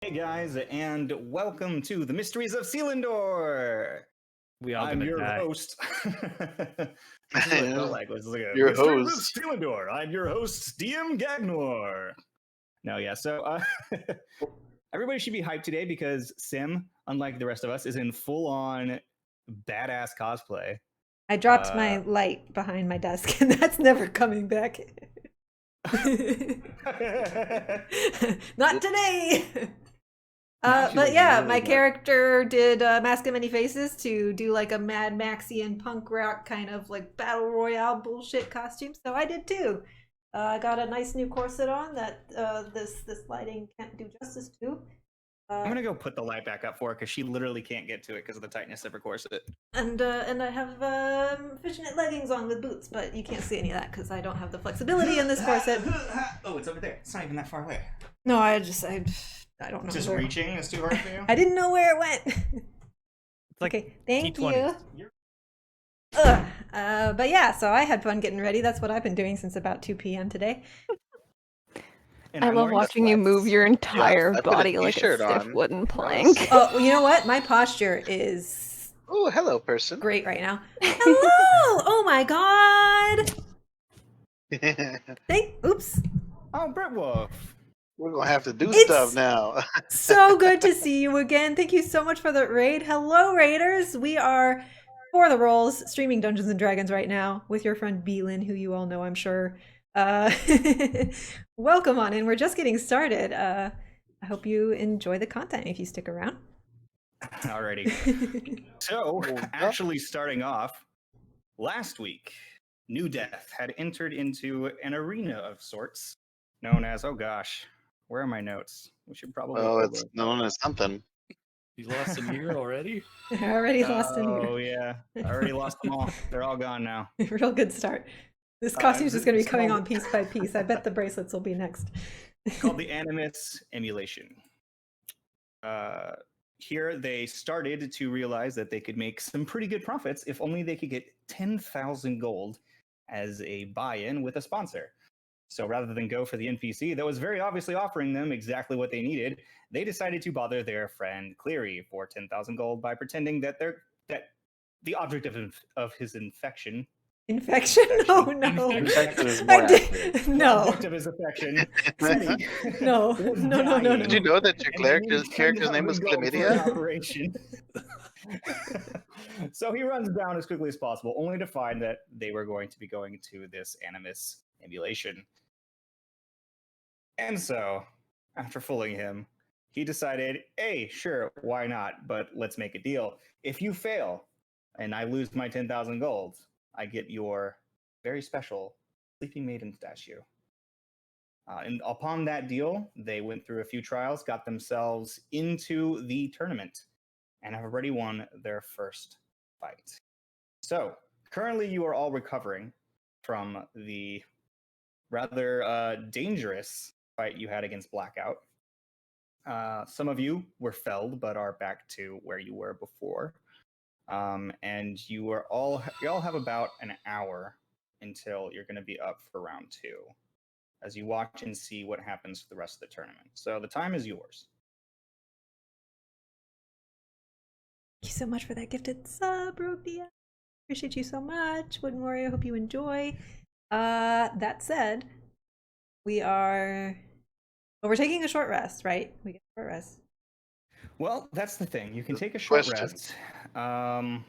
Hey guys, and welcome to the Mysteries of Selindor. We all I'm gonna your die. host. This is what it felt like. It was like a Your Mysteries of host. Selindor. I'm your host, DM Gagnor. No, yeah. So everybody should be hyped today because Sim, unlike the rest of us, is in full-on badass cosplay. I dropped my light behind my desk, and that's never coming back. Not today. But yeah, my character did Mask of Many Faces to do like a Mad Maxian punk rock kind of like battle royale bullshit costume. So I did too. I got a nice new corset on that this lighting can't do justice to. I'm gonna go put the light back up for her because she literally can't get to it because of the tightness of her corset. And I have fishnet leggings on with boots, but you can't see any of that because I don't have the flexibility in this corset. Oh, it's over there. It's not even that far away. No, I don't know. Just reaching is too hard for you? I didn't know where it went. It's like okay, thank T20s. you. But yeah, so I had fun getting ready. That's what I've been doing since about 2 p.m. today. And I love watching you move your entire body like a stiff wooden plank. Oh, well, you know what? My posture is hello, person. great right now. Hello! Oh my god! Oops. Oh, Brett Wolf. We're gonna have to do It's stuff now. So good to see you again. Thank you so much for the raid. Hello, raiders. We are for the rolls streaming Dungeons and Dragons right now with your friend Beelin, who you all know, I'm sure. Welcome on in. We're just getting started. I hope you enjoy the content if you stick around. Alrighty. So, actually starting off, last week, New Death had entered into an arena of sorts known as, oh gosh, where are my notes? We should probably... Oh, it's known as something. You lost an ear already? I already lost an ear. Oh yeah, I already lost them all. They're all gone now. Real good start. This costume's just going to be coming on piece by piece. I bet the bracelets will be next. It's called the Animus Emulation. Here they started to realize that they could make some pretty good profits if only they could get 10,000 gold as a buy-in with a sponsor. So rather than go for the NPC that was very obviously offering them exactly what they needed, they decided to bother their friend Cleary for 10,000 gold by pretending that the object of his infection. Oh no! Infection is more accurate. No. The object of his affection. No. Did you know that your character's name was Chlamydia? So he runs down as quickly as possible, only to find that they were going to be going to this Animus emulation. And so, after fooling him, he decided, hey, sure, why not? But let's make a deal. If you fail, and I lose my 10,000 gold, I get your very special Sleeping Maiden statue. And upon that deal, they went through a few trials, got themselves into the tournament, and have already won their first fight. So, currently you are all recovering from the rather dangerous fight you had against Blackout. Some of you were felled, but are back to where you were before. And you all have about an hour until you're going to be up for round 2, as you watch and see what happens for the rest of the tournament. So the time is yours. Thank you so much for that gifted sub, Rokia. Appreciate you so much. Wooden Warrior, hope you enjoy. That said, we're taking a short rest, right? We get a short rest. Well, that's the thing. You can take a short rest. And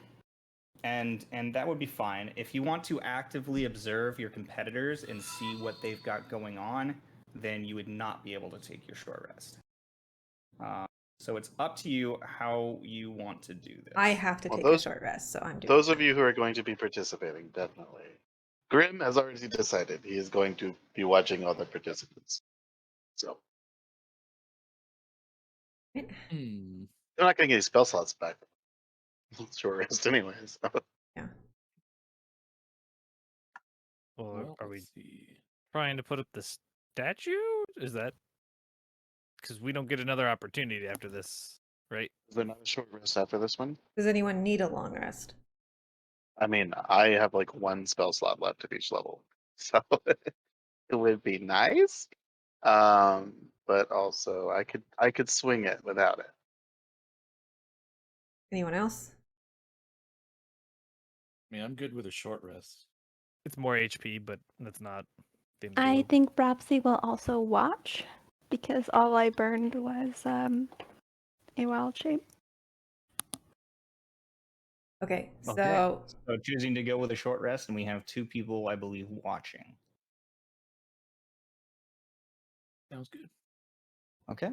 that would be fine. If you want to actively observe your competitors and see what they've got going on, then you would not be able to take your short rest. So it's up to you how you want to do this. I have to take a short rest, so I'm doing those of you who are going to be participating, definitely. Grim has already decided he is going to be watching all the participants. So they're not going to get any spell slots back. Short rest anyways. Yeah. Well, are we trying to put up the statue? Is that because we don't get another opportunity after this, right? Is there not a short rest after this one? Does anyone need a long rest? I mean, I have like 1 spell slot left at each level, so it would be nice. But but also I could swing it without it. Anyone else? I mean, I'm good with a short rest. It's more HP, but that's not the end of the I world. think Bropsy will also watch because all I burned was a wild shape. Okay, so Okay. So choosing to go with a short rest, and we have 2 people, I believe, watching. Sounds good. Okay.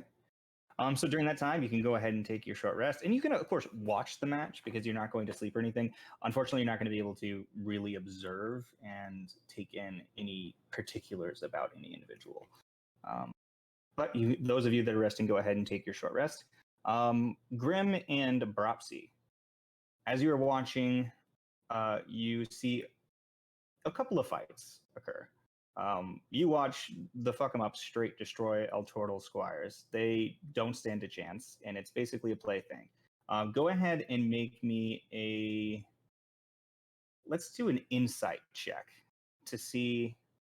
So during that time, you can go ahead and take your short rest, and you can, of course, watch the match because you're not going to sleep or anything. Unfortunately, you're not going to be able to really observe and take in any particulars about any individual. But those of you that are resting, go ahead and take your short rest. Grim and Bropsy, as you are watching, you see a couple of fights occur. You watch the fuck 'em up straight destroy El Turtle Squires. They don't stand a chance, and it's basically a plaything. Go ahead and make me a. Let's do an insight check to see,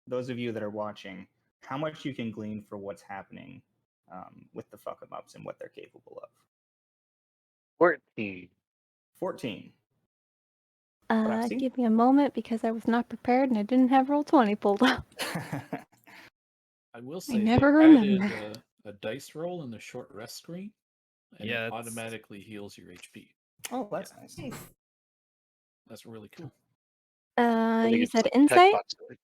those of you that are watching, how much you can glean for what's happening with the fuck 'em ups and what they're capable of. 14. 14. Give me a moment because I was not prepared and I didn't have Roll20 pulled up. I will say never they remember. added a dice roll in the short rest screen, and Yeah, it it's- automatically heals your HP. Oh, that's nice. nice. That's really cool. I think You it's said like insight? checkbox.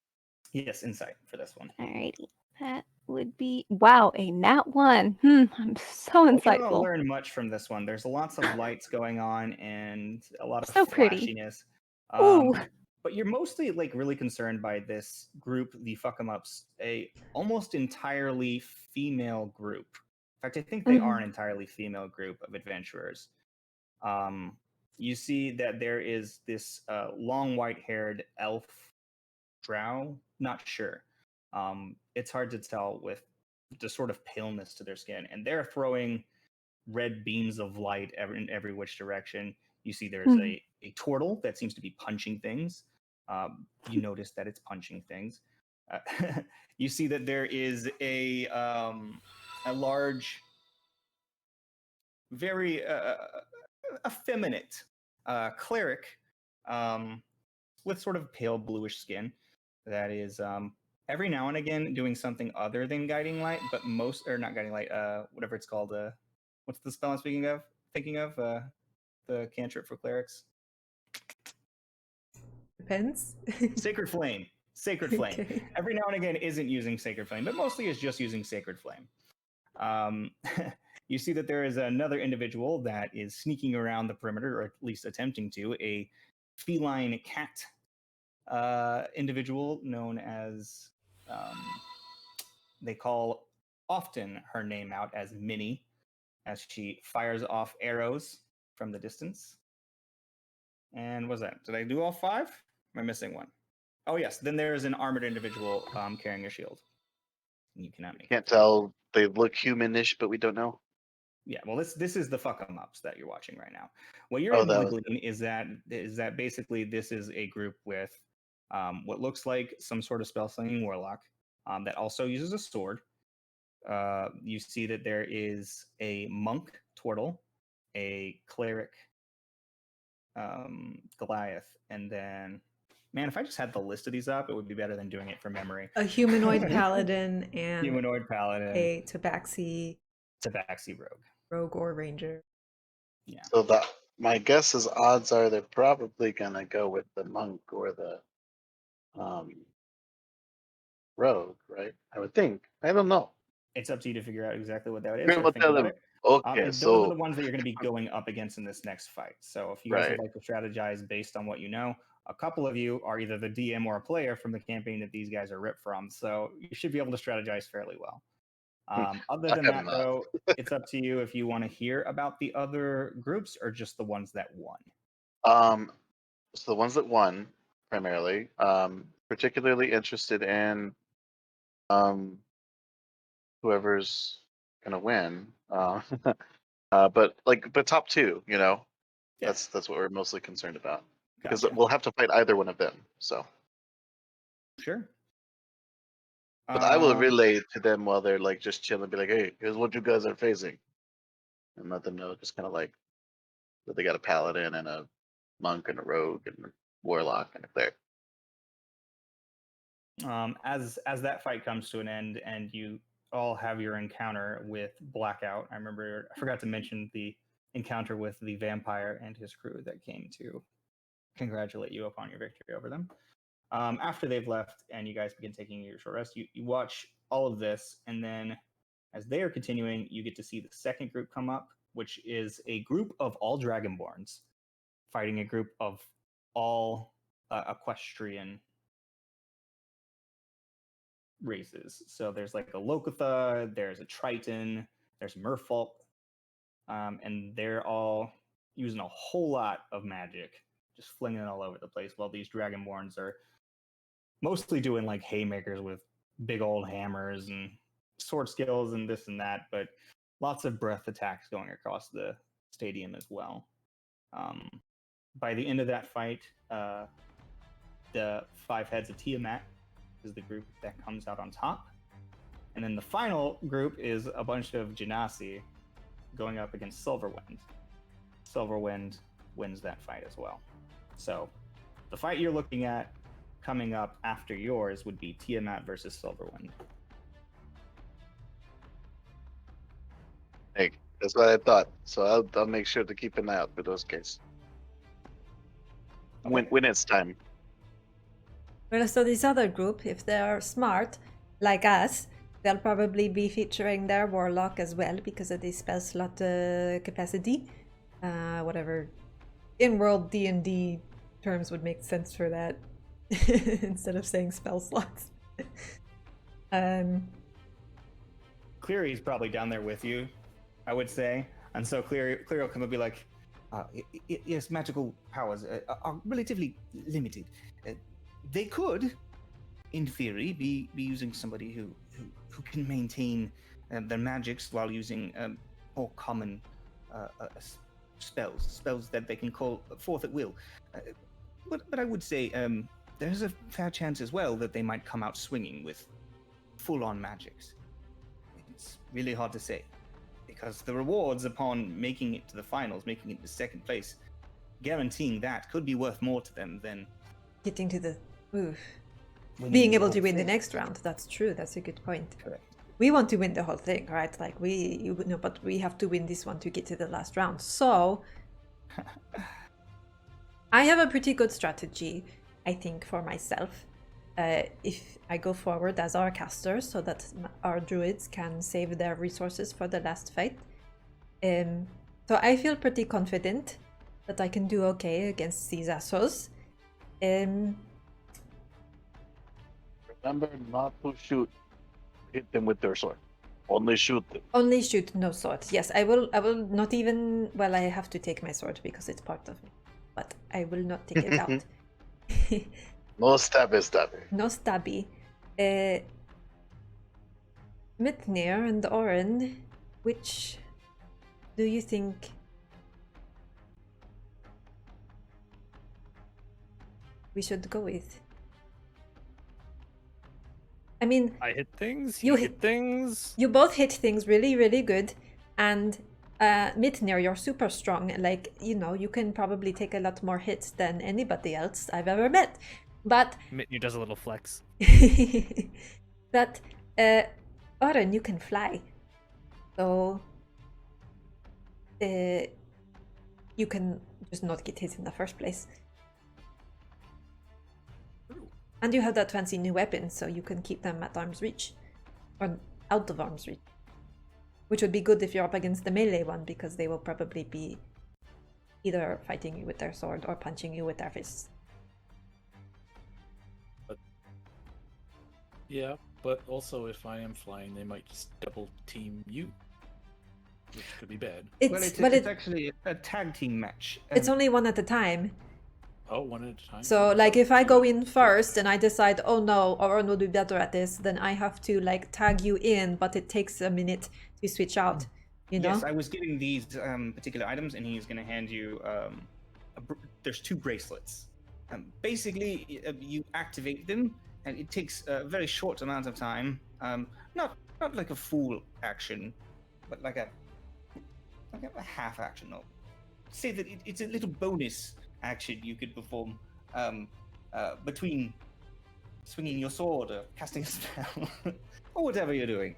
Yes, insight for this one. Alrighty. That would be wow, a nat 1. I'm so Well, you don't insightful. learn much from this one. There's lots of lights going on and a lot of So pretty. flashiness. Ooh. But you're mostly like really concerned by this group, the fuck 'em ups, a almost entirely female group. In fact, I think they are an entirely female group of adventurers. You see that there is this long white-haired elf drow. Not sure. It's hard to tell with the sort of paleness to their skin, and they're throwing red beams of light in every which direction. You see there's a turtle that seems to be punching things. You notice that it's punching things. You see that there is a large, very effeminate cleric with sort of pale bluish skin that is every now and again doing something other than guiding light, but not guiding light, whatever it's called. What's the spell I'm thinking of? The cantrip for clerics. Depends. Sacred Flame. Sacred Flame. Okay. Every now and again isn't using Sacred Flame, but mostly is just using Sacred Flame. You see that there is another individual that is sneaking around the perimeter, or at least attempting to, a feline cat individual known as, they call often her name out as Minnie, as she fires off arrows from the distance. And what's that? Did I do all 5? Am I missing one? Oh yes, then there is an armored individual carrying a shield. You cannot make. Can't tell. They look humanish, but we don't know. Yeah, well, this is the fuck 'em ups that you're watching right now. What you're able to glean is that basically this is a group with what looks like some sort of spell slinging warlock that also uses a sword. You see that there is a monk turtle, a cleric Goliath, and then, man, if I just had the list of these up, it would be better than doing it from memory. A humanoid paladin and Humanoid paladin, a tabaxi rogue or ranger. Yeah. So my guess is odds are they're probably gonna go with the monk or the rogue, right? I would think. I don't know. It's up to you to figure out exactly what that is. We'll Or think about it. Okay, those so are the ones that you're going to be going up against in this next fight. So if you guys would like to strategize based on what you know, a couple of you are either the DM or a player from the campaign that these guys are ripped from. So you should be able to strategize fairly well. Other than that, though, it's up to you if you want to hear about the other groups or just the ones that won. So the ones that won primarily. Particularly interested in whoever's gonna win. But top 2, you know, that's what we're mostly concerned about because we'll have to fight either one of them. So sure. But I will relay to them while they're like just chilling, be like, "Hey, here's what you guys are facing," and let them know, just kind of like that they got a paladin and a monk and a rogue and a warlock and a cleric. As that fight comes to an end and you all have your encounter with Blackout, I forgot to mention the encounter with the vampire and his crew that came to congratulate you upon your victory over them. After they've left and you guys begin taking your short rest, you watch all of this, and then as they are continuing, you get to see the second group come up, which is a group of all Dragonborns fighting a group of all equestrian races. So there's like a Lokotha, there's a Triton, there's Merfolk, and they're all using a whole lot of magic, just flinging it all over the place, while these Dragonborns are mostly doing like haymakers with big old hammers and sword skills and this and that, but lots of breath attacks going across the stadium as well. By the end of that fight, the 5 heads of Tiamat is the group that comes out on top. And then the final group is a bunch of Genasi going up against Silverwind. Silverwind wins that fight as well. So the fight you're looking at coming up after yours would be Tiamat versus Silverwind. Hey, that's what I thought. So I'll make sure to keep an eye out for those cases. Okay. When it's time. Well, so this other group, if they're smart, like us, they'll probably be featuring their warlock as well because of the spell slot capacity. Whatever in-world D&D terms would make sense for that instead of saying spell slots. Cleary's probably down there with you, I would say. And so Cleary will come and be like, yes, magical powers are relatively limited. They could, in theory, be using somebody who can maintain their magics while using more common spells that they can call forth at will. But I would say there's a fair chance as well that they might come out swinging with full-on magics. It's really hard to say, because the rewards upon making it to the finals, making it to second place, guaranteeing that could be worth more to them than Getting to the... Oof. winning Being the able whole to win the thing. next round. That's true. That's a good point. Correct. We want to win the whole thing, right? Like but we have to win this one to get to the last round. So I have a pretty good strategy, I think, for myself. If I go forward as our caster so that our druids can save their resources for the last fight. So I feel pretty confident that I can do okay against these assholes. Remember not to hit them with their sword. Only shoot them. Only shoot, no sword. Yes, I will not even... Well, I have to take my sword because it's part of me. But I will not take it out. No stabby. No stabby. Mithnir and Oren, which do you think... we should go with? I mean, I hit things. You You hit- hit things. you both hit things really, really good. And Mithnir, you're super strong. Like, you can probably take a lot more hits than anybody else I've ever met. But Mitnir does a little flex. but Oren, you can fly. So you can just not get hit in the first place. And you have that fancy new weapon, so you can keep them at arm's reach. Or out of arm's reach. Which would be good if you're up against the melee one, because they will probably be either fighting you with their sword or punching you with their fists. Yeah, but also if I am flying, they might just double team you, which could be bad. It's actually a tag team match. It's only one at a time. Oh, one at a time. So, like, if I go in first and I decide, oh no, Oren will be better at this, then I have to, like, tag you in, but it takes a minute to switch out, you know? Yes, I was getting these particular items, and he's going to hand you... there's 2 bracelets. Basically, you activate them, and it takes a very short amount of time. Not like a full action, but like a half action. Or say that it's a little bonus action you could perform between swinging your sword or casting a spell or whatever you're doing.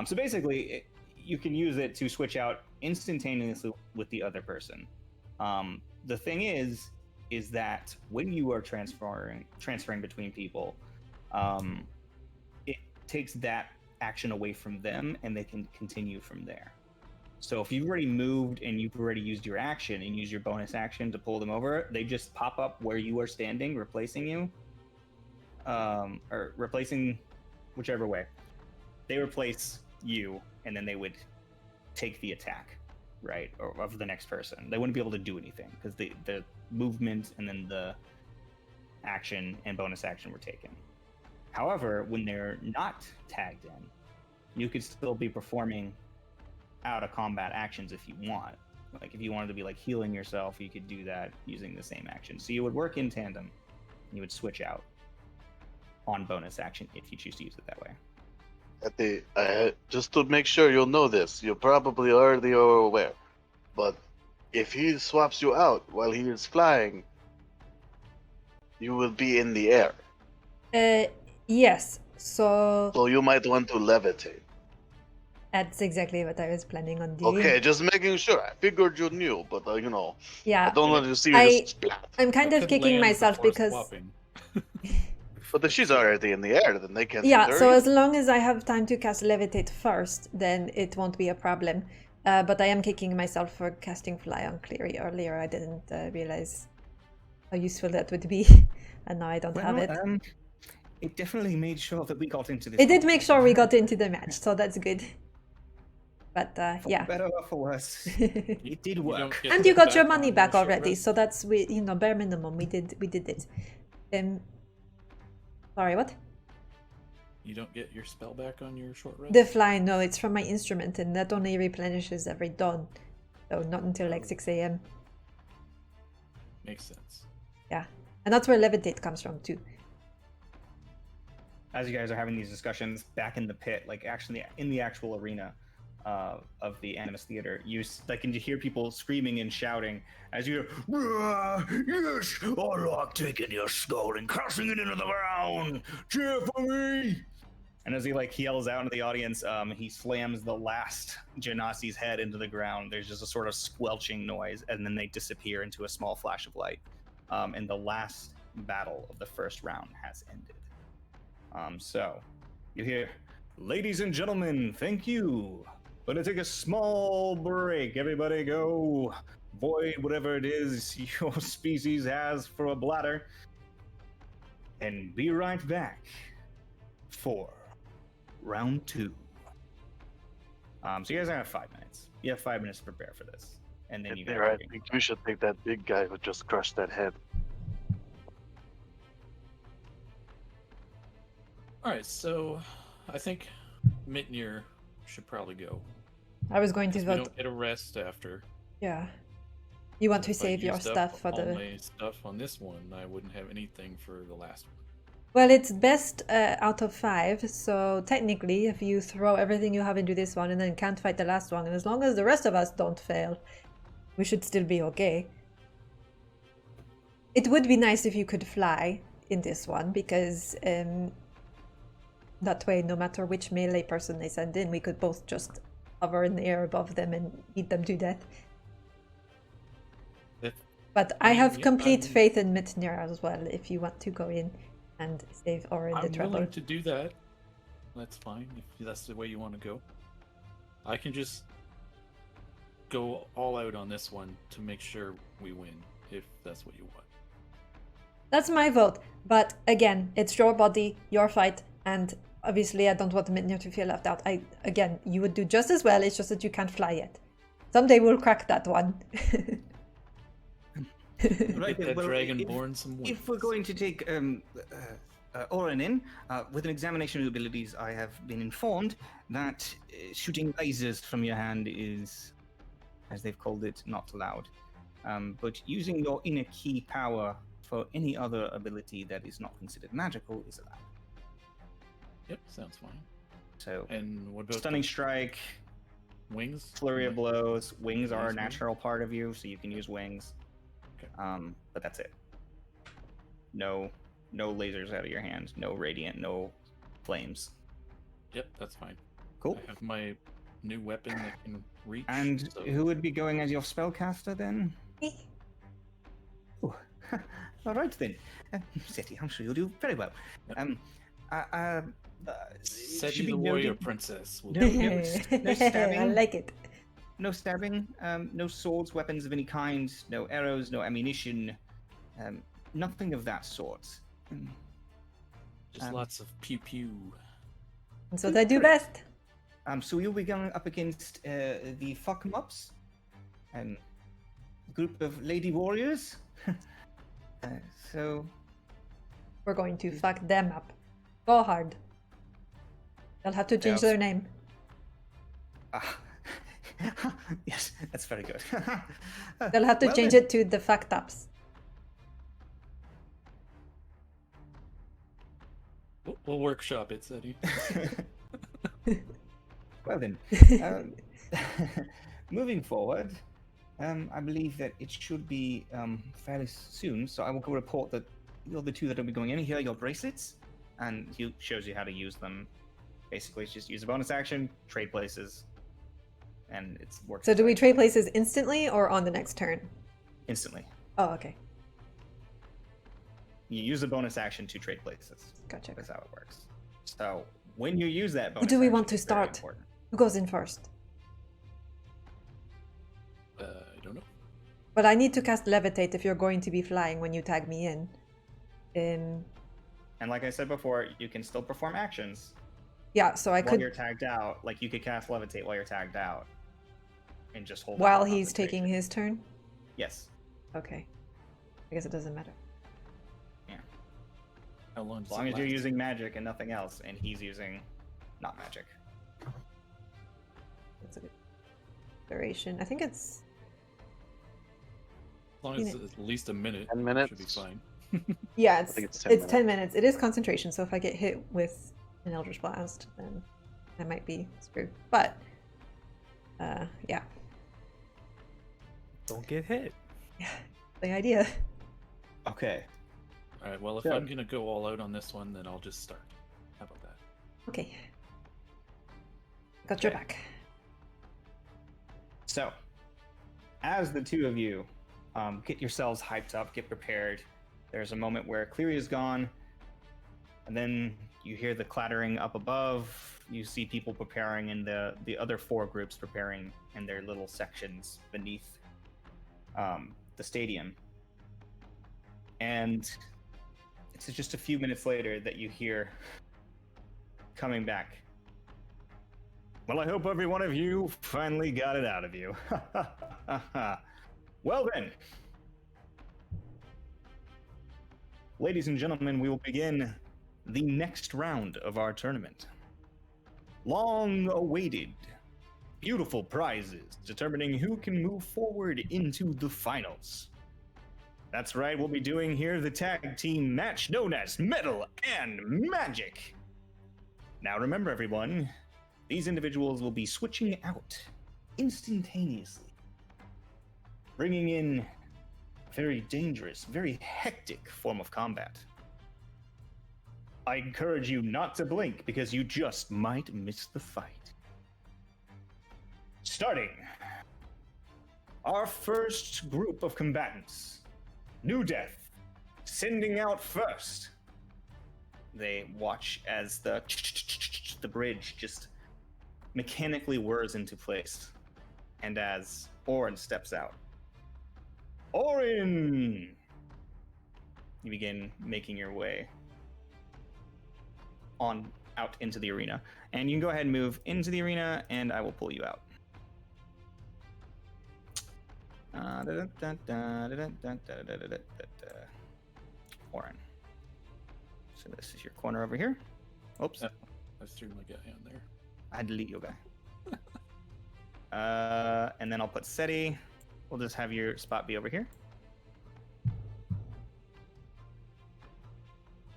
So basically, you can use it to switch out instantaneously with the other person. The thing is that when you are transferring between people, it takes that action away from them, and they can continue from there. So if you've already moved and you've already used your action and use your bonus action to pull them over, they just pop up where you are standing, replacing you, or replacing whichever way. They replace you, and then they would take the attack, right, or of the next person. They wouldn't be able to do anything because the movement and then the action and bonus action were taken. However, when they're not tagged in, you could still be performing out of combat actions if you want. Like if you wanted to be like healing yourself, you could do that using the same action. So you would work in tandem. You would switch out on bonus action if you choose to use it that way. Just to make sure you'll know this, you probably already are aware, but if he swaps you out while he is flying, you will be in the air. Yes. So you might want to levitate. that's exactly what I was planning on doing. Okay, just making sure. I figured you knew, but Yeah. I don't want to see you just splat. I'm kind of kicking myself because. But if she's already in the air, then they can't. Yeah, so as long as I have time to cast Levitate first, then it won't be a problem. But I am kicking myself for casting Fly on Cleary earlier. I didn't realize how useful that would be, and now I don't have it. It definitely made sure that we got into this. It did make sure we got into the match, so that's good. But yeah, for better or for worse, it did work. And you got your money back already, so that's bare minimum. We did it. Sorry, what? You don't get your spell back on your short rest? The fly, no, it's from my instrument, and that only replenishes every dawn. So not until like 6 a.m. Makes sense. Yeah, and that's where Levitate comes from too. As you guys are having these discussions back in the pit, like actually in the actual arena of the Animus Theater, you can hear people screaming and shouting as you yes, I like taking your skull and crushing it into the ground. Cheer for me! And as he yells out into the audience, he slams the last Genasi's head into the ground. There's just a sort of squelching noise, and then they disappear into a small flash of light. And the last battle of the first round has ended. So you hear, ladies and gentlemen, thank you. Gonna take a small break. Everybody go void whatever it is your species has for a bladder. And be right back for round 2. So you guys have 5 minutes. You have 5 minutes to prepare for this. And then you guys I think we should take that big guy who just crushed that head. Alright, so I think Mitnir should probably go. I was going to We vote. don't get a rest after. Yeah. You want to If I save your used up stuff for all the. my stuff on this one, I wouldn't have anything for the last one. Well, it's best out of 5, so technically, if you throw everything you have into this one and then can't fight the last one, and as long as the rest of us don't fail, we should still be okay. It would be nice if you could fly in this one, because that way, no matter which melee person they send in, we could both just hover in the air above them and beat them to death. But I have complete faith in Mitnir as well, if you want to go in and save Orin the trouble. I'm willing to do that. That's fine, if that's the way you want to go. I can just go all out on this one to make sure we win, if that's what you want. That's my vote, but again, it's your body, your fight, and obviously I don't want Mitnir to feel left out. Again, you would do just as well, it's just that you can't fly yet. Someday we'll crack that one. Right, Get that well, dragonborn some wings. If we're going to take Orin in, with an examination of abilities, I have been informed that shooting lasers from your hand is, as they've called it, not allowed. But using your inner key power for any other ability that is not considered magical is allowed. Yep, sounds fine. So, And what about stunning strike, wings? flurry of blows. Wings are a Use wings? natural part of you, so you can use wings. Okay. But that's it. No lasers out of your hand. No radiant. No flames. Yep, that's fine. Cool. I have my new weapon that can reach. And so... who would be going as your spellcaster then? Oh, all right then. Seti, I'm sure you'll do very well. Yep. Should Seti be the warrior noted- princess. Will No, do. no stabbing. I like it. No stabbing, no swords, weapons of any kind, no arrows, no ammunition, nothing of that sort. Just lots of pew pew. That's what I do best. So you'll be going up against the fuck 'em ups, group of lady warriors. So We're going to fuck them up. Go hard. They'll have to change Yes. their name. yes, that's very good. They'll have to change it to the fucked ups. We'll workshop it, Seti. Well then, moving forward, I believe that it should be fairly soon. So I will go report that you're the two that will be going in. Here are your bracelets, and he shows you how to use them. Basically, it's just use a bonus action, trade places, and it's works. So do we trade places instantly or on the next turn? Instantly? Oh, okay. You use a bonus action to trade places. Gotcha. That's how it works. So when you use that bonus, Who do we action, want to it's very start? important. Who goes in first? I don't know. But I need to cast Levitate if you're going to be flying when you tag me in. And like I said before, you can still perform actions Yeah, so I while could, you're tagged out. Like you could cast Levitate while you're tagged out, and just hold. while on to he's taking concentration. his turn. Yes. Okay. I guess it doesn't matter. How long does As long it as you're last? using magic and nothing else, and he's using not magic. That's a good duration. I think it's As long as it's at least a minute. 10 minutes? Should be fine. yeah, it's think it's 10 it's minutes. 10 minutes. It is concentration, so if I get hit with an Eldritch Blast, then I might be screwed. But yeah, Don't get hit. the idea. Okay. All right. Well, if So- I'm gonna go all out on this one, then I'll just start. How about that? Okay. Got your Okay. back. So, as the two of you get yourselves hyped up, get prepared, there's a moment where Cleary is gone, and then you hear the clattering up above. You see people preparing in the other four groups preparing in their little sections beneath the stadium. And it's just a few minutes later that you hear coming back. Well, I hope every one of you finally got it out of you. Well then, ladies and gentlemen, we will begin the next round of our tournament. Long awaited, beautiful prizes determining who can move forward into the finals. That's right, we'll be doing here the tag team match known as Metal and Magic. Now remember everyone, these individuals will be switching out instantaneously, bringing in a very dangerous, very hectic form of combat. I encourage you not to blink because you just might miss the fight. Starting our first group of combatants, New Death, sending out first. They watch as the bridge just mechanically whirs into place, and as Orin steps out. Orin! You begin making your way on out into the arena, and you can go ahead and move into the arena, and I will pull you out. Orin. So this is your corner over here. Oops, Yeah. I threw my guy on there. I delete your guy. And then I'll put Seti. We'll just have your spot be over here.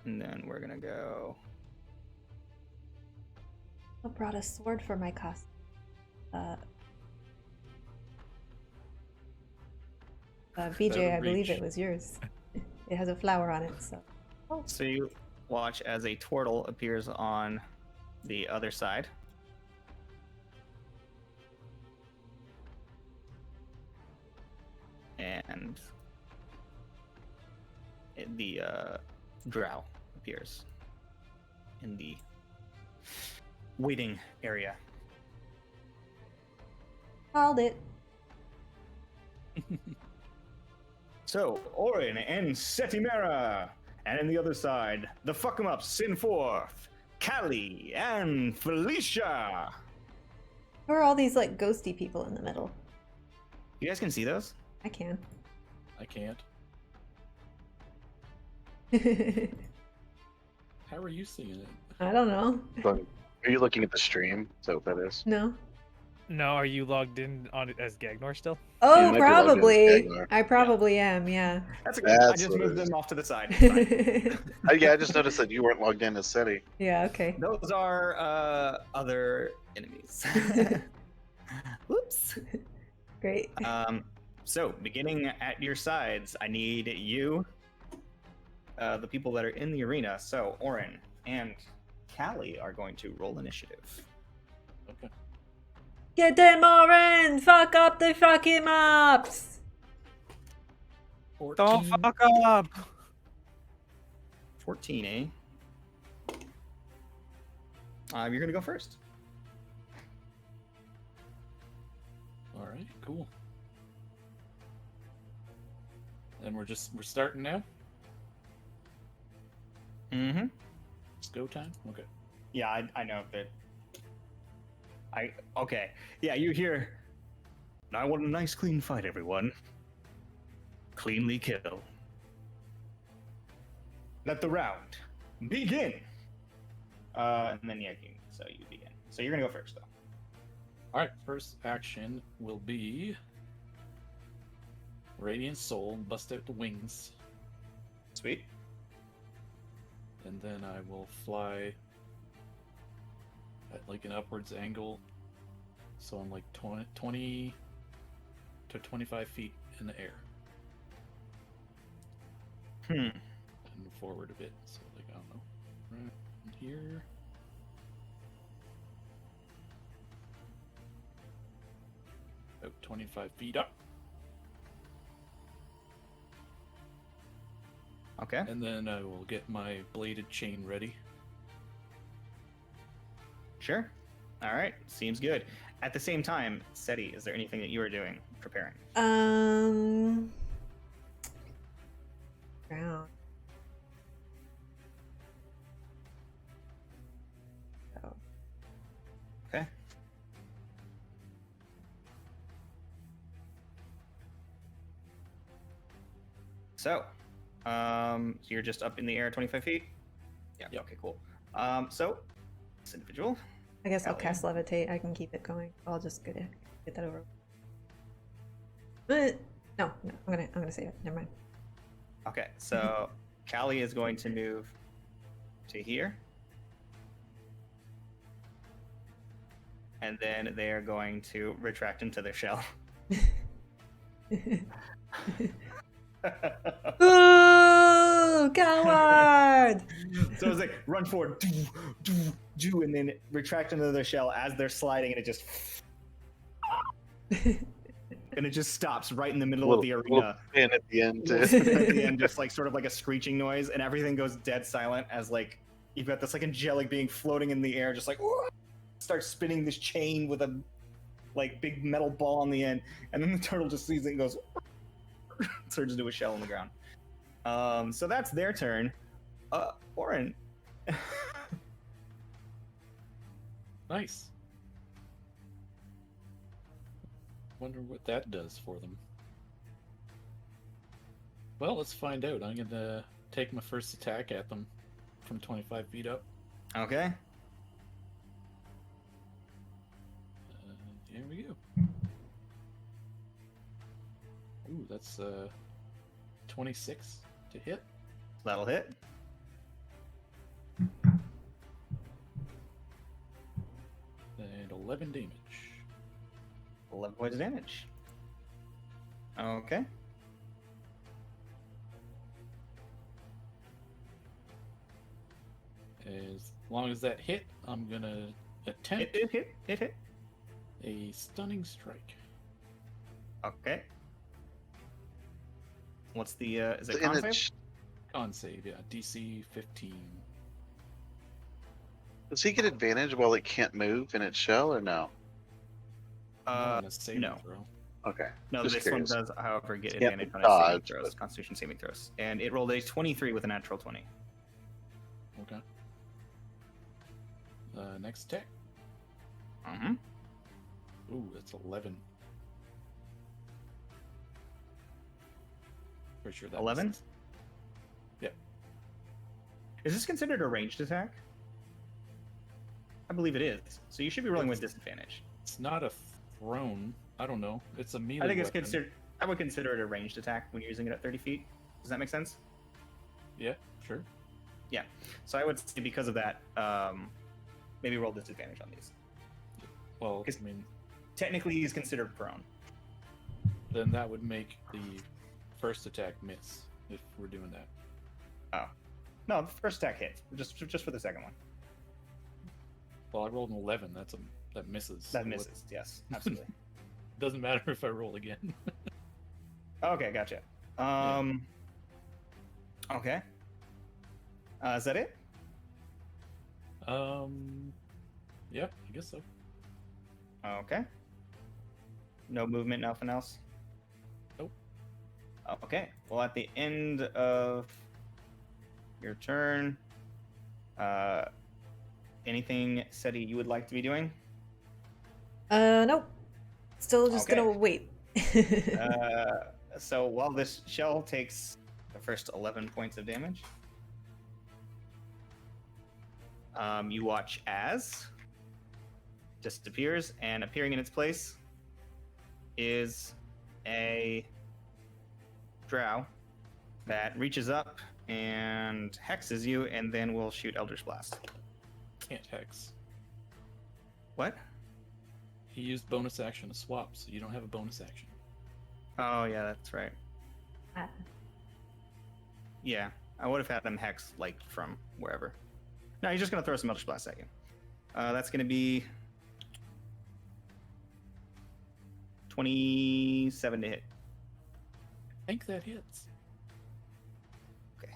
And then we're gonna go. I brought a sword for my costume. BJ, I believe it was yours. It has a flower on it, so. Oh. So you watch as a turtle appears on the other side. And the drow appears in the waiting area. Called it. So, Orin and Setimera. And on the other side, the fuck 'em up, Sinforth, Callie, and Felicia. Who are all these like ghosty people in the middle? You guys can see those? I can. I can't. I How are you seeing it? don't know. Are you looking at the stream? Is that what that is? No. No, are you logged in on as Gagnor still? Oh, might be logged in as probably. Gagnor. I probably am, yeah. That's okay. I That's just what it moved is. them off to the side. It's fine. Yeah, I just noticed that you weren't logged in as SETI. Yeah, okay. Those are other enemies. Whoops. Great. So, beginning at your sides, I need you, the people that are in the arena. So, Orin and Callie are going to roll initiative. Okay. Get them, Orin! Fuck up the fucking mobs! 14. Don't fuck up! 14, eh? You're going to go first. All right, cool. And we're starting now. Mm-hmm. It's go time. Okay. Yeah, I know that. Okay. Yeah, you hear. I want a nice, clean fight, everyone. Cleanly kill. Let the round begin. And then yeah, so you begin. So you're gonna go first, though. All right. First action will be Radiant Soul. Bust out the wings, Sweet. and then I will fly at like an upwards angle, so I'm like 20 to 25 feet in the air and forward a bit. So like I don't know, right here. About 25 feet up, Okay. and then I will get my bladed chain ready. Sure. All right. Seems good. At the same time, Seti, is there anything that you are doing, preparing? Round. Oh. Okay. So, you're just up in the air 25 feet? Yeah. Yep. Okay, cool. So, this individual. I guess I'll Hell cast levitate. I can keep it going. I'll just get that over. But no, I'm gonna save it. Never mind. Okay, so Callie is going to move to here. And then they are going to retract into their shell. Ooh, coward! So it's like run forward, do, and then retract into their shell as they're sliding, and it just and it just stops right in the middle of the arena. And at the end, At the end, just like sort of like a screeching noise, and everything goes dead silent as like you've got this like angelic being floating in the air, just like starts spinning this chain with a like big metal ball on the end, and then the turtle just sees it and goes turns into a shell on the ground. So that's their turn. Orin. Nice. Wonder what that does for them. Well, let's find out. I'm gonna take my first attack at them from 25 feet up. Okay. Here we go. Ooh, that's 26 to hit. That'll hit. And 11 damage. 11 points of damage. Okay. As long as that hit, I'm gonna attempt Hit. a stunning strike. Okay. What's the, is it In con the save? ch- Con save, yeah. DC 15. Does he get advantage while it can't move in its shell, or no? Not on a saving no. throw. Okay. No, just this curious. one does, however, get Can't advantage on its saving dodge, throws, but- Constitution saving throws. And it rolled a 23 with a natural 20. Okay. Next attack. Mm-hmm. Ooh, that's 11. Pretty sure that 11? misses. Yep. Is this considered a ranged attack? I believe it is. So you should be rolling with disadvantage. It's not a thrown. I don't know. It's a melee I think it's weapon. considered. I would consider it a ranged attack when you're using it at 30 feet. Does that make sense? Yeah, sure. Yeah. So I would say because of that, maybe roll disadvantage on these. Well, 'Cause- I mean, Technically, he's considered prone. then that would make the first attack miss if we're doing that. Oh. No, the first attack hits. Just for the second one. Well, I rolled an 11. That misses. That So misses. Yes, absolutely. doesn't matter if I roll again. Okay, gotcha. Okay. Is that it? Yeah, I guess so. Okay. No movement, nothing else? Nope. Okay. Well, at the end of your turn, anything, Seti, you would like to be doing? Nope. Still just Okay. gonna wait. So while this shell takes the first 11 points of damage, you watch as disappears, and appearing in its place is a drow that reaches up and hexes you, and then will shoot Eldritch Blast. Can't hex. What? He used bonus action to swap, so you don't have a bonus action. Oh yeah, that's right. Yeah, I would have had them hex like from wherever. No, he's just gonna throw some Eldritch Blast at you. That's gonna be 27 to hit. I think that hits. Okay.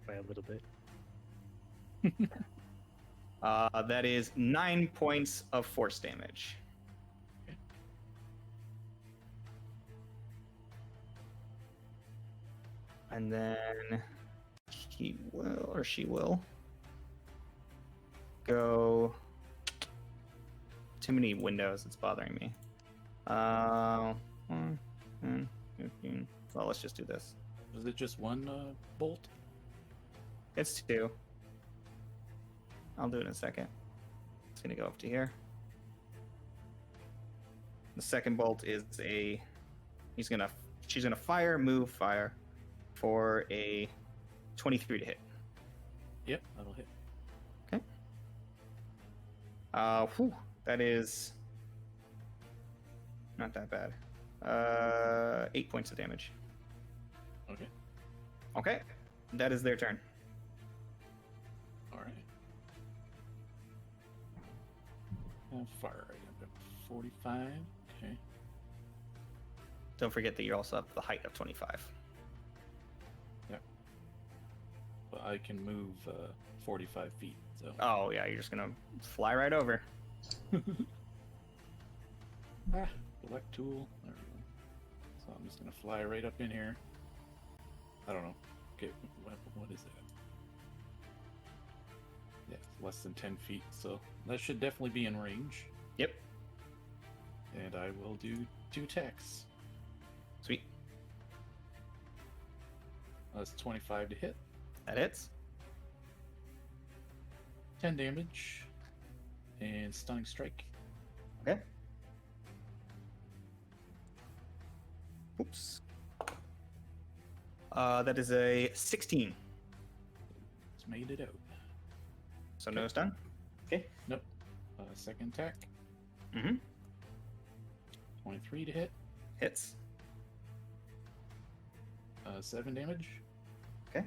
By a little bit. That is 9 points of force damage. And then he will, or she will, go. Too many windows, it's bothering me. 1, 10, 15. Well, let's just do this. Is it just one bolt? It's 2. I'll do it in a second. It's gonna go up to here. The second bolt is she's gonna fire, move, fire for a 23 to hit. Yep, that'll hit. That is not that bad. 8 points of damage. Okay. Okay, that is their turn. All right. Fire rate up to 45. Okay. Don't forget that you're also up to the height of 25. But I can move 45 feet. So. Oh yeah, you're just gonna fly right over. Select tool. There we go. So I'm just gonna fly right up in here. I don't know. Okay, what is that? Yeah, it's less than 10 feet, so that should definitely be in range. Yep. And I will do 2 attacks. Sweet. That's 25 to hit. That hits. 10 damage. And stunning strike. Okay. Oops. That is a 16. just made it out. So no stun. Okay. Nope. Second attack. Mm-hmm. 23 to hit. Hits. 7 damage. Okay.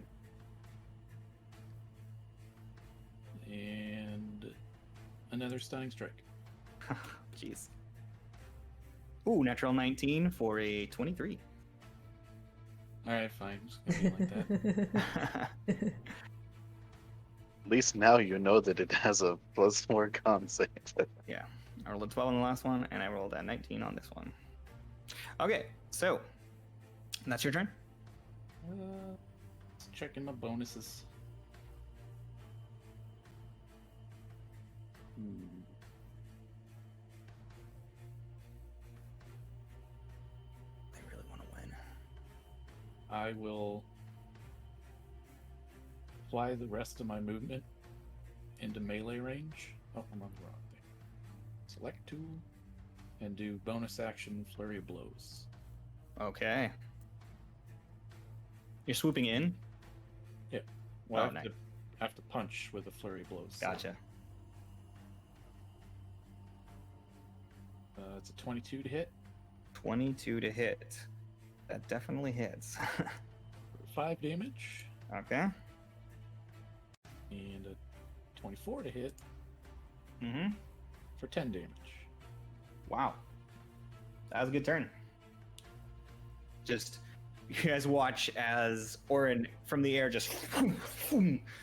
And another stunning strike. Jeez. Ooh, natural 19 for a 23. Alright, fine. Just gonna be like that. At least now you know that it has a +4 con save. Yeah. I rolled a 12 on the last one, and I rolled a 19 on this one. Okay, so that's your turn. Just checking my bonuses. I really want to win. I will fly the rest of my movement into melee range. Oh, I'm on the wrong thing. Select tool and do bonus action flurry of blows. Okay. You're swooping in? Yeah. Well, Oh, nice. I have to punch with a flurry of blows. Gotcha. It's a 22 to hit. 22 to hit. That definitely hits. 5 damage. Okay. And a 24 to hit Mm-hmm. for 10 damage. Wow. That was a good turn. Just, you guys watch as Orin from the air just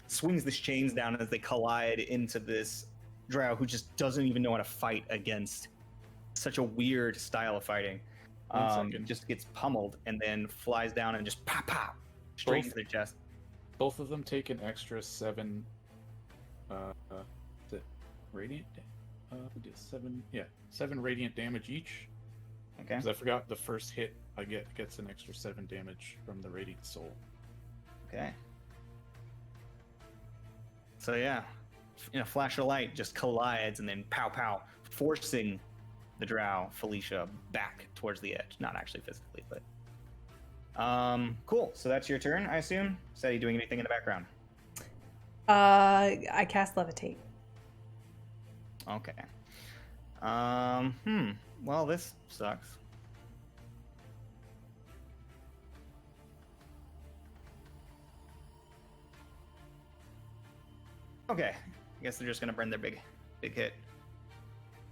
swings the chains down as they collide into this drow who just doesn't even know how to fight against such a weird style of fighting. 1 second. Just gets pummeled and then flies down and just pop, pop, straight Both- into their chest. Both of them take an extra 7 the radiant 7 radiant damage each. Okay. Because I forgot the first hit I gets an extra 7 damage from the radiant soul. Okay. So yeah, in a flash of light, just collides and then pow pow, forcing the drow Felicia back towards the edge. Not actually physically, but cool. So that's your turn, I assume. Is that you doing anything in the background? I cast levitate. Okay. Well, this sucks. Okay. I guess they're just gonna burn their big hit.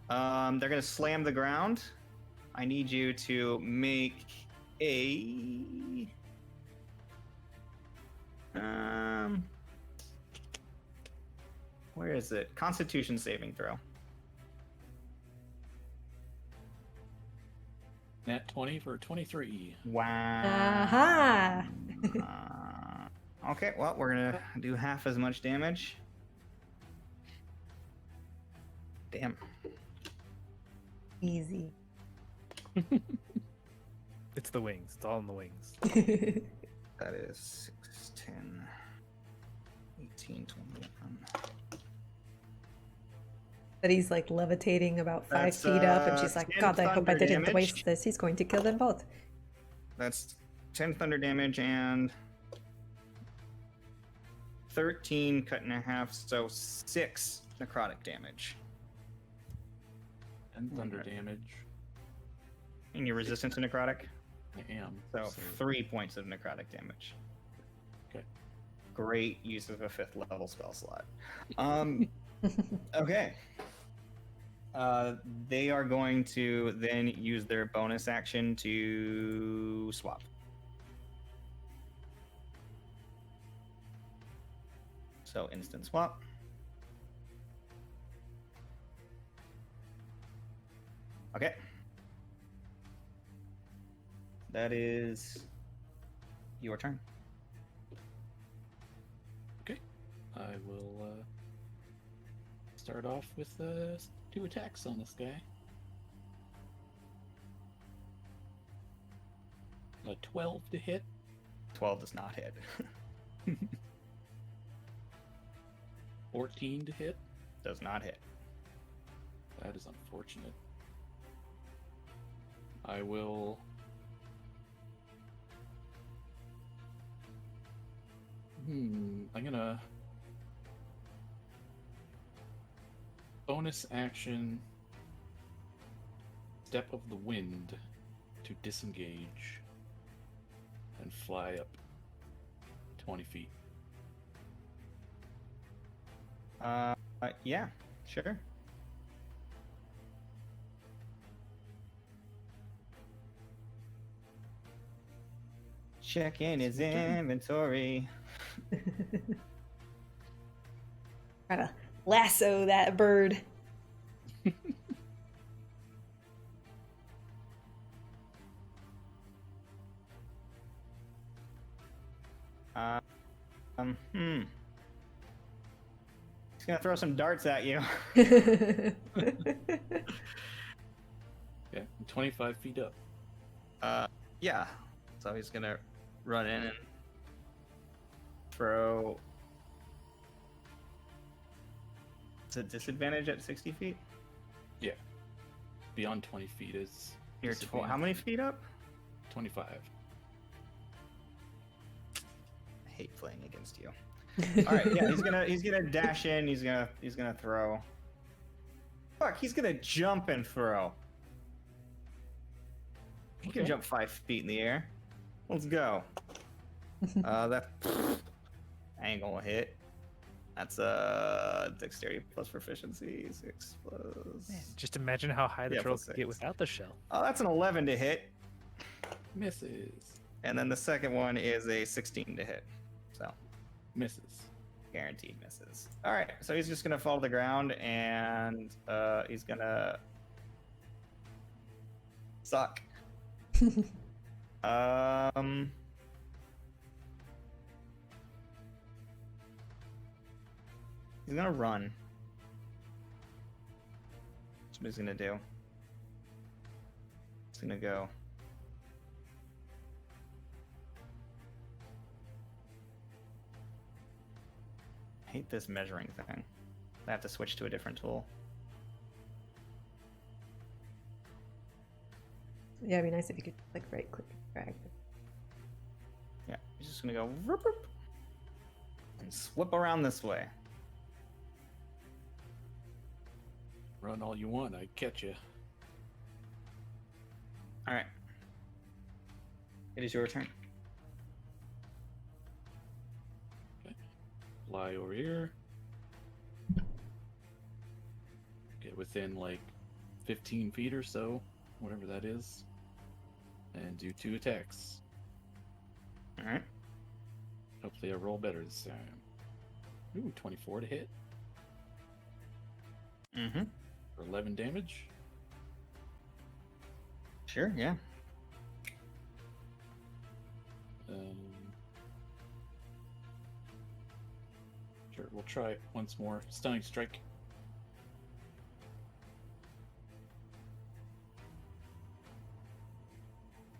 They're gonna slam the ground. I need you to make a where is it? Constitution saving throw. Nat 20 for 23. Wow. Aha! Okay, well, we're gonna do half as much damage. Damn. Easy. It's the wings. It's all in the wings. That is 6, 10, 18, 21. But he's like levitating about 5 That's, feet up, and she's like, 10 God, I hope I thunder didn't damage. waste this. He's going to kill them both. That's 10 thunder damage and 13 cut in half, so 6 necrotic damage. And thunder damage. And you're resistant to necrotic? I am. So 3 points of necrotic damage. Okay. Great use of a 5th level spell slot. Okay. They are going to then use their bonus action to swap. So instant swap. Okay. That is your turn. Okay. I will start off with 2 attacks on this guy. A 12 to hit. 12 does not hit. 14 to hit. Does not hit. That is unfortunate. I will I'm gonna bonus action, step of the wind to disengage and fly up 20 feet. Yeah, sure. Check in his inventory. Try to lasso that bird. He's gonna throw some darts at you. Yeah, 25 feet up. Yeah. So he's gonna run in and throw. It's a disadvantage at 60 feet. Yeah. Beyond 20 feet is. You're how many feet up? 25. I hate playing against you. All right, yeah, he's gonna dash in. He's gonna throw. Fuck, he's gonna jump and throw. He can jump 5 feet in the air. Let's go. That ain't gonna hit. That's dexterity plus proficiency. 6 plus. Man, just imagine how high the Yeah, troll plus could get 6. without the shell. Oh, that's an 11 to hit. Misses. And then the second one is a 16 to hit. So Misses. guaranteed misses. All right, so he's just gonna fall to the ground and he's gonna suck. He's gonna run. That's what he's gonna do. He's gonna go. I hate this measuring thing. I have to switch to a different tool. Yeah, it'd be nice if you could like right click and drag. Yeah, he's just gonna go whoop, whoop, and swip around this way. Run all you want, I catch you. All right. It is your turn. Fly over here. Get within like 15 feet or so, whatever that is. And do 2 attacks. All right. Hopefully I roll better this time. Ooh, 24 to hit Mm-hmm. for 11 damage. Sure. Yeah. Sure, we'll try it once more. Stunning strike.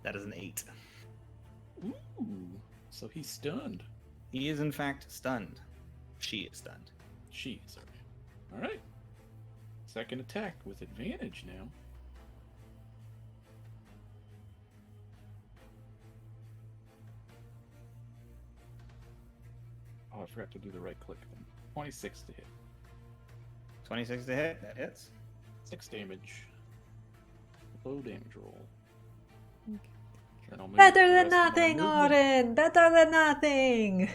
That is an 8. Ooh, so he's stunned. He is in fact stunned. She is stunned. She, sorry. Alright. Second attack with advantage now. Oh, I forgot to do the right click then. 26 to hit. 26 to hit. That hits. 6 damage. Low damage roll. Then I'll move Better the than rest of my nothing, movement- Auden! Better than nothing!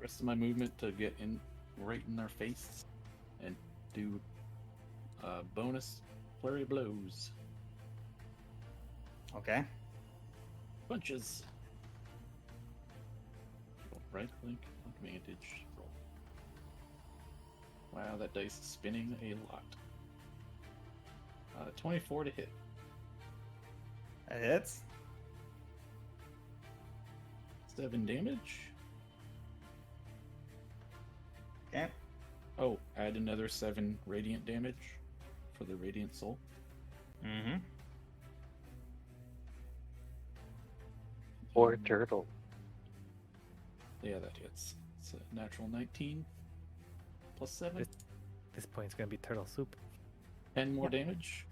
Rest of my movement to get in right in their face and do bonus flurry of blows. Okay. Punches. Right click, advantage, roll. Wow, that dice is spinning a lot. 24 to hit. That hits. 7 damage. Okay. Oh, add another 7 radiant damage for the radiant soul. Mm-hmm. Poor turtle. Yeah, that hits. It's a natural 19 plus 7. At this point, it's gonna be turtle soup. 10 more damage.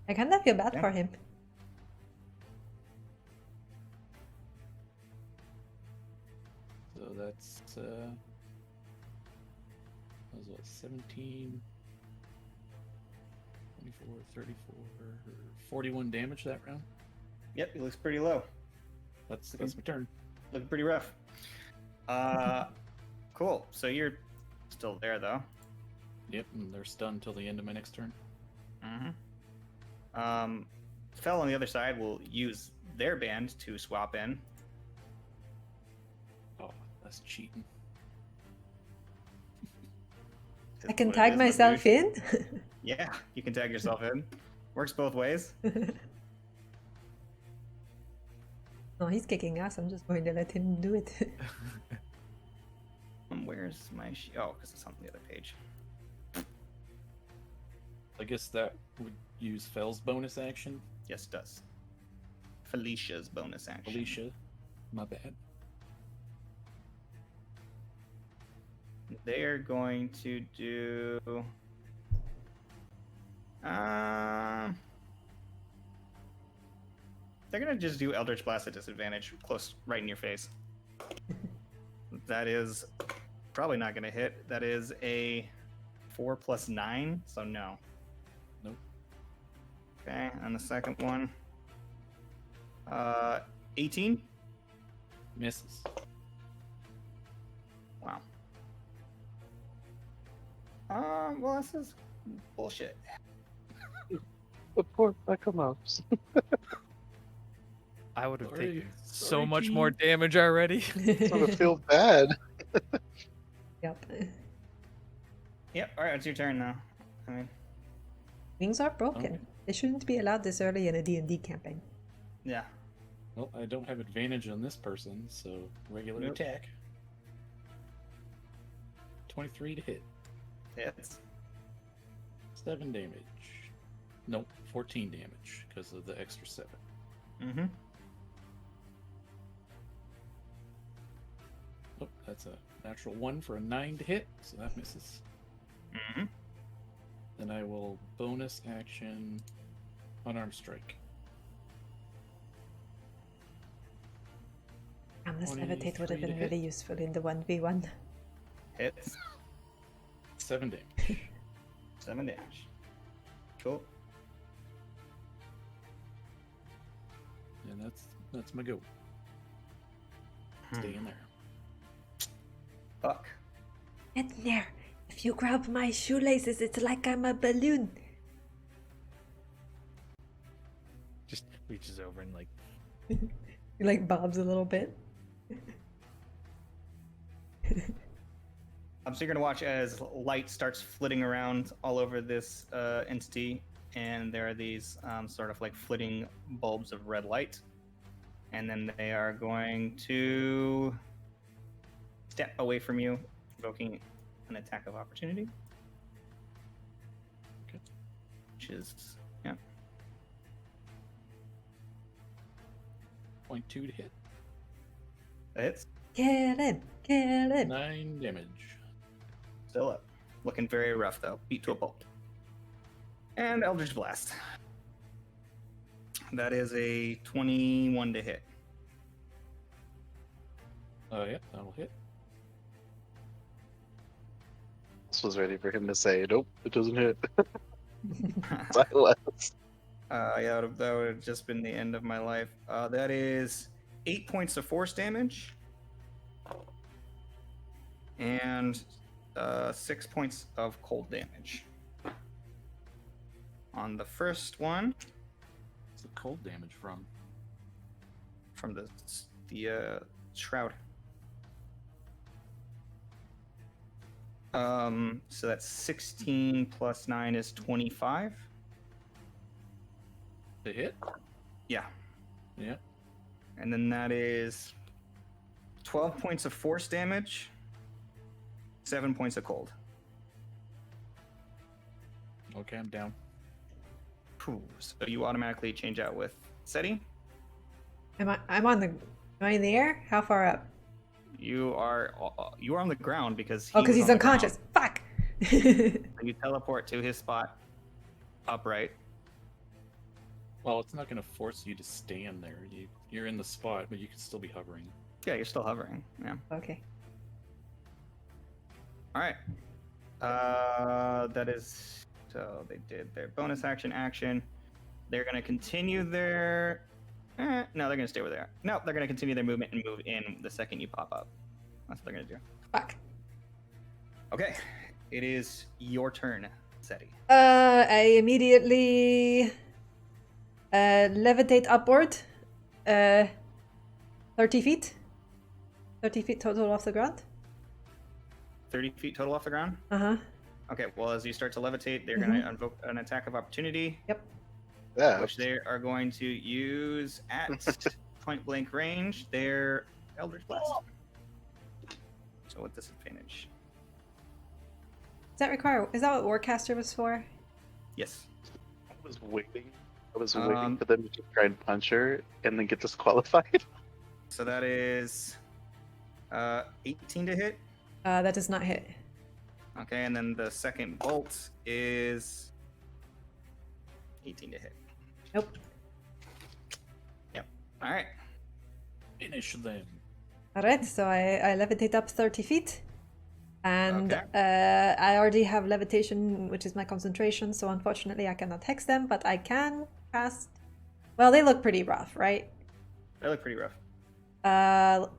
I kind of feel bad Yeah. for him. So that's was what, 17, 24, 34, 41 damage that round. Yep, he looks pretty low. That's my turn. Looking pretty rough. Cool. So you're still there, though. Yep, and they're stunned until the end of my next turn. Mm-hmm. Fell on the other side will use their band to swap in. Oh, that's cheating. I can tag myself in? Yeah, you can tag yourself in. Works both ways. No, he's kicking ass. I'm just going to let him do it. Where's my... Oh, because it's on the other page. I guess that would use Fell's bonus action. Yes, it does. Felicia's bonus action. Felicia, my bad. They're going to do... They're going to just do Eldritch Blast at disadvantage, close, right in your face. That is probably not going to hit. That is a 4 + 9, so no. Nope. Okay, and the second one. 18? Misses. Wow. Well, this is bullshit. The poor Beckham-ups. I would have Sorry. taken so Sorry, much Gene. more damage already. Sort of feel bad. Yep. Yep, alright, it's your turn now. I mean, Wings are broken. Okay. They shouldn't be allowed this early in a D&D campaign. yeah. Well, I don't have advantage on this person, so regular Nope. attack. 23 to hit. Hits. 7 damage. Nope, 14 damage because of the extra 7. Mm-hmm. Oh, that's a natural 1 for a 9 to hit, so that misses. Mm-hmm. Then I will bonus action unarmed strike. This levitate would have 23 to been hit. really useful in the 1v1. Hits. 7 damage. 7 damage. Cool. And that's my go. Stay in there. Fuck. Get in there! If you grab my shoelaces, it's like I'm a balloon. Just reaches over and like He like bobs a little bit. So you're gonna watch as light starts flitting around all over this entity, and there are these sort of like flitting bulbs of red light, and then they are going to step away from you, provoking an attack of opportunity. Okay. Which is, yeah. 0.2 to hit. That hits. Kill him! Kill him! 9 damage. Still up. Looking very rough though. Beat to a pulp. And Eldritch Blast. That is a 21 to hit. Yeah, that'll hit. This was ready for him to say, nope, it doesn't hit. Silence. Yeah, that would have just been the end of my life. That is 8 points of force damage. And 6 points of cold damage. On the first one, What's the cold damage from? from the shroud. So that's 16 plus 9 is 25. The hit? Yeah. Yeah. And then that is 12 points of force damage, 7 points of cold. Okay, I'm down. Whew. So you automatically change out with SETI. I'm on the... Am I in the air? How far up? You are on the ground because Oh, because was he's on the ground. unconscious. Fuck! You teleport to his spot, upright. Well, it's not going to force you to stand there. You're in the spot, but you can still be hovering. Yeah, you're still hovering. Yeah. Okay. All right. That is so they did their bonus action. They're gonna continue their. No, they're gonna stay where they are. No, they're gonna continue their movement and move in the second you pop up. That's what they're gonna do. Fuck. Okay, it is your turn, Seti. I immediately levitate upward. 30 feet. 30 feet total off the ground. 30 feet total off the ground. Uh-huh. Okay, well, as you start to levitate, they're gonna invoke an attack of opportunity. Yep. Yeah. Which they are going to use at point blank range their Eldritch Blast. So with disadvantage. Does that require? Is that what Warcaster was for? Yes. I was waiting for Um, them to try and punch her and then get disqualified. So that is 18 to hit. That does not hit. Okay, and then the second bolt is 18 to hit. Nope. Yep. All right. Finish them. All right, so I levitate up 30 feet. And Okay. I already have levitation, which is my concentration, so unfortunately I cannot hex them, but I can cast... Well, they look pretty rough, right? They look pretty rough.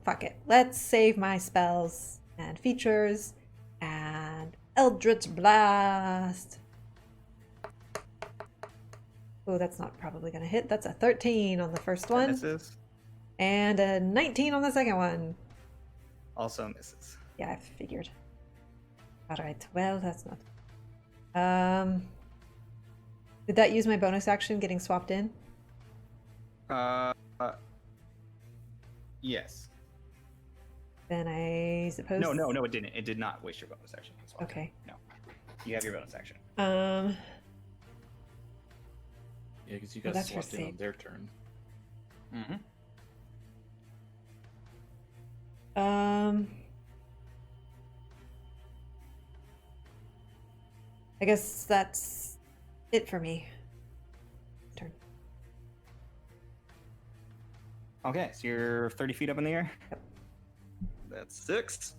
Fuck it. Let's save my spells and features and Eldritch Blast. Oh, that's not probably gonna hit. That's a 13 on the first That one. misses. And a 19 on the second one. Also misses. Yeah, I figured. Alright, well, that's not... Did that use my bonus action getting swapped in? Yes. Then I suppose... No, it didn't. It did not waste your bonus action. Okay. No. You have your bonus action. Yeah, because you Well, guys that's for swapped in on save. their turn. Mm-hmm. I guess that's it for me. Turn. Okay, so you're 30 feet up in the air? Yep. That's 6.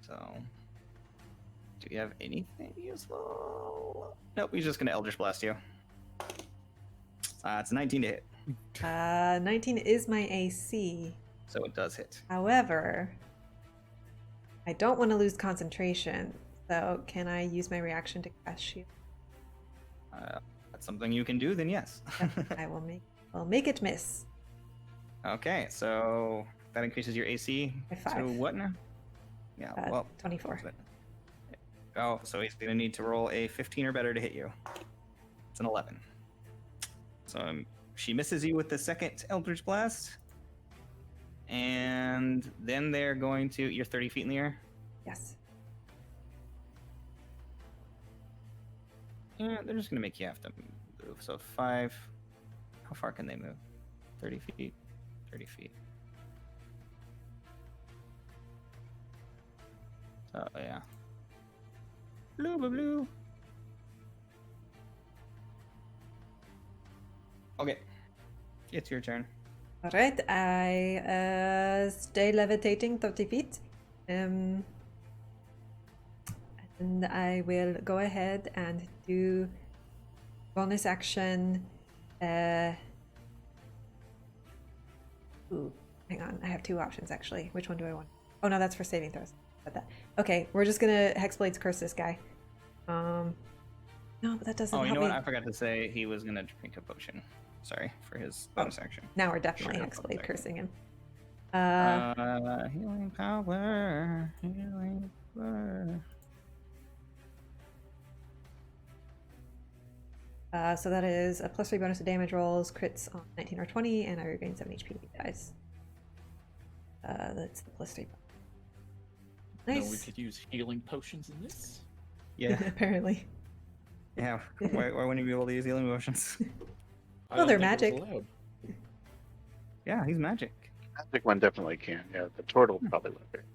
So, do you have anything useful? Nope, he's just going to Eldritch Blast you. It's 19 to hit, 19 is my AC. so it does hit. However, I don't want to lose concentration. So can I use my reaction to cast shield? That's something you can do, then yes. Yep, I will make it miss. Okay, so that increases your AC By to 5. what now? Yeah, well, 24. oh, so he's going to need to roll a 15 or better to hit you. It's an 11. So she misses you with the second Eldritch Blast. And then they're going to... You're 30 feet in the air? Yes. Yeah, they're just going to make you have to move. So 5... How far can they move? 30 feet? 30 feet. So, yeah. Blue, blue, blue. Okay. It's your turn. All right, I stay levitating 30 feet. And I will go ahead and do bonus action. Ooh, hang on. I have 2 options actually. Which one do I want? Oh no, that's for saving throws. Got that. Okay, we're just gonna Hexblade's curse this guy. No, but that doesn't Oh, you help know what? me. I forgot to say he was gonna drink a potion. Sorry for his bonus action. Now we're definitely Sure, Hexblade okay. cursing him. Healing power. Healing power. So that is a +3 bonus to damage rolls, crits on 19 or 20, and I regain 7 HP, guys. That's the +3. No, we Nice. could use healing potions in this. Yeah, Apparently. yeah. Why wouldn't you be able to use healing potions? I Well, don't they're think it was magic. allowed. Yeah, he's magic. Magic one definitely can. Yeah, the turtle probably went there.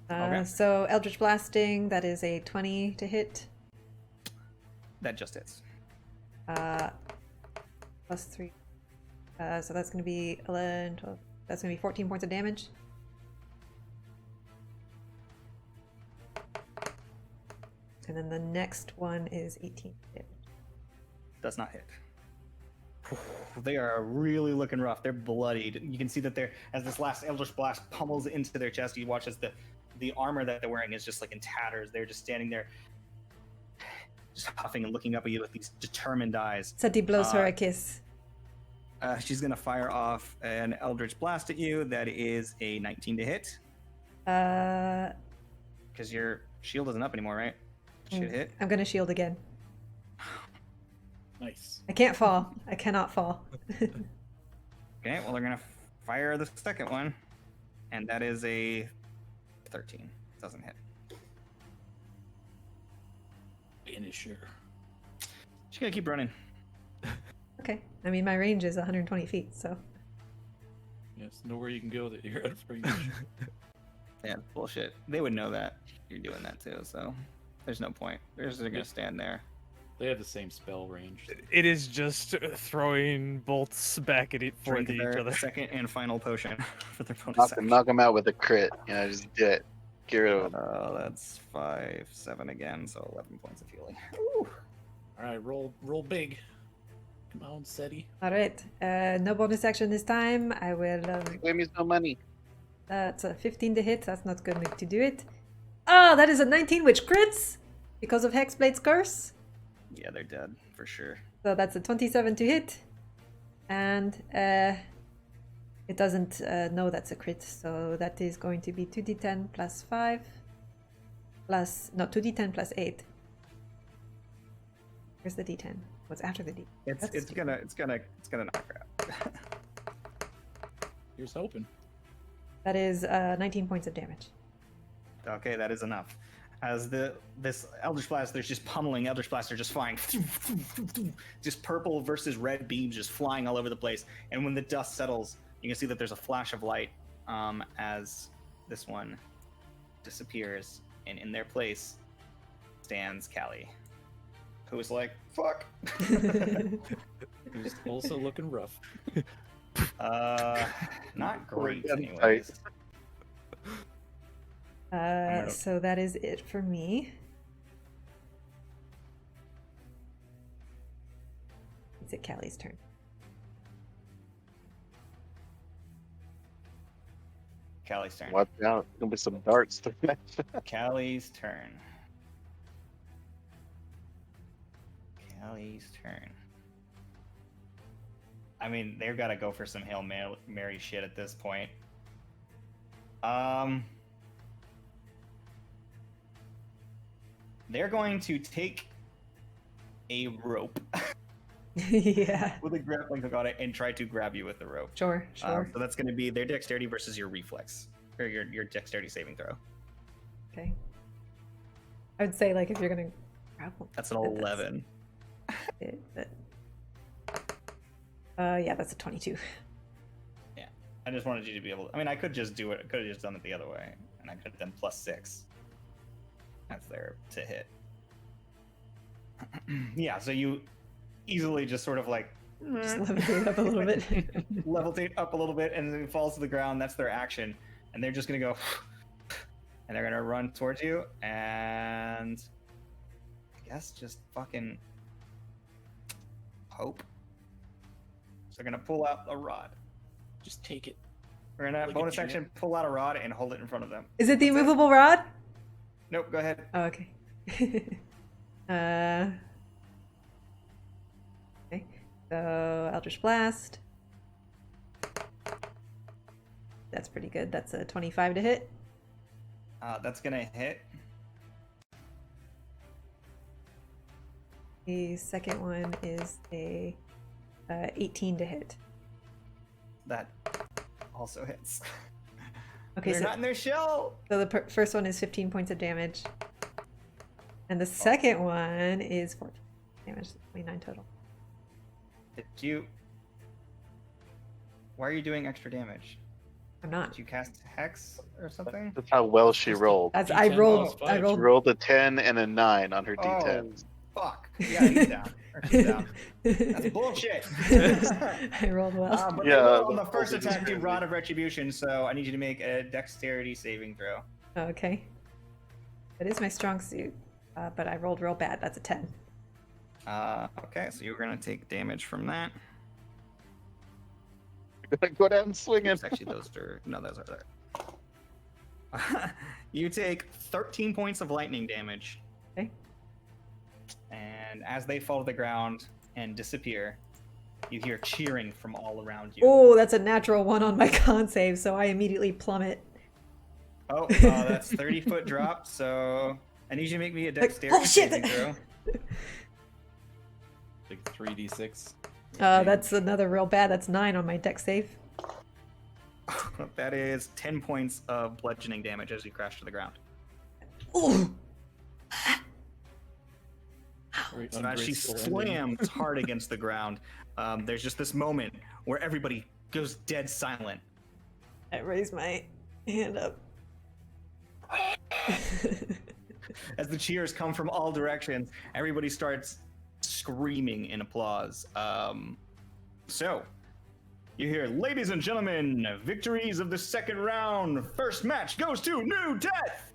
Okay. So Eldritch Blasting, that is a 20 to hit. That just hits. +3. So that's going to be 11, 12. That's going to be 14 points of damage. And then the next one is 18 damage. Does not hit. They are really looking rough. They're bloodied. You can see that they're, as this last Eldritch Blast pummels into their chest, you watch as the armor that they're wearing is just like in tatters. They're just standing there, just huffing and looking up at you with these determined eyes. Seti blows her a kiss. She's going to fire off an Eldritch Blast at you. That is a 19 to hit. Because your shield isn't up anymore, right? Should hit. I'm going to shield again. Nice. I can't fall. I cannot fall. Okay, well, they're going to fire the second one. And that is a 13. Doesn't hit. Finisher. She's going to keep running. Okay. I mean, my range is 120 feet, so. Yes, nowhere you can go that you're out of range. Yeah, bullshit. They would know that you're doing that too, so there's no point. They're just going to stand there. They have the same spell range. It is just throwing bolts back at it for Drink each their other. second and final potion for their bonus action. Knock them out with a crit. Just do it. Get rid of them. That's 5, 7 again, so 11 points of healing. All right, roll big. Come on, Seti. All right. No bonus action this time. I will. Give me some money. That's a 15 to hit. That's not going to do it. Oh, that is a 19, which crits because of Hexblade's curse. Yeah, they're dead for sure. So that's a 27 to hit. And it doesn't know that's a crit. So that is going to be 2d10 plus 5 plus. No, 2d10 plus 8. Where's the d10? What's after the d? It's gonna knock her out. Here's hoping. That is 19 points of damage. Okay, that is enough. As this Eldritch Blast, there's just pummeling Eldritch Blasts are just flying, just purple versus red beams just flying all over the place. And when the dust settles, you can see that there's a flash of light as this one disappears, and in their place stands Callie, who is like, "Fuck." Who's also looking rough. Not great, Tight. anyways. So that is it for me. Is it Callie's turn? Callie's turn. Watch out. Gonna be some darts to Callie's turn. Callie's turn. I mean, they've got to go for some Hail Mary shit at this point. They're going to take a rope Yeah. with a grappling hook on it and try to grab you with the rope. Sure. So that's going to be their dexterity versus your reflex, or your dexterity saving throw. Okay. I would say, like, if you're gonna grapple. That's an 11. It, but... yeah, that's a 22. Yeah, I just wanted you to be able to. I mean, I could just do it. I could have just done it the other way, and I could have done +6. That's there to hit. Yeah, so you easily just sort of like Just levitate up a little bit. levitate up a little bit, and then it falls to the ground. That's their action, and they're just gonna go, and they're gonna run towards you, and I guess just fucking hope. So they're gonna pull out a rod. Just take it. We're gonna Like a bonus jet. action, pull out a rod and hold it in front of them. Is it the That's it. immovable rod? Nope, go ahead. Oh, okay. Okay. So Eldritch Blast. That's pretty good. That's a 25 to hit. That's gonna hit. The second one is a 18 to hit. That also hits. Okay, They're so not in their shell. the first one is 15 points of damage. And the second one is 14 damage, 29 total. Did you? Why are you doing extra damage? I'm not. Did you cast Hex or something? That's how well she rolled. As D10 I rolled, plus I 5. rolled. She rolled a 10 and a 9 on her D10. Fuck. Yeah, he's down. down. That's bullshit. I rolled well. But Yeah, they will on the the first focus is attack do crazy. Rod of Retribution, so I need you to make a dexterity saving throw. Okay. That is my strong suit, but I rolled real bad. That's a 10. Okay, so you're gonna take damage from that. Go down swinging. Oops, actually, those are there. You take 13 points of lightning damage. Okay. And as they fall to the ground and disappear, you hear cheering from all around you. Oh, that's a natural 1 on my con save, so I immediately plummet. Oh, that's 30-foot drop, so I need you to make me a dexterity oh, shit! saving throw. Like 3d6. That's another real bad. That's 9 on my dex save. That is 10 points of bludgeoning damage as you crash to the ground. Ooh! Very So as she ungraceful ending. slams hard against the ground, there's just this moment where everybody goes dead silent. I raise my hand up. As the cheers come from all directions, everybody starts screaming in applause. So, you hear, ladies and gentlemen, victories of the second round. First match goes to New Death.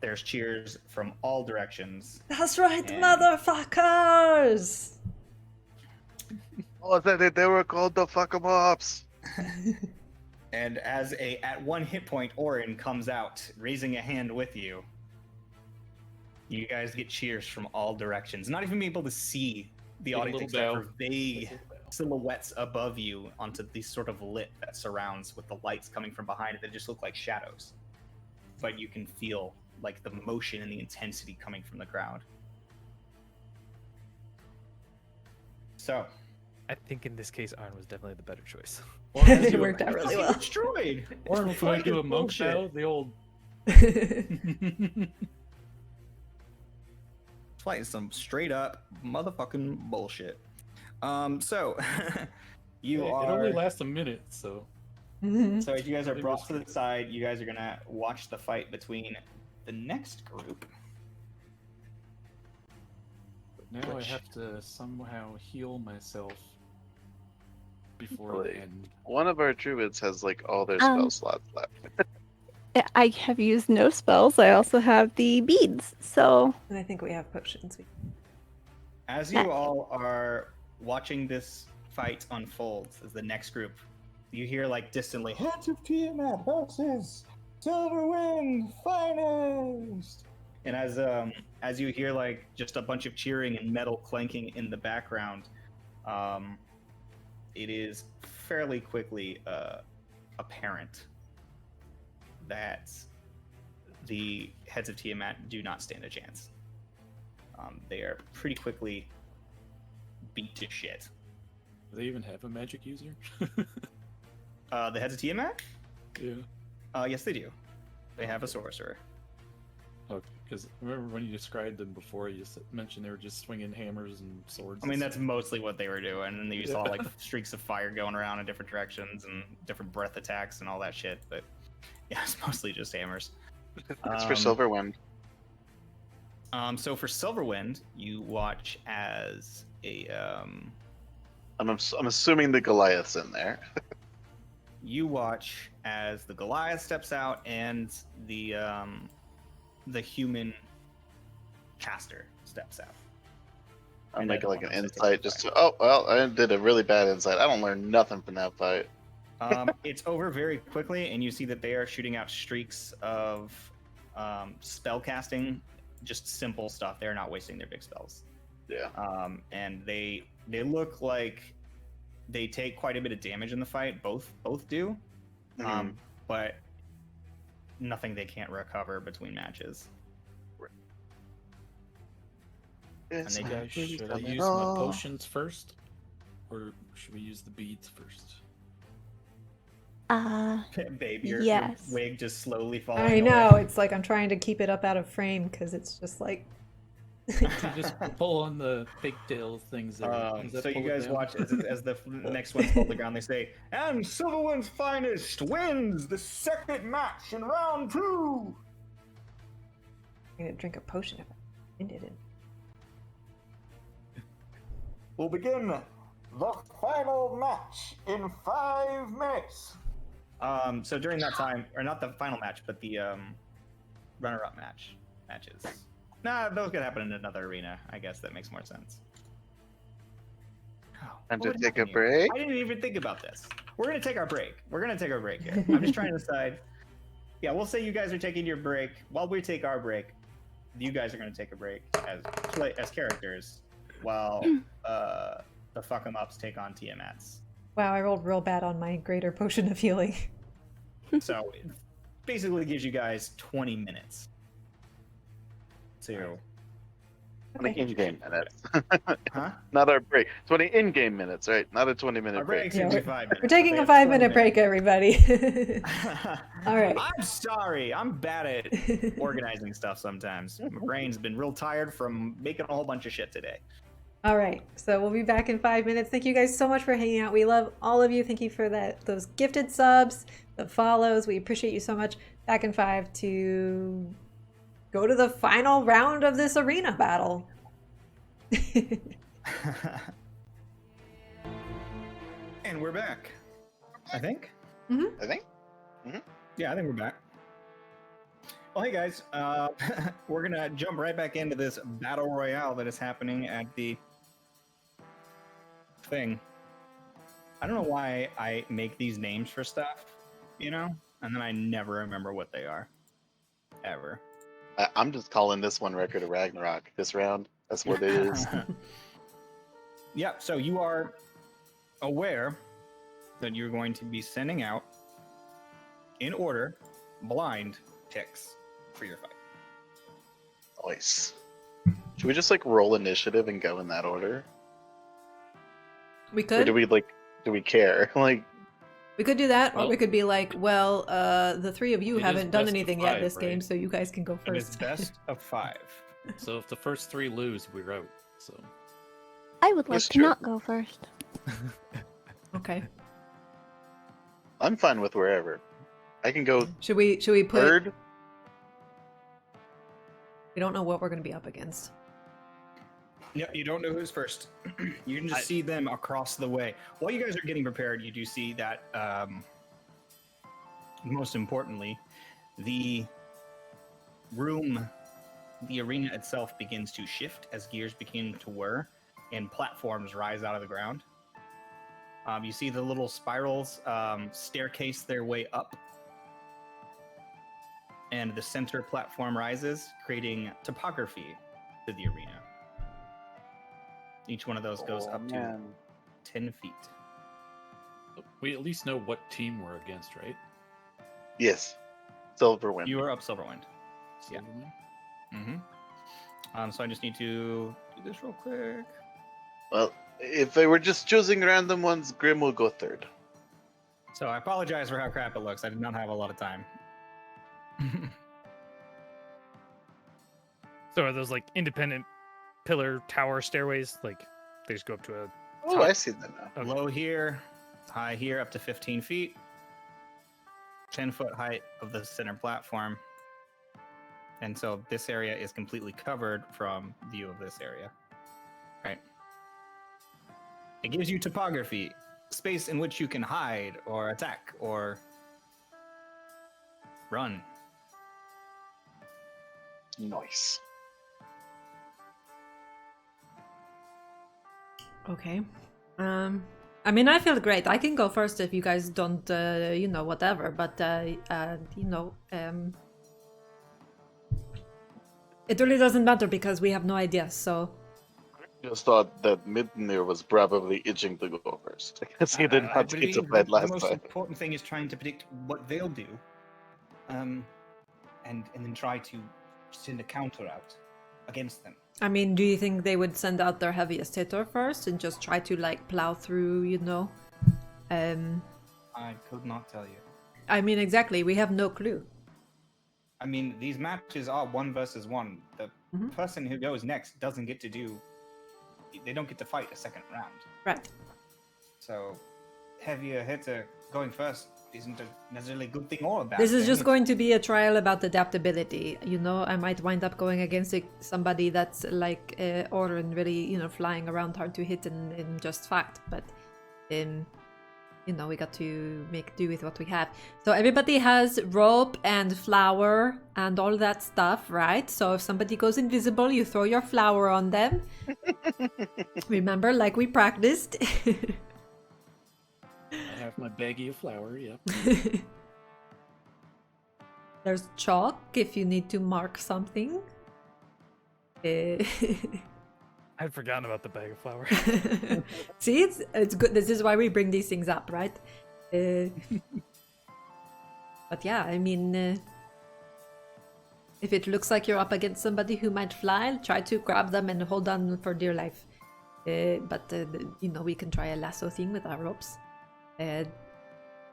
There's cheers from all directions. That's right, And- motherfuckers! Oh, they were called the fuck 'em ups. And as at 1 hit point, Orin comes out, raising a hand with you. You guys get cheers from all directions. Not even able to see the Take a audience little except bow. for vague silhouettes above you onto this sort of lit that surrounds with the lights coming from behind it that just look like shadows. But you can feel like the motion and the intensity coming from the crowd. So, I think in this case, Arn was definitely the better choice. It worked out really well. destroyed. Or if I do a monk Bullshit. bow, the old. Fight some straight up motherfucking bullshit. So you It are. only lasts a minute, so. So as you guys are brought to the side, you guys are gonna watch the fight between the next group. But now Which- I have to somehow heal myself before Really? the end. One of our druids has like all their spell Um, slots left. I have used no spells. I also have the beads. So And I think we have potions. As you all are watching this fight unfold, as the next group, you hear like distantly, "Heads of Tiamat versus Silverwind Finest!" And as you hear like just a bunch of cheering and metal clanking in the background, it is fairly quickly apparent that the Heads of Tiamat do not stand a chance. They are pretty quickly beat to shit. Do they even have a magic user? The Heads of Tiamat? Yeah. Yes, they do. They have a sorcerer. Okay, because remember when you described them before, you mentioned they were just swinging hammers and swords. I mean, and that's stuff. mostly what they were doing, and you saw Yeah. like streaks of fire going around in different directions and different breath attacks and all that shit. But yeah, it's mostly just hammers. It's for Silverwind. So for Silverwind, you watch as a I'm assuming the Goliath's in there. you watch as the Goliath steps out and the human caster steps out. I'm And making I like don't an want to take insight the just fight. to. Oh well, I did a really bad insight. I don't learn nothing from that fight. It's over very quickly, and you see that they are shooting out streaks of spell casting, just simple stuff. They're not wasting their big spells. Yeah. And they look like they take quite a bit of damage in the fight. Both do, Mhm. but nothing they can't recover between matches. It's they my go, Guys, baby should I coming use my home. potions first, or should we use the beads first? Babe, your Yes. wig just slowly falling I away. know, it's like I'm trying to keep it up out of frame because it's just like. You just pull on the pigtail things there. Does that So you pull it guys down? watch as the next one's fall to the ground. They say, "And Silverwind's Finest wins the second match in round 2." I'm gonna drink a potion if I ended it. We'll begin the final match in 5 minutes. So during that time, or not the final match, but the runner-up matches. Nah, those could happen in another arena. I guess that makes more sense. And What to would take a happen here? break. I didn't even think about this. We're gonna take our break. Here. I'm just trying to decide. Yeah, we'll say you guys are taking your break. While we take our break, you guys are gonna take a break as characters, while the fuck 'em ups take on Tiamat's. Wow, I rolled real bad on my greater potion of healing. So it basically gives you guys 20 minutes to 20 in-game minutes. huh? Not our break. 20 in-game minutes, right? Not a 20-minute Our break. break's gonna be 5 minutes. We're taking but a they have 5-minute 20 break, everybody. All right. I'm sorry. I'm bad at organizing stuff sometimes. My brain's been real tired from making a whole bunch of shit today. All right, so we'll be back in 5 minutes. Thank you guys so much for hanging out. We love all of you. Thank you for those gifted subs, the follows. We appreciate you so much. Back in 5 to go to the final round of this arena battle. And we're back. I think. I think. Yeah, I think we're back. Well, hey guys, we're gonna jump right back into this battle royale that is happening at the thing. I don't know why I make these names for stuff, and then I never remember what they are, ever. I'm just calling this one Record of Ragnarok this round. That's what it is. Yeah, so you are aware that you're going to be sending out, in order, blind picks for your fight. Nice. Should we just roll initiative and go in that order? We Or could. do we care? We could do that, or Well- we could be like, well, the three of you It is haven't done best of anything yet 5, this game, right? so you guys can go And it's first. best of 5. So if the first 3 lose, we're out. So I would like That's to true. not go first. Okay. I'm fine with wherever. I can go Should we put? third. We don't know what we're going to be up against. Yeah, you don't know who's first. You can just see them across the way. While you guys are getting prepared, you do see that, most importantly, the arena itself begins to shift as gears begin to whir and platforms rise out of the ground. You see the little spirals staircase their way up, and the center platform rises, creating topography to the arena. Each one of those goes up to 10 feet. we at least know what team we're against, right? Yes. Silverwind. You are up Silverwind. Yeah. Silverwind? So I just need to do this real quick. Well, if they were just choosing random ones, Grim will go third. So I apologize for how crap it looks. I did not have a lot of time. So are those independent pillar tower stairways? They just go up to a Oh, I see them now. Low here, high here, up to 15 feet. 10-foot height of the center platform. And so this area is completely covered from view of this area. Right. It gives you topography, space in which you can hide or attack or run. Nice. Okay. I mean, I feel great. I can go first if you guys don't, whatever. But it really doesn't matter because we have no idea. So Just thought that Midnir was probably itching to go first. Because he did I not get to believe fight the last most time. important thing is trying to predict what they'll do, and then try to send a counter out against them. I mean, do you think they would send out their heaviest hitter first and just try to plow through? I could not tell you. I mean, exactly. We have no clue. I mean, these matches are 1 versus 1. The Mhm. person who goes next doesn't get to they don't get to fight a second round. Right. So, heavier hitter going first isn't necessarily a good thing or a bad This thing. is just going to be a trial about adaptability. You know, I might wind up going against somebody that's like Oren, really, flying around hard to hit in just fact. But, we got to make do with what we have. So everybody has rope and flour and all that stuff, right? So if somebody goes invisible, you throw your flour on them. Remember, like we practiced. I have my baggie of flour, yep. There's chalk if you need to mark something. I'd forgotten about the bag of flour. See, it's good. This is why we bring these things up, right? But yeah, I mean, if it looks like you're up against somebody who might fly, try to grab them and hold on for dear life. But we can try a lasso thing with our ropes.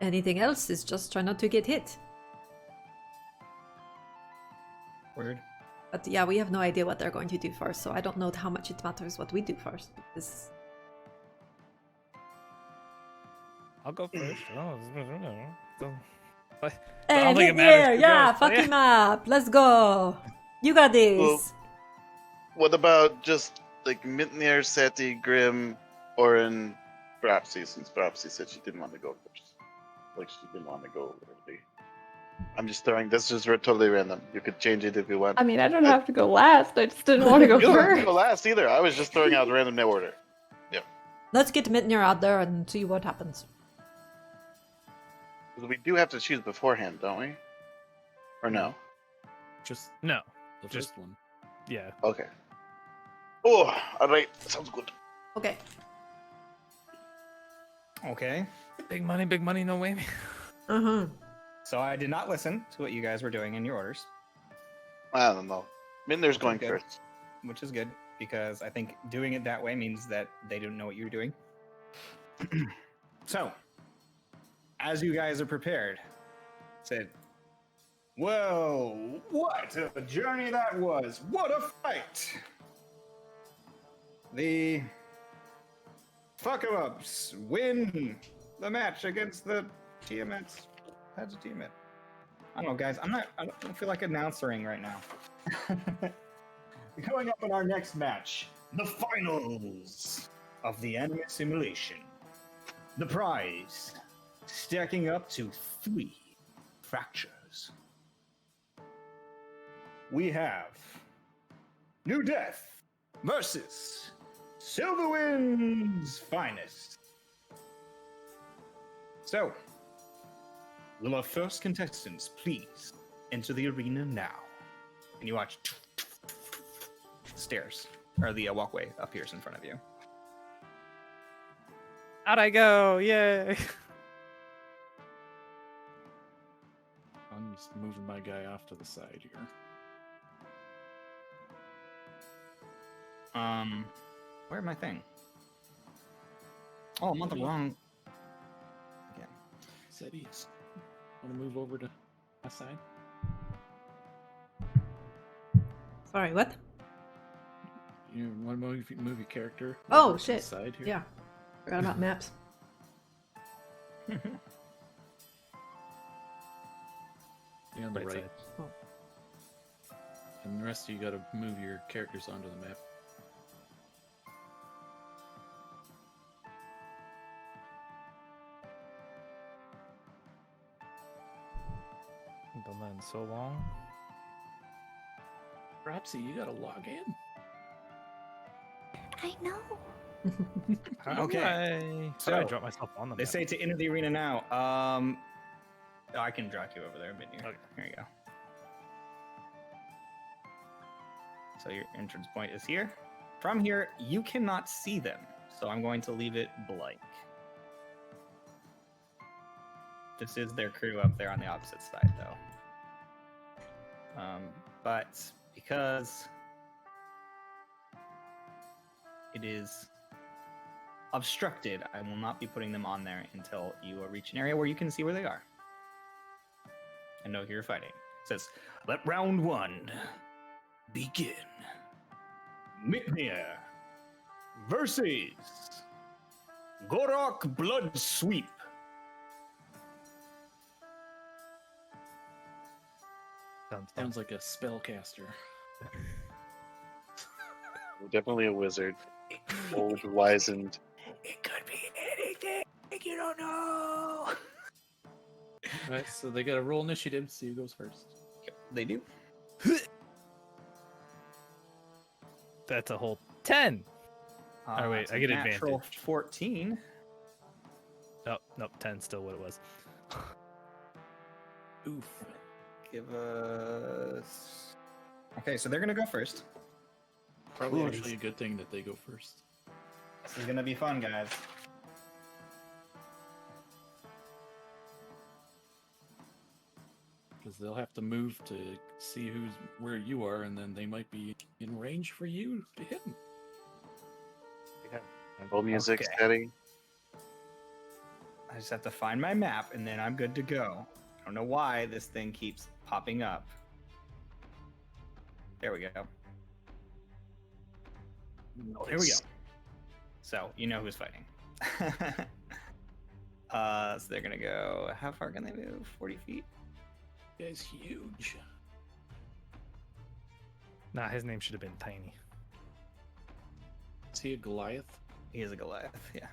Anything else is just try not to get hit. Word. But yeah, we have no idea what they're going to do first, so I don't know how much it matters what we do first. Because... I'll go first. Hey, Mid-Year! Yeah, fuck him up! Let's go! You got this! Well, what about just like Mid-Year, Seti, Grim, Orin, Brapsy, since Brapsy said she didn't want to go first. Like she didn't want to go early. I'm just throwing this is totally random. You could change it if you want. I mean, I don't have to go last. I just didn't want to go You don't have to first. go last either. I was just throwing out random order. Let's get Mid-Year out there and see what happens. Because we do have to choose beforehand, don't we? Or no? Just No. the Just- first one. Yeah. Okay. Oh, alright. Sounds good. Okay. Okay. Big money, no way. Uh-huh. So I did not listen to what you guys were doing in your orders, I don't know. Minder's going Okay. first. which is good because I think doing it that way means that they don't know what you're doing. So, as you guys are prepared, said, "Whoa, what a journey that was! What a fight! The fuck-em-ups win the match against the Tiamets. That's a Tiamet. I don't know, guys. I don't feel like announcing right now. Going up in our next match, the finals of the anime simulation. The prize stacking up to 3 fractures. We have New Death versus Silverwind's finest. So, will our first contestants please enter the arena now? And you watch stairs, or the walkway appears in front of you. Out I go! Yay! I'm just moving my guy off to the side here. Where's my thing? Oh, I'm on the wrong. Again. Seti, want to move over to my side? Sorry, what? You want to move your character? Oh, over to the shit. Side here? Yeah. Forgot about maps. Be on the Right right. side. Oh. And the rest of you got to move your characters onto the map. I've done that in so long. Rapsy, you got to log in. I know. Okay. So I dropped myself on the They map. say to enter the arena now. I can drag you over there, Mid-Year. Okay. Here you go. So your entrance point is here. From here, you cannot see them, so I'm going to leave it blank. This is their crew up there on the opposite side, though. But because it is obstructed, I will not be putting them on there until you reach an area where you can see where they are and know who you're fighting. It says, "Let round 1 begin. Mid-Year versus Gorok Blood Sweep." Sounds like a spellcaster. Definitely a wizard. Old, wizened. It could be anything. You don't know. Alright, so they gotta roll initiative, see who goes first. They do. That's a whole 10. Oh, wait, It's I a get natural advantage. 14. Oh, nope, 10 still what it was. Oof. Give us. Okay, so they're gonna go first. Probably Ooh. actually a good thing that they go first. This is gonna be fun, guys. Because they'll have to move to see who's where you are, and then they might be in range for you to hit them. Roll music Okay. steady. I just have to find my map, and then I'm good to go. I don't know why this thing keeps popping up. There we go. Here we go. So you know who's fighting. So they're gonna go. How far can they move? 40 feet. This guy's huge. Nah, his name should have been Tiny. Is he a Goliath? He is a Goliath. Yeah.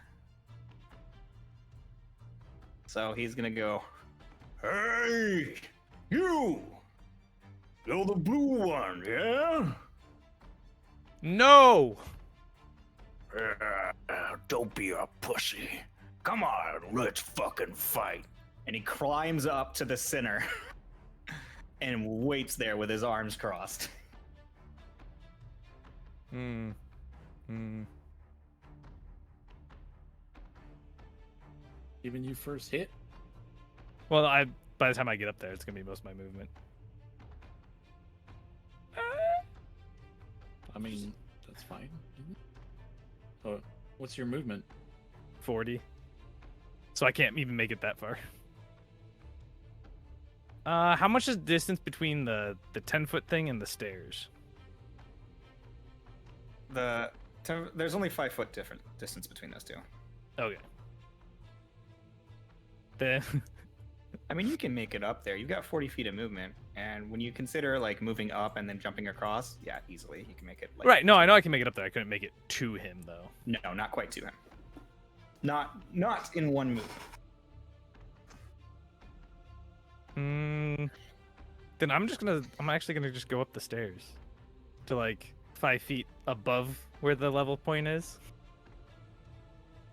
So he's gonna go. Hey, you! You're the blue one, yeah? No! Don't be a pussy. Come on, let's fucking fight. And he climbs up to the center and waits there with his arms crossed. Even you first hit? Well, by the time I get up there, it's gonna be most of my movement. I mean, that's fine. Isn't it? Oh, what's your movement? 40. So I can't even make it that far. How much is the distance between the 10-foot thing and the stairs? There's only 5 foot different distance between those two. Okay. Then I mean, you can make it up there. You've got 40 feet of movement, and when you consider like moving up and then jumping across, yeah, easily you can make it. Like, right, no, I know I can make it up there. I couldn't make it to him though. No, not quite to him. Not in one move. Then I'm actually gonna just go up the stairs to like 5 feet above where the level point is.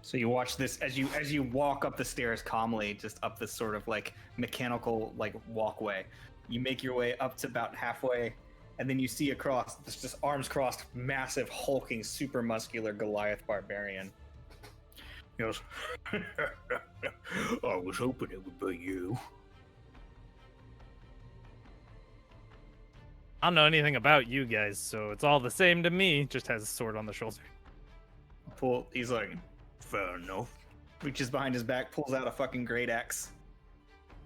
So you watch this as you walk up the stairs calmly, just up this sort of like mechanical like walkway. You make your way up to about halfway, and then you see across this just arms crossed, massive, hulking, super muscular Goliath barbarian. He goes, I was hoping it would be you. I don't know anything about you guys, so it's all the same to me. Just has a sword on the shoulder. He's like, fair enough. Reaches behind his back, pulls out a fucking great axe.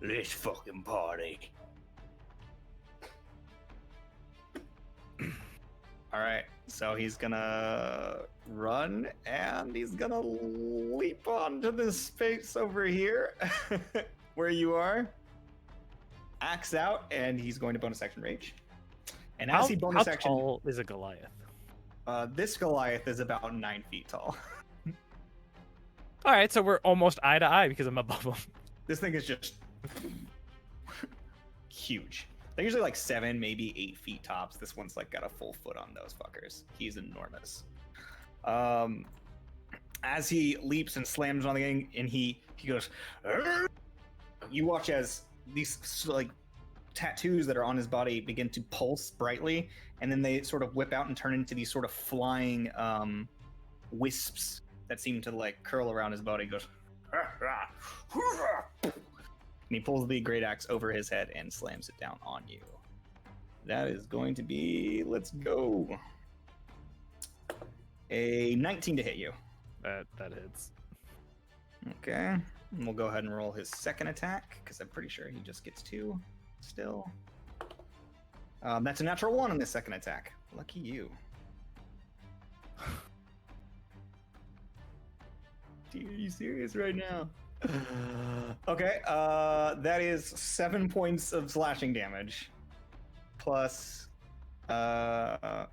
Let's fucking party. Alright, so he's gonna run and he's gonna leap onto this space over here where you are. Axe out, and he's going to bonus action rage. And as he bonus action, how tall is a Goliath? This Goliath is about 9 feet tall. All right, so we're almost eye to eye because I'm above him. This thing is just huge. They're usually like 7, maybe 8 feet tops. This one's like got a full foot on those fuckers. He's enormous. As he leaps and slams on the thing, and he goes, "Arr!" You watch as these like tattoos that are on his body begin to pulse brightly, and then they sort of whip out and turn into these sort of flying wisps that seem to like curl around his body. He goes, and he pulls the great axe over his head and slams it down on you. That is going to be, let's go, a 19 to hit you. That hits. Okay, and we'll go ahead and roll his second attack because I'm pretty sure he just gets 2 still. That's a natural 1 on this second attack. Lucky you. Dude, are you serious right now? Okay, that is 7 points of slashing damage. plus what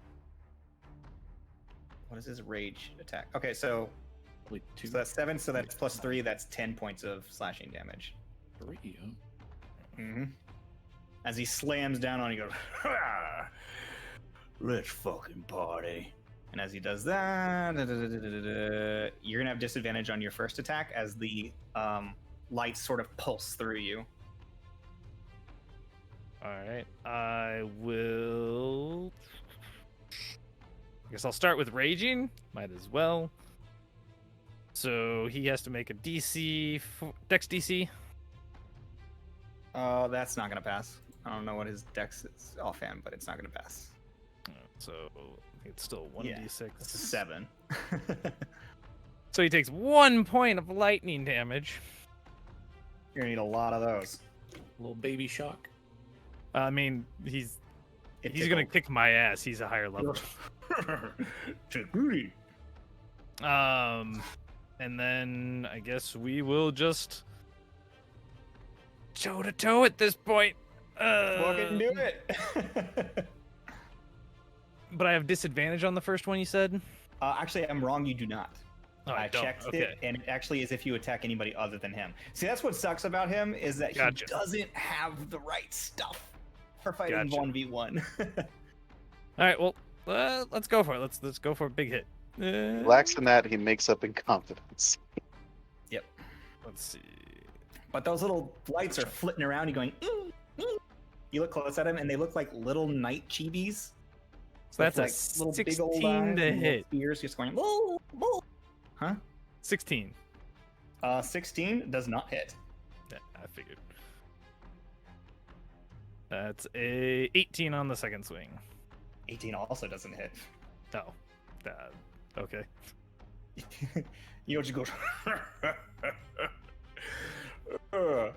is his rage attack? Okay, so Wait, 2, that's 7, so that's plus 3, that's 10 points of slashing damage. 3. Mm-hmm. As he slams down on you, he goes, "Ha! Let's fucking party." And as he does that, you're gonna have disadvantage on your first attack as the lights sort of pulse through you. All right, I will. I guess I'll start with raging. Might as well. So he has to make a Dex DC. That's not gonna pass. I don't know what his dex is offhand, but it's not gonna pass. So it's still 1d6. It's a 7. So he takes 1 point of lightning damage. You're gonna need a lot of those. Little baby shock. I mean, he's It gonna tickled. kick my ass. He's a higher level. And then I guess we will just toe to toe at this point. Fucking do it. But I have disadvantage on the first one. You said. Actually, I'm wrong. You do not. Oh, I don't. checked Okay. it, and it actually is if you attack anybody other than him. See, that's what sucks about him is that Gotcha. he doesn't have the right stuff for fighting Gotcha. 1v1. All right. Well, let's go for it. Let's go for a big hit. Lacks in that, he makes up in confidence. Let's see. But those little lights are flitting around. You going. You look close at him, and they look like little night chibis. So that's With, a little big old 16 eyes to and little hit. Ears just going. Woo, woo. Huh? 16. 16 does not hit. Yeah, I figured. That's a 18 on the second swing. 18 also doesn't hit. No. Okay. You just go.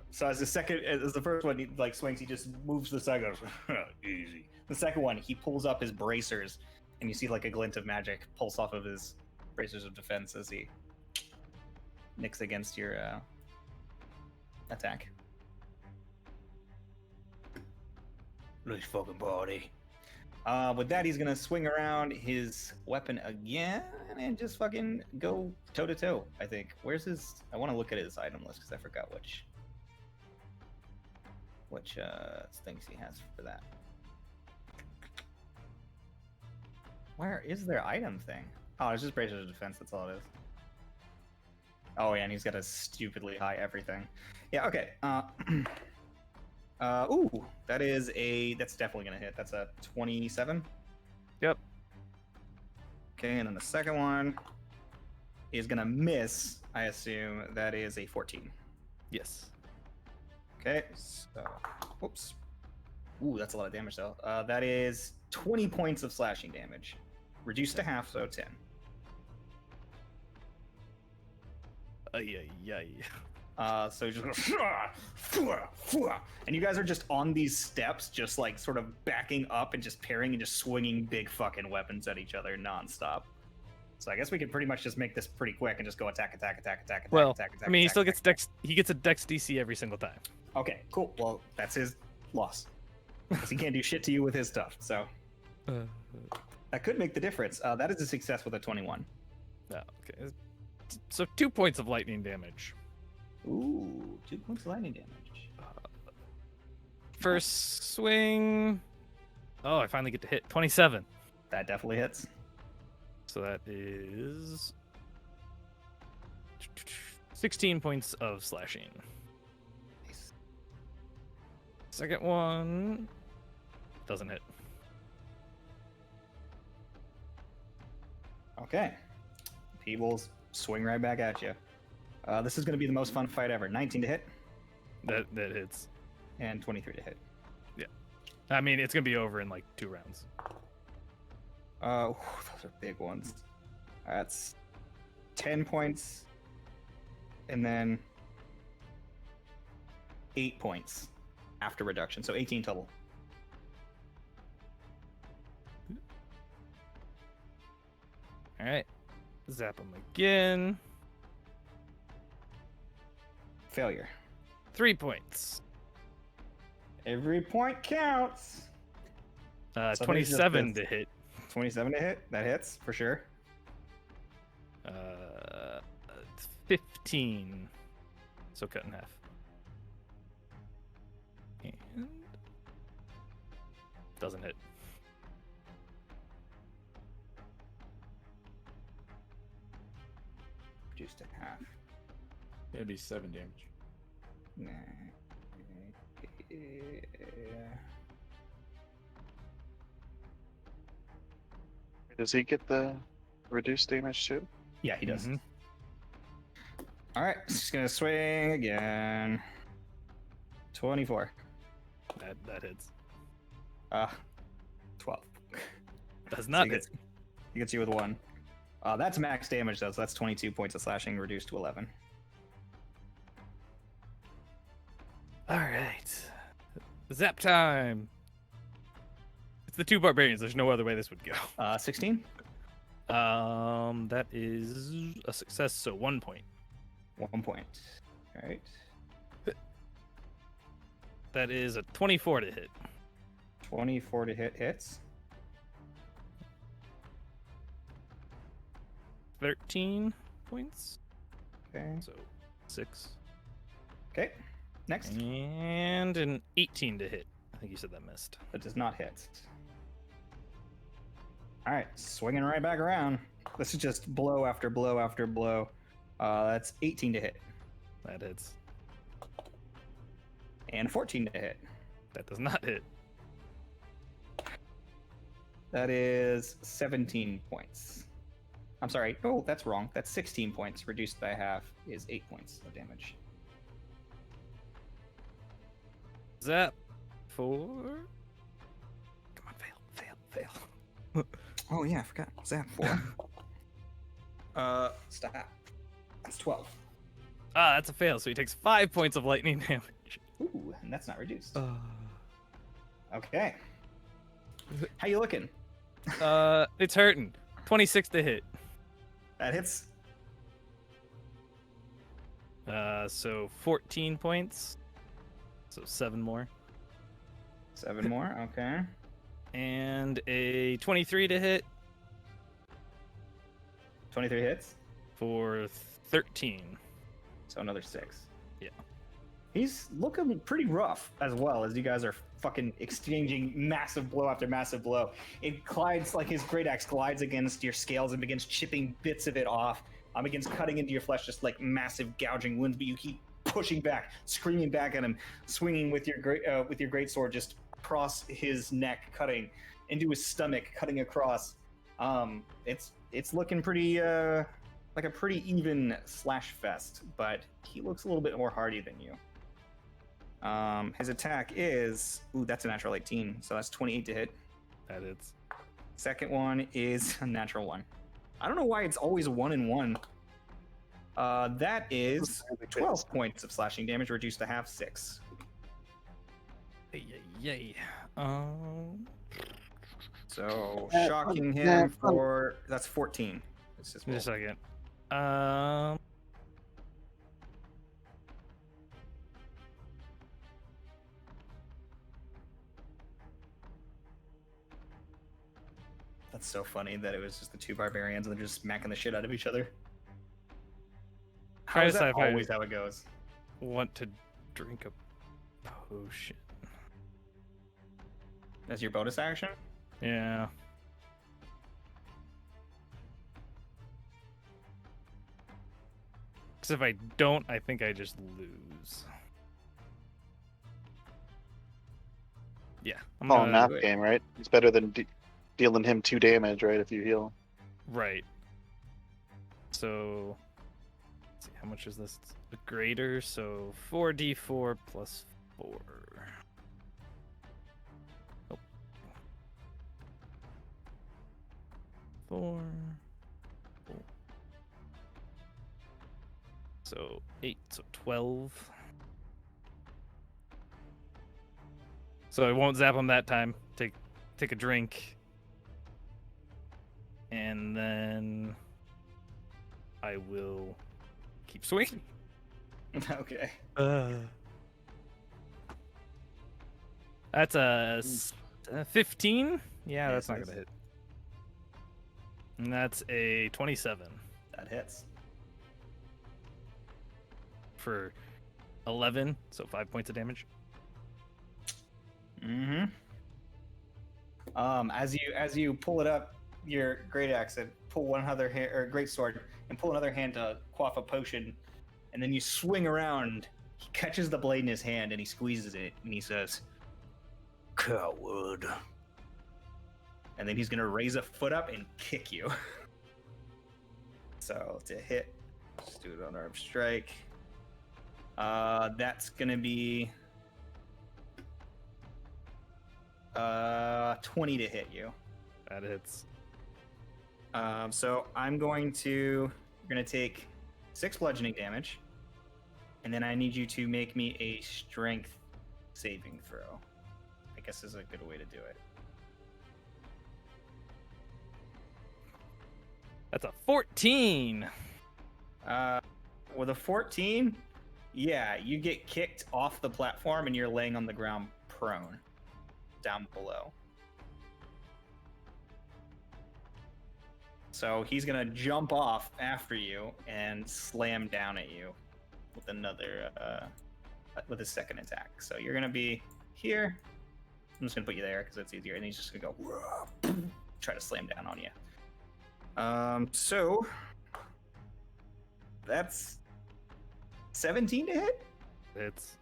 So as the first one he like swings, he just moves to the side, goes easy. The second one, he pulls up his bracers, and you see like a glint of magic pulse off of his bracers of defense as he nicks against your attack. Let's fucking party. With that, he's gonna swing around his weapon again and just fucking go toe to toe. I think. Where's his? I want to look at his item list because I forgot which things he has for that. Where is their item thing? Oh, it's just bracers of defense. That's all it is. Oh yeah, and he's got a stupidly high everything. Yeah. Okay. Ooh, that's definitely gonna hit. That's a 27. Yep. Okay, and then the second one is gonna miss. I assume that is a 14. Yes. Okay, so whoops. Ooh, that's a lot of damage though. That is 20 points of slashing damage, reduced to half, so 10. So you just go, and you guys are just on these steps, just like sort of backing up and just parrying and just swinging big fucking weapons at each other nonstop. So I guess we could pretty much just make this pretty quick and just go attack. Well, attack. I mean, he still attack, gets Dex. He gets a Dex DC every single time. Okay, cool. Well, that's his loss because he can't do shit to you with his stuff. So that could make the difference. That is a success with a 21. No, okay. So 2 points of lightning damage. Ooh, 2 points of lightning damage. First swing. Oh, I finally get to hit 27. That definitely hits. So that is 16 points of slashing. Nice. Second one doesn't hit. Okay. Peebles swing right back at you. This is going to be the most fun fight ever. 19 to hit That hits. and 23 to hit. I mean, it's gonna be over in like 2 rounds. Those are big ones. That's 10 points and then 8 points after reduction. So 18 total. All right, zap him again. Failure. 3 points. Every point counts. Somebody's just 27 pissed. to hit. 27 to hit. That hits for sure. 15. So cut in half. And doesn't hit. Reduced to half. It'd be 7 damage. Nah. Does he get the reduced damage too? Yeah, he does. Mhm. All right, just gonna swing again. 24. That hits. 12. Does So not he hit. gets you with 1. That's max damage though, so that's 22 points of slashing reduced to 11. All right. Zap time. It's the 2 barbarians. There's no other way this would go. 16. That is a success, so 1 point. 1 point. All right. That is a 24 to hit. 24 to hits. 13 points. Okay. So 6. Okay. Next. And an 18 to hit. I think you said that missed. That does not hit. All right, swinging right back around. This is just blow after blow after blow. That's 18 to hit That hits. and 14 to hit. That does not hit. That is 17 points. I'm sorry. Oh, that's wrong. That's 16 points. Reduced by half is 8 points of damage. Zap for. Come on, fail. Oh yeah, I forgot. Zap 4. Stop. That's 12. That's a fail. So he takes 5 points of lightning damage. Ooh, and that's not reduced. Okay. How you looking? It's hurting. 26 to hit. That hits. So 14 points. So 7 more. 7 more. Okay. And a 23 to hit 23 hits. for 13. So another 6. Yeah. He's looking pretty rough as well as you guys are fucking exchanging massive blow after massive blow. It glides like his great axe glides against your scales and begins chipping bits of it off. Begins cutting into your flesh, just like massive gouging wounds. But you keep pushing back, screaming back at him, swinging with your great sword just across his neck, cutting into his stomach, cutting across. It's looking pretty like a pretty even slash fest, but he looks a little bit more hardy than you. His attack is that's a natural 18, so that's 28 to hit. That hits. Second one is a natural 1. I don't know why it's always 1 and 1. That is 12 points of slashing damage, reduced to half 6. Yay. So shocking him for that's 14. It's just Just a second. That's so funny that it was just the 2 barbarians and they're just smacking the shit out of each other. Try How to is that decide if I- always how it goes? Want to drink a potion. As your bonus action? Yeah. Because if I don't, I think I just lose. Yeah. I'm Oh, gonna- math game, right? It's better than dealing him 2 damage, right? If you heal. Right. So, let's see, how much is this? It's a greater, so 4d4 plus 4. Oh. 4. So 8, so 12. So I won't zap him that time. Take a drink. And then I will keep swinging. Okay. That's a 15? Yeah, Yes, that's not it is. gonna hit. And that's a 27 That hits. for 11, so 5 points of damage. Mm-hmm. As you pull it up, your great axe, and pull one other hand, or great sword, and pull another hand to quaff a potion, and then you swing around. He catches the blade in his hand and he squeezes it, and he says, "Coward." And then he's gonna raise a foot up and kick you. So to hit, just do it on unarmed strike. That's gonna be 20 to hit you. That hits. So you're gonna take 6 bludgeoning damage, and then I need you to make me a strength saving throw. I guess is a good way to do it. That's a 14. With a 14, yeah, you get kicked off the platform and you're laying on the ground prone, down below. So he's gonna jump off after you and slam down at you with another, with his second attack. So you're gonna be here. I'm just gonna put you there because it's easier, and he's just gonna go try to slam down on you. So that's 17 to hit. It's.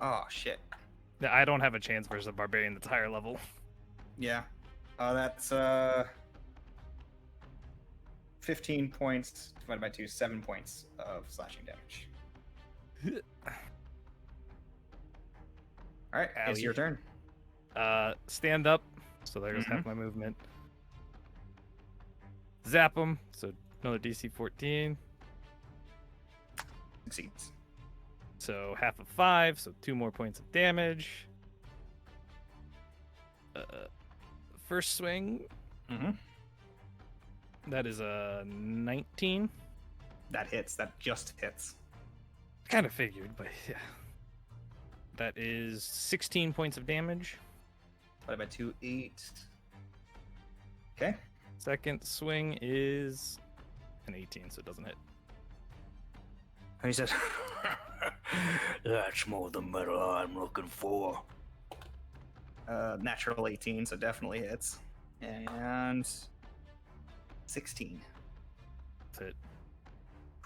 Oh shit. I don't have a chance versus a barbarian that's higher level. Yeah. That's 15 points divided by 2, 7 points of slashing damage. All right, it's your turn. Stand up. So there's half my movement. Zap him. So another DC 14. Succeeds. So half of 5. So 2 more points of damage. First swing. Mm-hmm. That is a 19. That hits. That just hits. Kind of figured, but yeah. That is 16 points of damage. Divided by 2, 8. Okay. Second swing is an 18, so it doesn't hit. And he says, "That's more the metal I'm looking for." Natural 18, so definitely hits. And 16. That's it.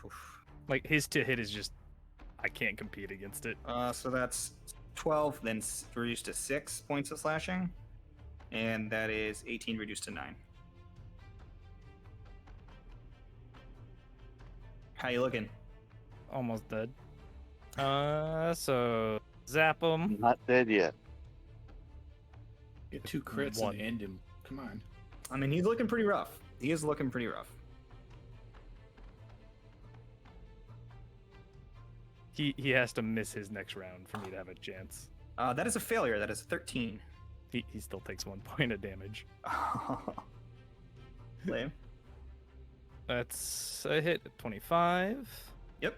Oof. Like, his to hit is just, I can't compete against it. So that's 12, then reduced to 6 points of slashing. And that is 18 reduced to 9. How you looking? Almost dead. So zap him. Not dead yet. Get 2 crits One. and end him. Come on. I mean, he's looking pretty rough. He is looking pretty rough. He has to miss his next round for me to have a chance. That is a failure. That is a 13. He still takes 1 point of damage. Lame. That's a hit at 25. Yep.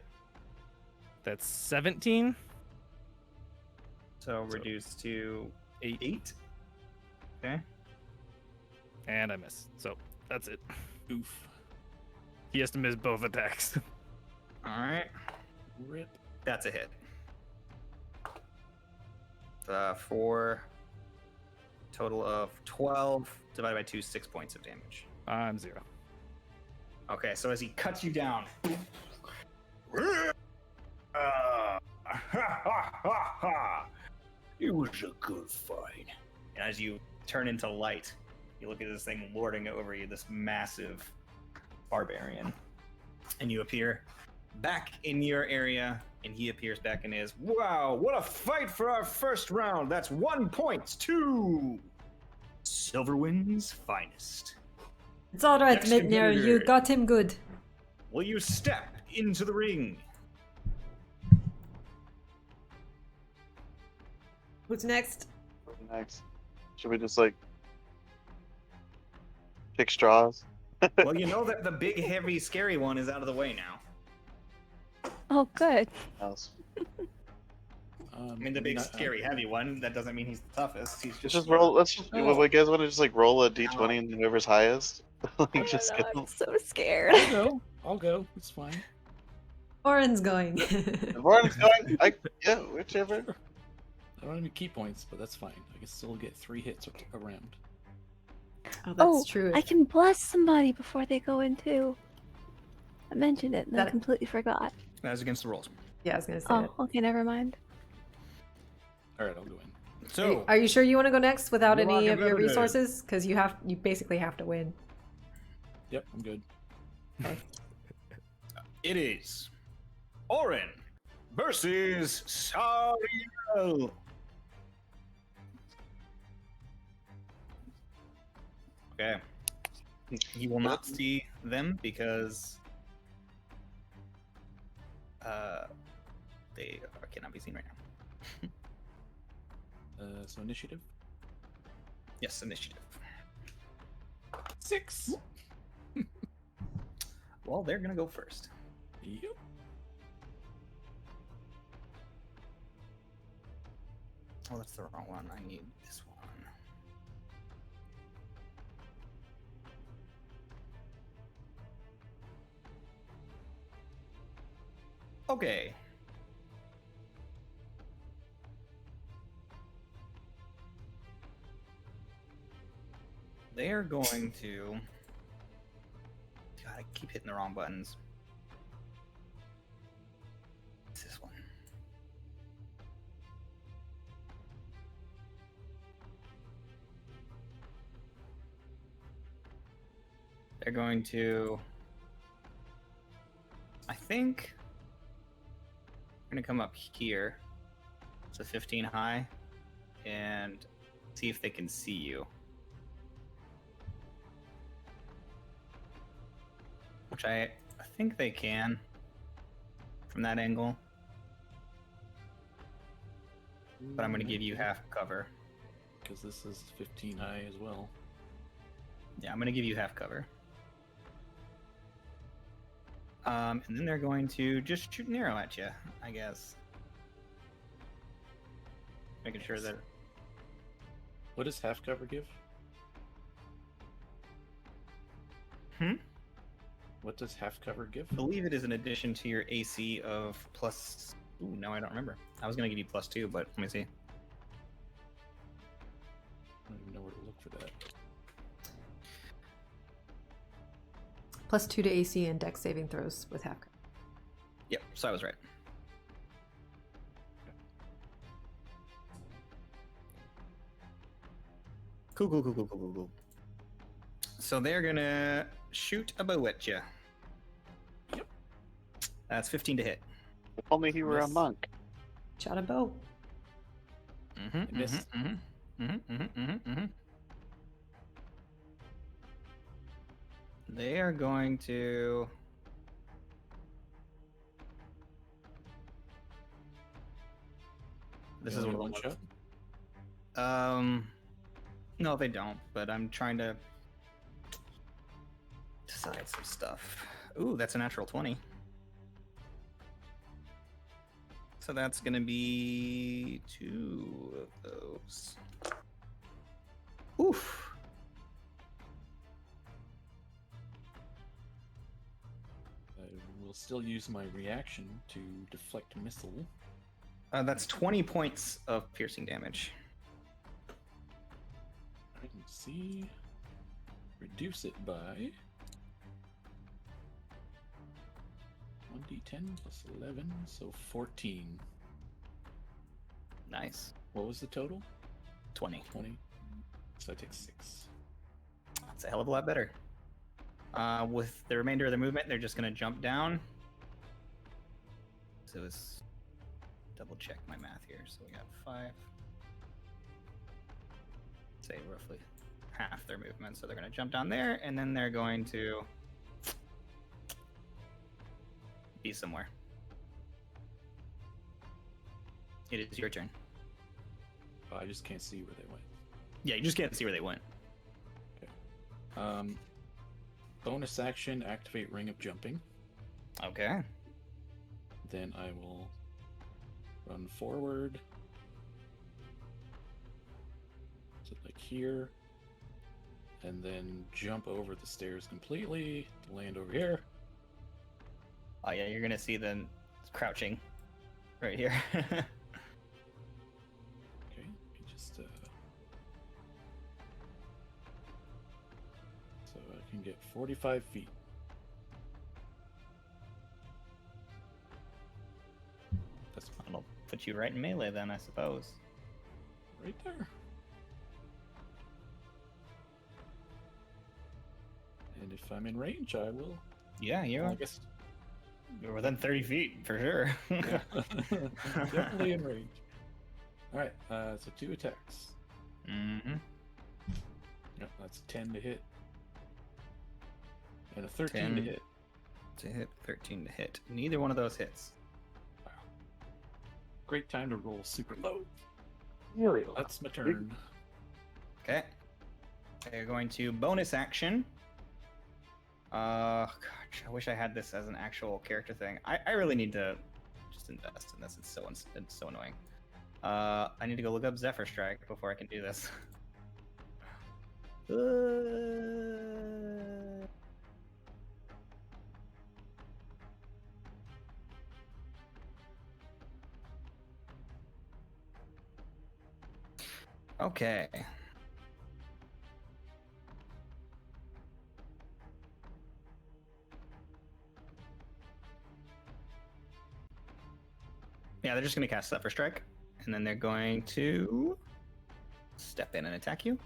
That's 17. So reduced to 8. Okay. And I miss. So that's it. Oof. He has to miss both attacks. All right. Rip. That's a hit. For total of 12 divided by 2, 6 points of damage. I'm 0. Okay, so as he cuts you down, it was a good fight. And as you turn into light, you look at this thing lording over you, this massive barbarian, and you appear back in your area, and he appears back in his. Wow, what a fight for our first round! That's 1 point to Silverwind's finest. It's all right, Next Midnir. You competitor. got him good. Will you step into the ring? Who's next? Next. Should we just like pick straws? Well, you know that the big, heavy, scary one is out of the way now. Oh, good. Else. I mean, the big, scary, heavy one. That doesn't mean he's the toughest. He's just roll. Let's just. Oh. You guys want to just like roll a d20 and whoever's highest? Oh Like, just my God, go. I'm so scared. I'll go. It's fine. Oren's going. Warren's going. Yeah, whichever. I don't have any key points, but that's fine. I can still get 3 hits around. Oh, that's Oh, true. I can bless somebody before they go in too. I mentioned it and I That- completely forgot. That was against the rolls. Yeah, I was gonna say Oh, it. okay, never mind. All right, I'll go in. So, Are you sure you want to go next without You any are of your competitive. resources? Because you basically have to win. Yep, I'm good. it is Oren versus Sariel. Okay. You will not see them because they cannot be seen right now. So initiative. Yes, initiative. 6. Well, they're gonna go first. Yep. Oh, that's the wrong one. I need this one. Okay. They are going to. God, I keep hitting the wrong buttons. It's this one. They're going to. I think. We're going to come up here. It's a 15 high. And see if they can see you. Which I think they can. From that angle. But I'm going to give you half cover. Because this is 15 high as well. Yeah, I'm going to give you half cover. And then they're going to just shoot an arrow at you, I guess. Making sure that... What does half cover give? What does half cover give? I believe it is an addition to your AC of plus... Ooh, no, I don't remember. I was going to give you +2, but let me see. I don't even know where to look for that. +2 to AC and Dex saving throws with half. Yep, so I was right. Cool. So they're gonna shoot a bow at you. Yep. That's 15 to hit. If only he were a Miss. monk. Shot a bow. Miss. They are going to. This is Only what one shot. No, they don't. But I'm trying to decide some stuff. Ooh, that's a natural 20. So that's gonna be 2 of those. Oof. I will still use my reaction to deflect missile. That's 20 points of piercing damage. I can see. Reduce it by 1d10 plus 11, so 14. Nice. What was the total? 20. 20. So I take 6. That's a hell of a lot better. With the remainder of the movement, they're just going to jump down. So it's double check my math here. So we got 5. Say roughly half their movement. So they're going to jump down there, and then they're going to be somewhere. It is your turn. Oh, I just can't see where they went. Yeah, you just can't see where they went. Bonus action, activate Ring of Jumping. Okay. Then I will Run forward. So like here. And then jump over the stairs completely to land over here. Oh yeah, you're gonna see them crouching right here. Okay, you just so I can get 45 feet. That's That'll put you right in melee then, I suppose. right there. And if I'm in range, I will. Yeah, Well, I guess you're within 30 feet for sure. yeah. Definitely in range. All right, so 2 attacks. Mm-hmm. Yep, that's 10 to hit. And a 13 to 10 hit. To hit, 13 to hit. Neither one of those hits. Wow. Great time to roll super low. That's my turn. Okay. They're going to bonus action. Gosh, I wish I had this as an actual character thing. I really need to just invest in this. It's so annoying. I need to go look up Zephyr Strike before I can do this. Okay. Yeah, they're just going to cast Zephyr Strike, and then they're going to step in and attack you.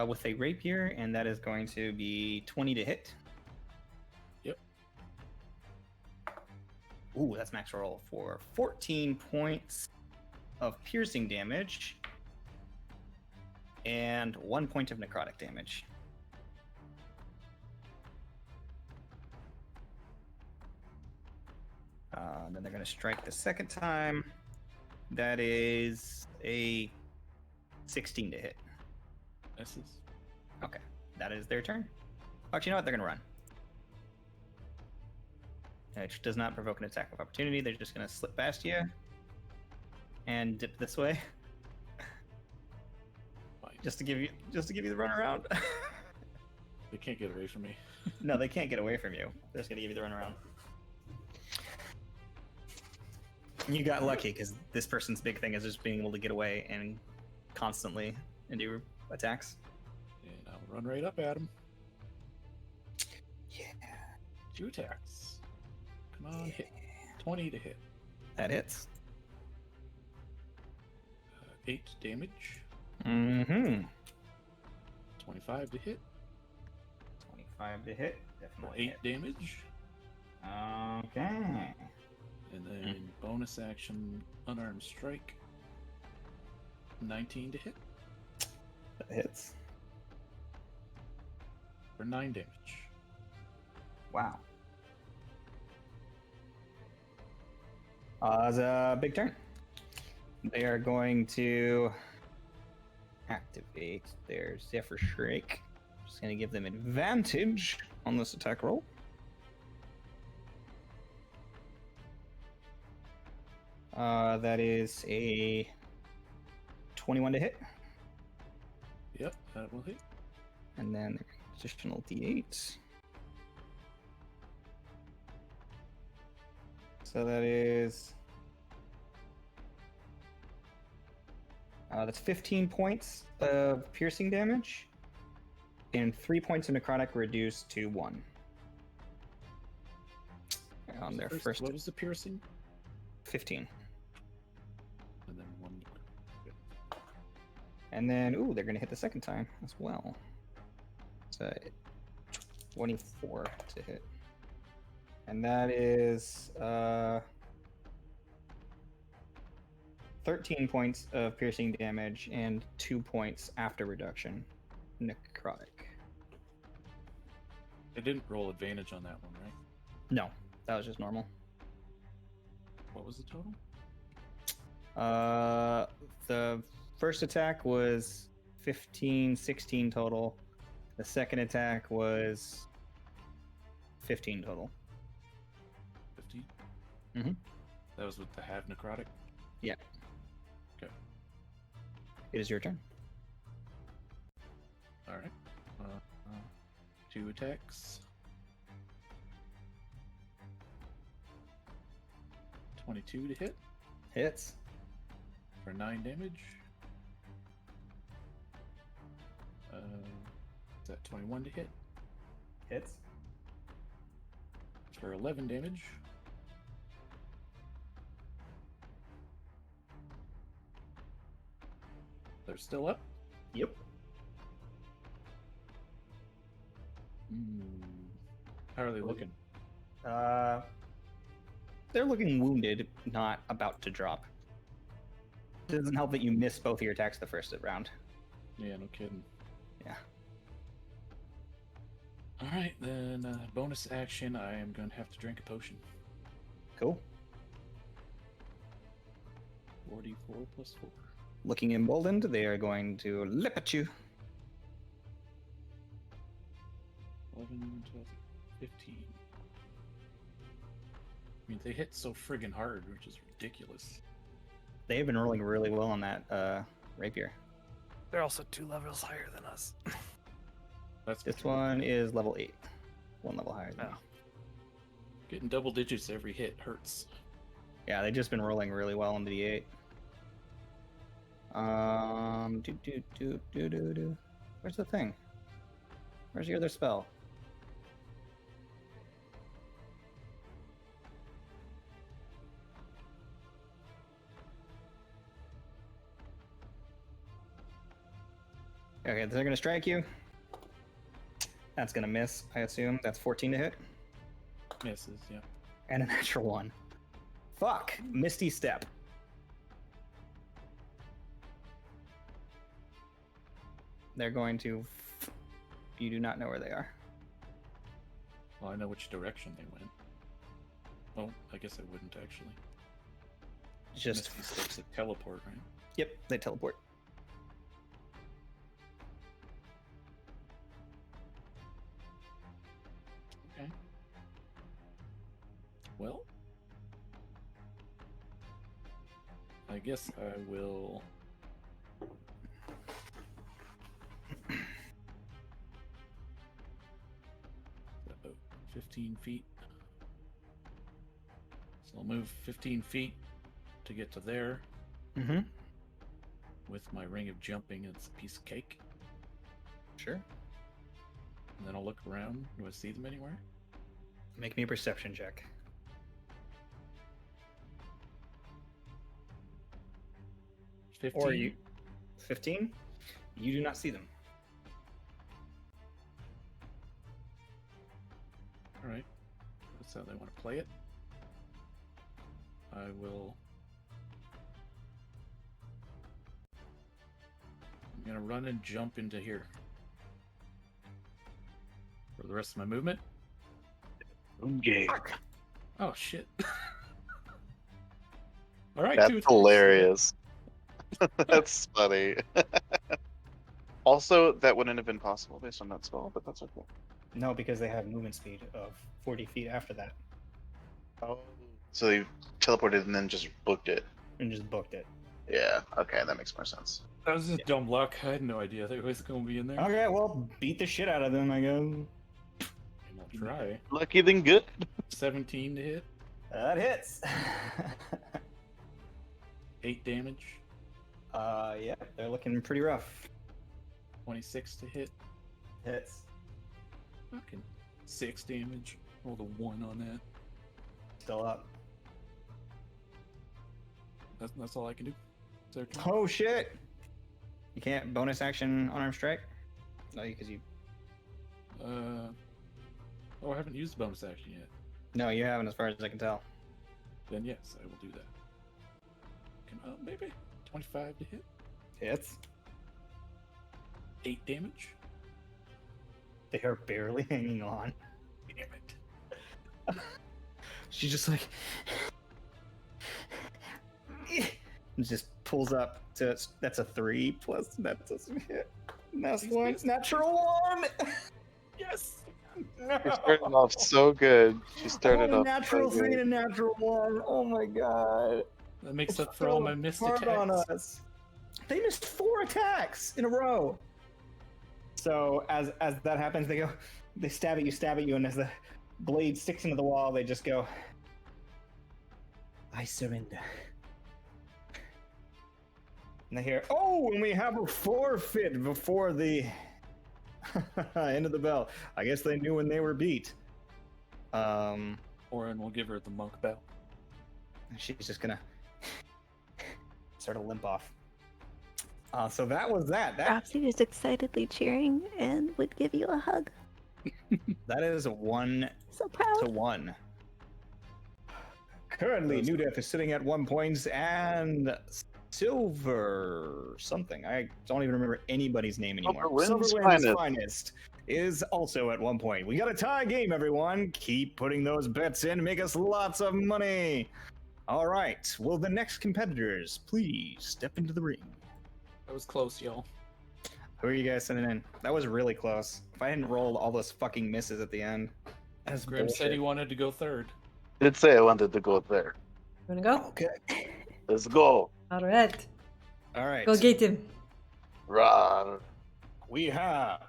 With a rapier, and that is going to be 20 to hit. Yep. Ooh, that's max roll for 14 points of piercing damage and 1 point of necrotic damage. Then they're going to strike the second time. That is a 16 to hit. Misses. Okay, that is their turn. Actually, you know what? They're going to run. It does not provoke an attack of opportunity. They're just going to slip past you and dip this way, Fine. just to give you the run around. They can't get away from me. No, they can't get away from you. They're just going to give you the run around. You got lucky because this person's big thing is just being able to get away and constantly and do attacks. And I'll run right up at him. Yeah. 2 attacks. Come on, hit. 20 to hit. That hits. 8 damage. Mm-hmm. 25 to hit. 25 to hit. Definitely 8 damage. Okay. And then bonus action, unarmed strike. 19 to hit. That hits. For 9 damage. Wow. It's a big turn. They are going to activate their Zephyr Strike. Just going to give them advantage on this attack roll. That is a 21 to hit. Yep, that will hit. And then additional d8. So that is... that's 15 points of piercing damage. And 3 points of necrotic reduced to 1. On their first... What was the piercing? 15. And then 1. And then, ooh, they're going to hit the second time as well. So 24 to hit. And that is 13 points of piercing damage and 2 points after reduction. Necrotic. I didn't roll advantage on that one, right? No, that was just normal. What was the total? The first attack was 15, 16 total. The second attack was 15 total. 15? Mhm. That was with the half necrotic? Yeah. Okay. It is your turn. Alright. 2 attacks. 22 to hit Hits. for 9 damage. Is that 21 to hit Hits. for 11 damage. They're still up. Yep. How are they looking? They're looking wounded, not about to drop. It doesn't help that you missed both of your attacks the first round. Yeah, no kidding. Yeah. Alright, then bonus action, I am going to have to drink a potion. Cool. 44 plus 4. Looking emboldened, they are going to lip at you. 11, 12, 15. I mean, they hit so friggin' hard, which is ridiculous. They have been rolling really well on that rapier. They're also 2 levels higher than us. That's This one is level 8. 1 level higher than Oh. me. Getting double digits every hit hurts. Yeah, they've just been rolling really well on the D8. Where's the thing? Where's your other spell? Okay, they're gonna strike you. That's gonna miss, I assume. That's 14 to hit. Misses, yeah. And a natural 1. Fuck! Misty Step. They're going to... You do not know where they are. Well, I know which direction they went. Oh, I guess I wouldn't actually. Just... Misty Steps a teleport, right? Yep, they teleport. Okay. Well, I guess I will. 15 feet. So I'll move 15 feet to get to there. Mm-hmm. With my ring of jumping, it's a piece of cake. Sure. And then I'll look around. Do I see them anywhere? Make me a perception check. Or you... 15? You do not see them. Alright. That's how they want to play it. I will... I'm gonna run and jump into here. For the rest of my movement. Okay. Oh shit. Alright, That's hilarious. That's funny. Also, that wouldn't have been possible based on that spell, but that's okay. No, because they have movement speed of 40 feet after that. Oh. So they teleported and then just booked it. And just booked it. Yeah, okay, that makes more sense. That was just dumb luck. I had no idea they was gonna be in there. Okay, well, beat the shit out of them, I guess. And I'll try. Lucky then good. 17 to hit. That hits. 8 damage. Yeah, they're looking pretty rough. 26 to hit. Hits. Fucking 6 damage. Rolled a 1 on that. Still up. That's all I can do. Is there a turn? Oh shit! You can't bonus action unarmed strike? No, because you... Oh, I haven't used bonus action yet. No, you haven't as far as I can tell. Then yes, I will do that. Maybe 25 to hit. Hits. 8 damage. They are barely hanging on. Damn it. She's just like... just pulls up to that's a 3 plus that doesn't hit. That's one natural 1. Yes. No. She started off so good. She started off natural so 3 good. and a natural 1. Oh my god. That makes up for all my missed Hard on attacks. us. They missed 4 attacks in a row. So as that happens, they stab at you, and as the blade sticks into the wall, they just go, I surrender. And they hear, oh, and we have a forfeit before the end of the bell. I guess they knew when they were beat. Orin will give her the monk bow. She's just gonna sort of limp off. So that was that. Roxy was excitedly cheering and would give you a hug. That is a 1 So proud. to 1. Currently, New Death is sitting at 1 point, and Silver something. I don't even remember anybody's name anymore. Silverwind's Finest is also at 1 point. We got a tie game, everyone. Keep putting those bets in. Make us lots of money. All right. Will the next competitors please step into the ring? That was close, y'all. Who are you guys sending in? That was really close. If I hadn't rolled all those fucking misses at the end. That's Grim said he bullshit. wanted to go third. Did say I wanted to go there. You wanna go? Okay. Let's go. All right. All right. Go get him. Run. We have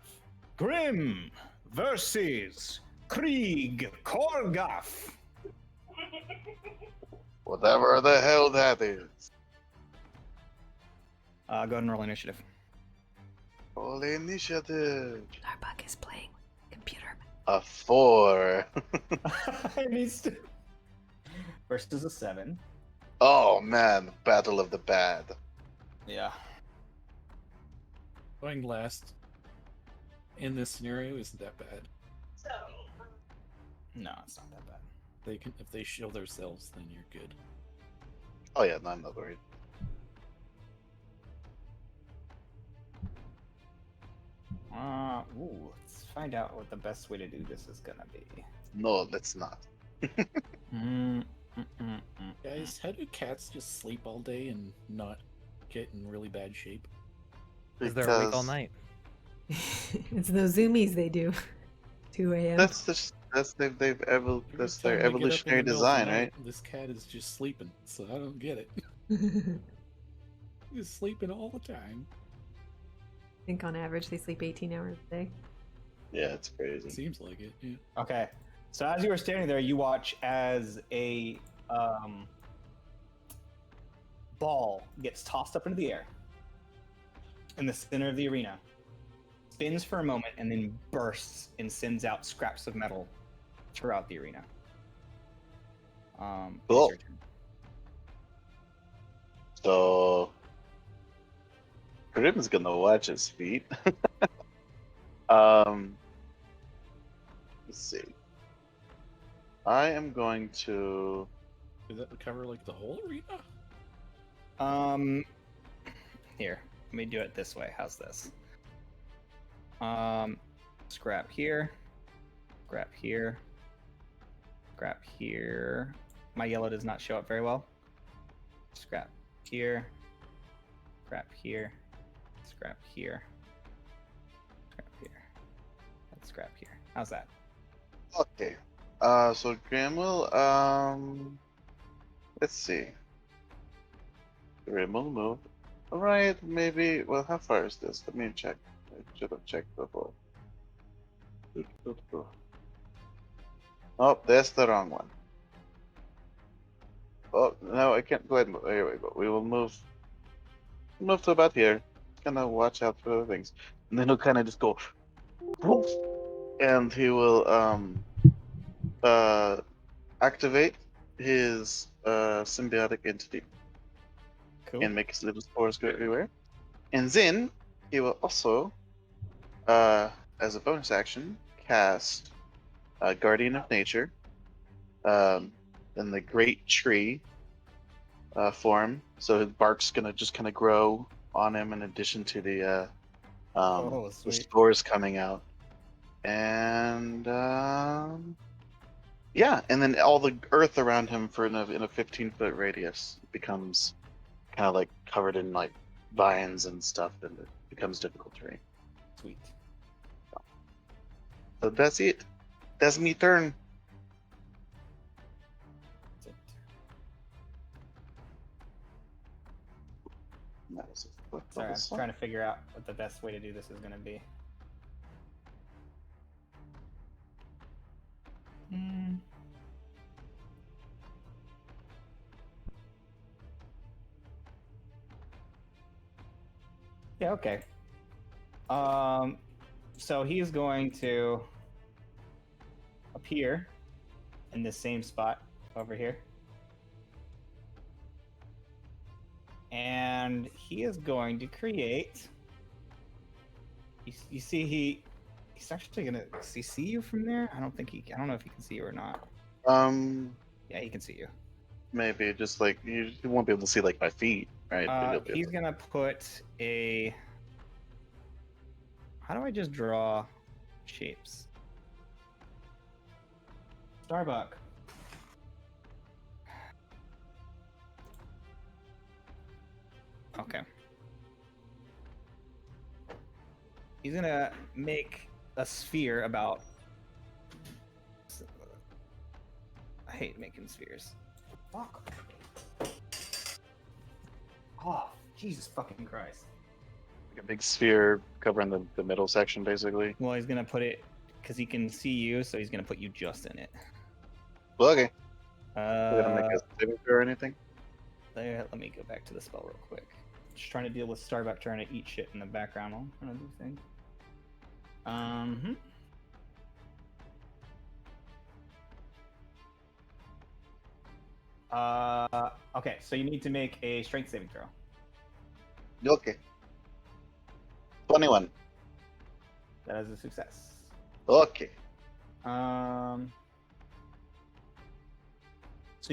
Grim versus Krieg Korgaf. Whatever the hell that is. Go ahead and roll initiative. Roll initiative. Larbuck is playing computer. A 4. It needs to. Versus a 7. Oh man, battle of the bad. Yeah. Going last in this scenario isn't that bad. No, it's not that bad. They can, if they show themselves, then you're good. Oh yeah, no, I'm not worried. Let's find out what the best way to do this is gonna be. No, let's not. Guys, how do cats just sleep all day and not get in really bad shape? Because they're awake all night. It's those zoomies they do. 2 a.m. That's their Every time they get up in evolutionary the middle of the design, night, right? This cat is just sleeping, so I don't get it. He's sleeping all the time. I think on average they sleep 18 hours a day. Yeah, it's crazy. Seems like it. Yeah. Okay. So as you were standing there, you watch as a ball gets tossed up into the air in the center of the arena, spins for a moment, and then bursts and sends out scraps of metal throughout the arena. It's Cool. your turn. So Grim's gonna watch his feet. Let's see. I am going to. Does that cover like the whole arena? Here, let me do it this way. How's this? Scrap here, scrap here, scrap here. My yellow does not show up very well. Scrap here, scrap here, scrap here, scrap here, and scrap here. How's that? Okay. So Grim will let's see. Grim will move. Alright, maybe. Well, how far is this? Let me check. I should have checked before. Oh, that's the wrong one. Oh no, I can't. Go ahead and move. Here we go. We will move to about here. Gonna watch out for the things, and then he'll kind of just go, whoosh, and he will activate his symbiotic entity Cool. and make his little spores go everywhere. And then he will also, as a bonus action, cast Guardian of Nature in the Great Tree form. So his bark's gonna just kind of grow on him in addition to the the Sweet. spores coming out. And yeah, and then all the earth around him in a 15-foot radius becomes kind of like covered in like vines and stuff, and it becomes difficult terrain. Sweet. So that's it. That's me turn. That's it. And that was a quick Sorry, level I'm slot. trying to figure out what the best way to do this is going to be. Yeah, okay. So he's going to appear in the same spot over here. And he is going to create. You see, he's actually gonna see you from there. I don't know if he can see you or not. Yeah, he can see you. Maybe just like you won't be able to see like my feet, right? But you'll be He's able gonna put a. How do I just draw shapes? Starbuck. Okay. He's gonna make a sphere about. I hate making spheres. Fuck. Oh, Jesus fucking Christ. like a big sphere covering the middle section, basically. Well, he's gonna put it because he can see you, so he's gonna put you just in it. Well, okay. We're gonna make Uh, a saving throw or anything. let me go back to the spell real quick. Just trying to deal with Starbuck trying to eat shit in the background while I'm trying to do things. Okay, so you need to make a strength saving throw. Okay. 21. That is a success. Okay. So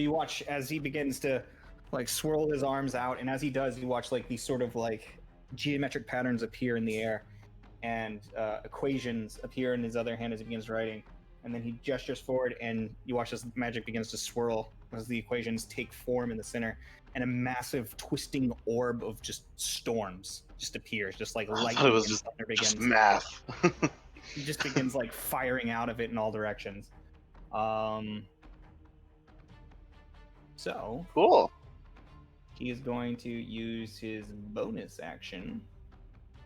you watch as he begins to like swirl his arms out, and as he does, you watch like these sort of like geometric patterns appear in the air, and equations appear in his other hand as he begins writing. And then he gestures forward, and you watch as magic begins to swirl as the equations take form in the center, and a massive twisting orb of just storms just appears, just like I lightning thought it was and just, thunder just begins. math. He just begins like firing out of it in all directions. So Cool. he is going to use his bonus action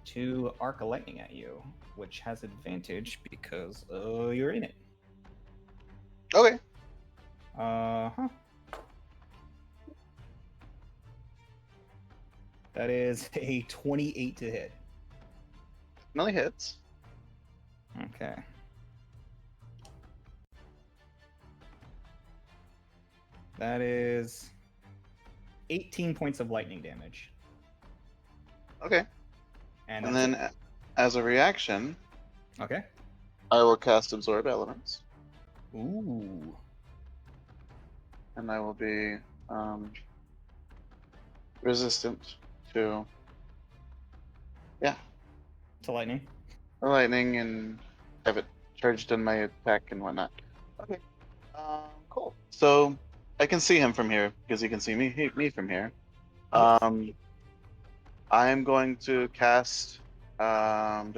to arc a lightning at you, which has advantage because you're in it. Okay. That is a 28 to hit. Only hits. Okay. That is 18 points of lightning damage. Okay. And And that's then, as a reaction, it. Okay. I will cast Absorb Elements, Ooh. and I will be resistant to To lightning. the lightning and have it charged in my attack and whatnot. Okay. Cool. So I can see him from here because he can see me from here. I am going to cast. Well,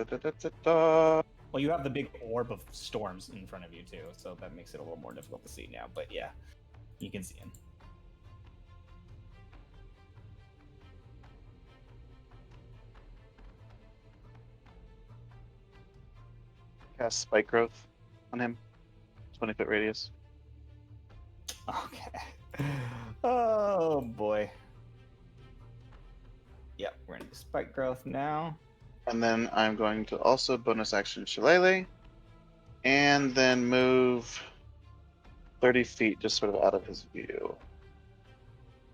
you have the big orb of storms in front of you too, so that makes it a little more difficult to see now. But yeah, you can see him. Cast Spike Growth on him. 20-foot radius. Okay. Oh boy. Yep, we're into spike growth now. And then I'm going to also bonus action Shillelagh. And then move 30 feet just sort of out of his view.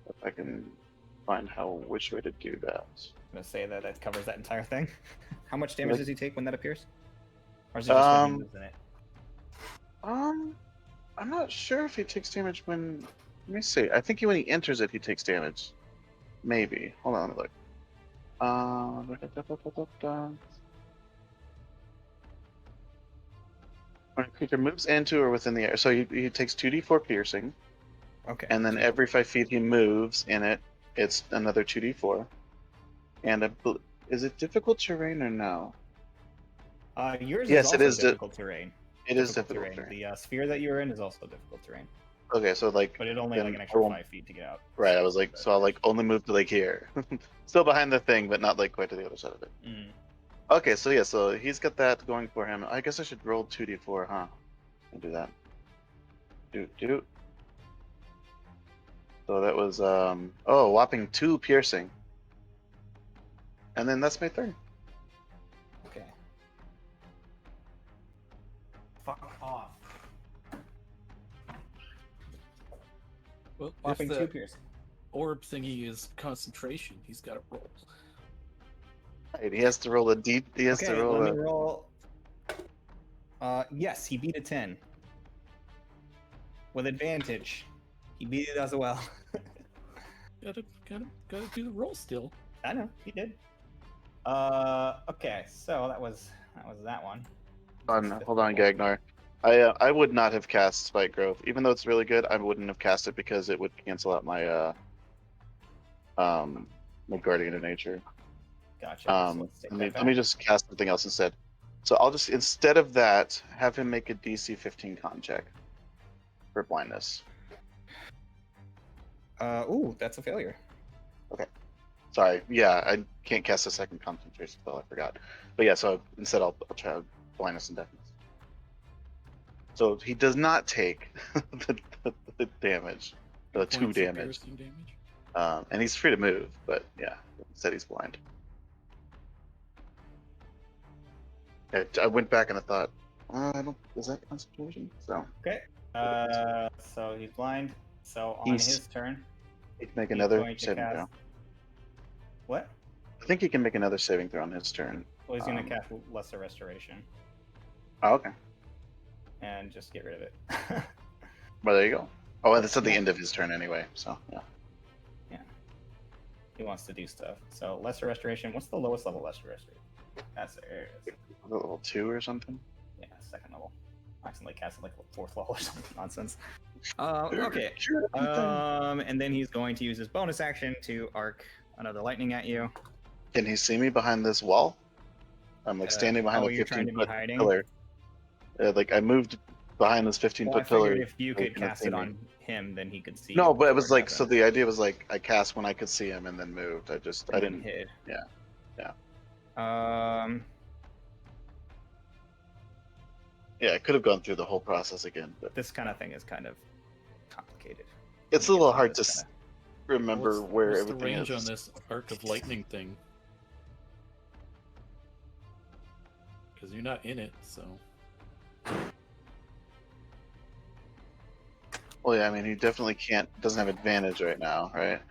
If I can find which way to do that. I'm gonna say that covers that entire thing. How much damage Like- does he take when that appears? Or is it just when he Um, moves in it? I'm not sure if he takes damage when. Let me see. I think when he enters it, he takes damage. Maybe. Hold on, let me look. When a creature moves into or within the air, so he takes 2d4 piercing, Okay. and then every 5 feet he moves in it, It's another 2d4. And is it difficult terrain or no? Yours Yes, is it also is difficult terrain. It is difficult terrain. The sphere that you're in is also difficult terrain. Okay, so like, but it only then like an extra I won't- 5 feet to get out. Right, I was like, so I'll like only move to like here. Still behind the thing, but not like quite to the other side of it. Mm. Okay, so yeah, so he's got that going for him. I guess I should roll 2d4, huh? I'll do that. Do. So that was whopping 2 piercing. And then that's my turn. Okay. Fuck off. Well, Whopping if 2 the piercing. orb thingy is concentration, he's got to roll. Right, he has to roll a d. He has to roll let a. me roll. Yes, he beat a 10 with advantage. He beat it as well. Gotta do the roll still. I know he did. Okay, so that was that one. Hold on, Gagnor. I would not have cast Spike Growth, even though it's really good. I wouldn't have cast it because it would cancel out my my Guardian of Nature. Gotcha. So let's take that Let back. me just cast something else instead. So I'll just, instead of that, have him make a DC 15 con check for blindness. Ooh, that's a failure. Sorry, yeah, I can't cast a second concentration spell. I forgot. But yeah, so instead I'll try blindness and deafness. So he does not take the damage, the 2 Points of damage, piercing damage. and he's free to move. But yeah, instead he's blind. I went back and I thought, I don't. Is that concentration? So Okay. So he's blind. So on He's- his turn, he can make he's another going to saving cast. throw. What? I think he can make another saving throw on his turn. Well, he's gonna Um, cast Lesser Restoration Oh, okay. and just get rid of it. Well, there you go. Oh, and it's at the end of his turn anyway. So yeah. He wants to do stuff. So Lesser Restoration. What's the lowest level Lesser Restoration? That's there it is. Level 2 or something. Yeah, 2nd level. I accidentally cast it like 4th level or something nonsense. Okay. And then he's going to use his bonus action to arc another lightning at you. Can he see me behind this wall? I'm like standing behind the you're trying to be 15-foot hiding? pillar. Like I moved behind this 15-foot Well, I pillar. figured if you so he could cannot cast see it me. on him, then he could see. No, you but it before was like, so happened. the idea was like I cast when I could see him and then moved. I And then didn't. hid. Yeah. Yeah, I could have gone through the whole process again, but This kind of thing is kind of complicated. it's a little hard to This kinda- remember where what's the everything range is. on this arc of lightning thing? Because you're not in it, so. Well, yeah, I mean, he definitely doesn't have advantage right now, right?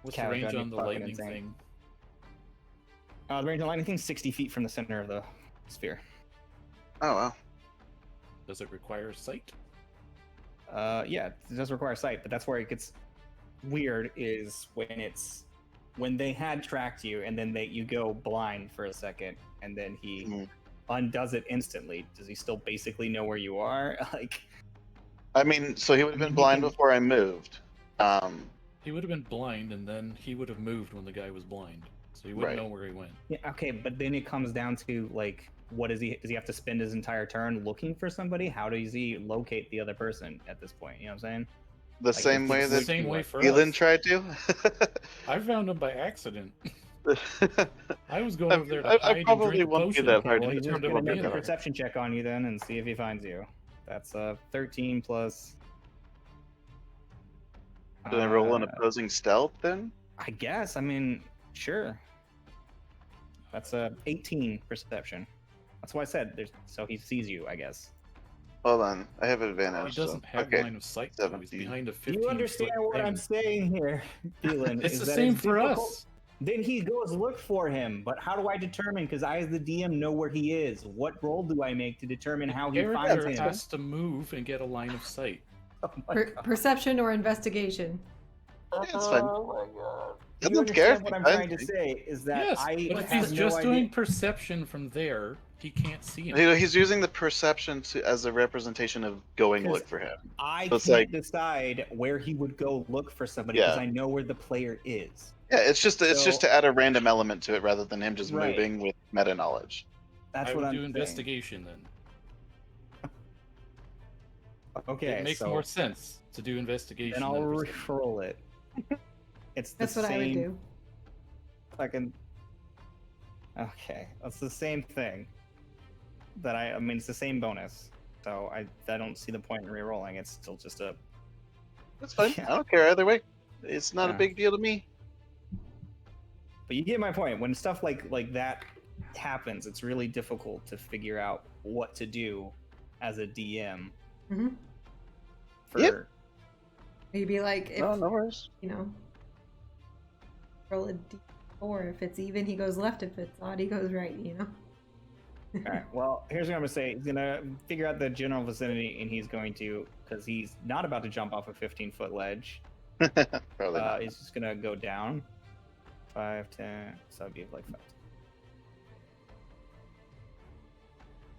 What's Cow the range gun, on the fucking lightning insane. thing? The range of lightning thing is 60 feet from the center of the sphere. Oh wow. Does it require sight? Yeah, it does require sight, but that's where it gets weird. Is when they had tracked you, and then you go blind for a second, and then he Mhm. undoes it instantly. Does he still basically know where you are? Like, I mean, so he would have I been mean, he blind can- before I moved. He would have been blind, and then he would have moved when the guy was blind, so he wouldn't Right. know where he went. yeah, okay, but then it comes down to like, what is he? Does he have to spend his entire turn looking for somebody? How does he locate the other person at this point? You know what I'm saying? The Like, same it's way It's the that same way for Elin us. tried to. I found him by accident. I was going I- over there to I hide and probably drink a won't be potion. that Okay, hard well, to he's do. just turned gonna up make a the other. perception check on you then, and see if he finds you. That's 13 plus. Did I roll an uh, opposing stealth then? I guess. I mean, sure. That's 18 perception. That's why I said there's. So he sees you, I guess. Hold on, I have advantage. He doesn't so- have okay. line of sight. Though. He's 17. behind a 15 You understand what I'm saying here, Elin? It's is the that same it's for difficult. us. Then he goes look for him. But how do I determine? Because I, as the DM, know where he is. What roll do I make to determine how he finds Character him? has to move and get a line of sight. Oh my God. Perception or investigation? Yeah, it's fine. Oh my God. Doesn't You scare understand what I'm me. trying to say is that Yes, I but if have he's no just idea. doing perception from there, He can't see him. He's using the perception as a representation of going Because look for him. I So it's can't like- decide where he would go look for somebody Yeah. because I know where the player is. Yeah, it's just So- to add a random element to it rather than him just Right. moving with meta knowledge. That's I what would I'm do saying. investigation then. Okay, It makes so more sense to do investigation. then I'll than perception. re-roll it. It's the That's what I would same do. fucking. Okay, it's the same thing. I mean, it's the same bonus. So I don't see the point in re-rolling. It's still just a. That's fine. Yeah. I don't care either way. It's not Yeah. a big deal to me. But you get my point. When stuff like that happens, it's really difficult to figure out what to do as a DM. Mm-hmm. For Yep. You'd be like, if, No worries. you know, roll a d4. If it's even, he goes left. If it's odd, he goes right, you know? All right. Well, here's what I'm gonna say. He's gonna figure out the general vicinity, and he's going to, because he's not about to jump off a 15-foot ledge. Probably not. He's just gonna go down. 5, 10. So that'd be like 5.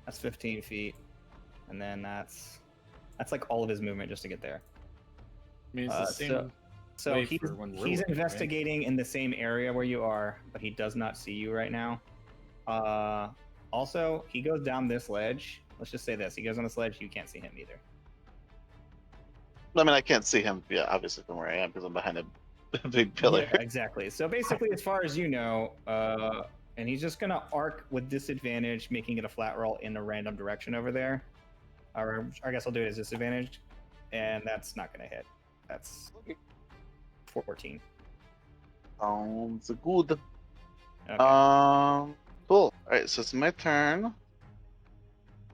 That's 15 feet, and then that's like all of his movement just to get there. I mean, it's the same. So way he's for when we're he's looking, right? investigating in the same area where you are, but he does not see you right now. Also, he goes down this ledge. Let's just say this: he goes on this ledge. You can't see him either. I mean, I can't see him. Yeah, obviously from where I am because I'm behind a big pillar. Yeah, exactly. So basically, as far as you know, and he's just gonna arc with disadvantage, making it a flat roll in a random direction over there. Or I guess I'll do it as disadvantaged, and that's not gonna hit. That's 14. Sounds good. Okay. Cool. All right, so it's my turn,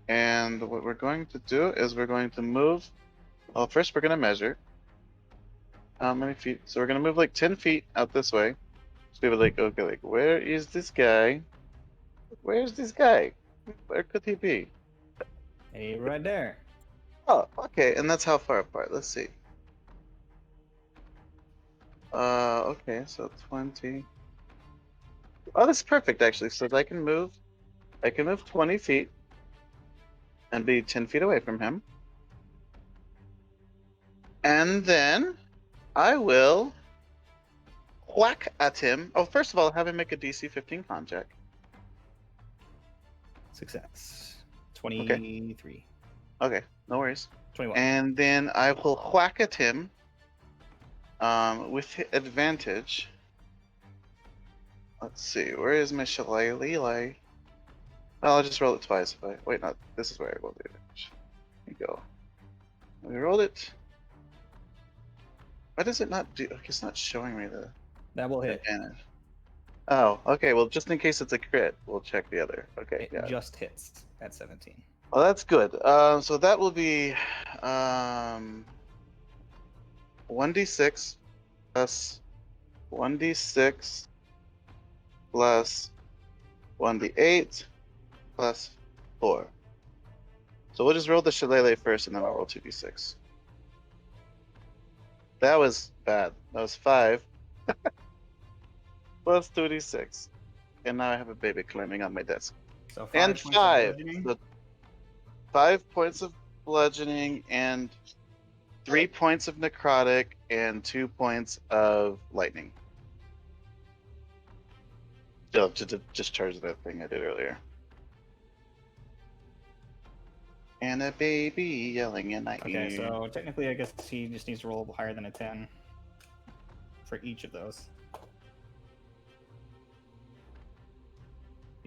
and what we're going to do is we're going to move. Well, first we're gonna measure how many feet. So we're gonna move like 10 feet out this way. So we were like, okay, like where is this guy? Where's this guy? Where could he be? Hey, right there. Oh, okay, and that's how far apart. Let's see. Okay, so 20. Oh, that's perfect actually. So I can move 20 feet and be 10 feet away from him. And then I will whack at him. Oh, first of all, have him make a DC 15 con check. Success. 23. Okay, no worries. 21. And then I will whack at him with advantage. Let's see, where is my shillelagh? I'll just roll it twice. Wait, no, this is where I roll the advantage. Here you go. We rolled it. Why does it not do? Okay, it's not showing me the That will hit. advantage. Oh, okay. Well, just in case it's a crit, we'll check the other. Okay, It yeah. just hits at 17. Well, that's good. So that will be 1d6 plus 1d6 plus 1d8 plus 4. So we'll just roll the shillelagh first, and then I'll roll 2d6. That was bad. That was 5 plus 2d6, and now I have a baby climbing on my desk. So And points of 5. bludgeoning. So 5 points of bludgeoning and 3 points of necrotic and 2 points of lightning. To discharge that thing I did earlier. And a baby yelling in my ear. Okay, so technically, I guess he just needs to roll higher than a 10 for each of those.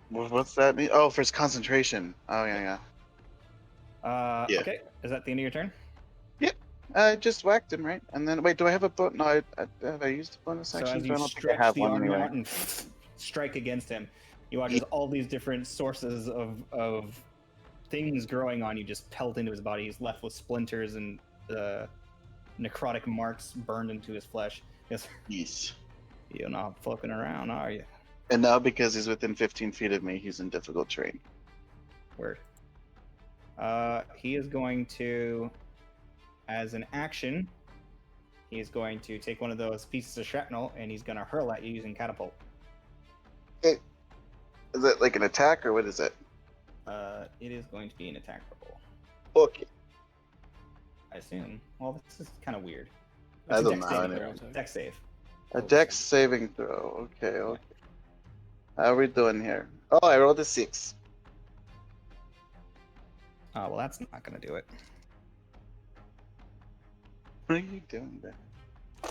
What's that mean? Oh, for his concentration. Oh, yeah. Yeah. Okay, is that the end of your turn? I just whacked him, right? And then, wait, do I have a bonus? No, have I used a bonus So action? as I you don't think I stretch have the one arm anyway. out and strike against him, you watch as all these different sources of things growing on you just pelt into his body. He's left with splinters and necrotic marks burned into his flesh. Yes, Yes. you're not fucking around, are you? And now, because he's within 15 feet of me, he's in difficult terrain. Word. He is going to, as an action, he's going to take one of those pieces of shrapnel and he's going to hurl at you using catapult. Is it like an attack, or what is it? It is going to be an attack roll. Okay. I assume. Well, this is kind of weird. I It's a don't dex know. saving Anyway. throw. Dex save. A dex saving throw. Okay, okay. How are we doing here? Oh, I rolled a 6. Oh, well, that's not going to do it. What are you doing there?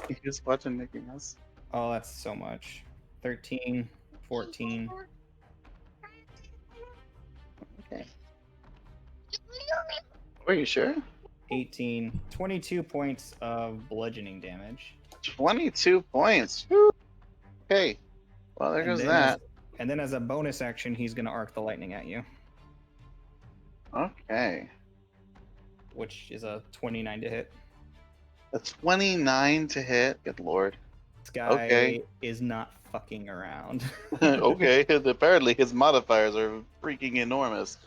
You just watching Mickey Mouse? Oh, that's so much. 13, 14, Okay. Are you sure? 18, 22 points of bludgeoning damage. 22 points. Whew. Okay. Well, there goes that. And then as a bonus action, he's going to arc the lightning at you, Okay. which is a 29 to hit. A 29 to hit. Good lord. This guy Okay. is not fucking around. Okay. Apparently his modifiers are freaking enormous.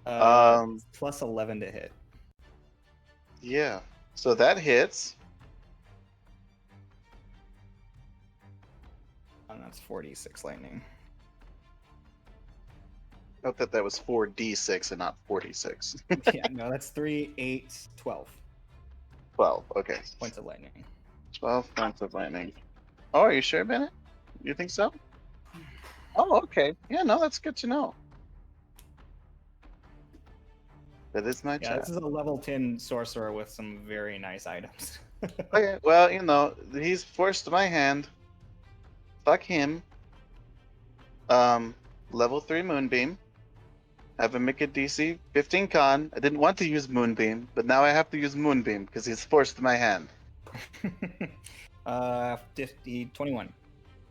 Plus 11 to hit. Yeah. So that hits. And that's 46 lightning. Note that that was 4d6 and not 46. Yeah, no, that's 3, 8, 12 12. Okay. points of lightning. 12 points of lightning. Oh, are you sure, Bennett? You think so? Oh, okay. Yeah, no, that's good to know. That is my Yeah, chat. this is a level 10 sorcerer with some very nice items. Okay, well, you know, he's forced my hand. Fuck him. Level 3 Moonbeam. Have him make a DC 15 con. I didn't want to use Moonbeam, but now I have to use Moonbeam because he's forced my hand. 21.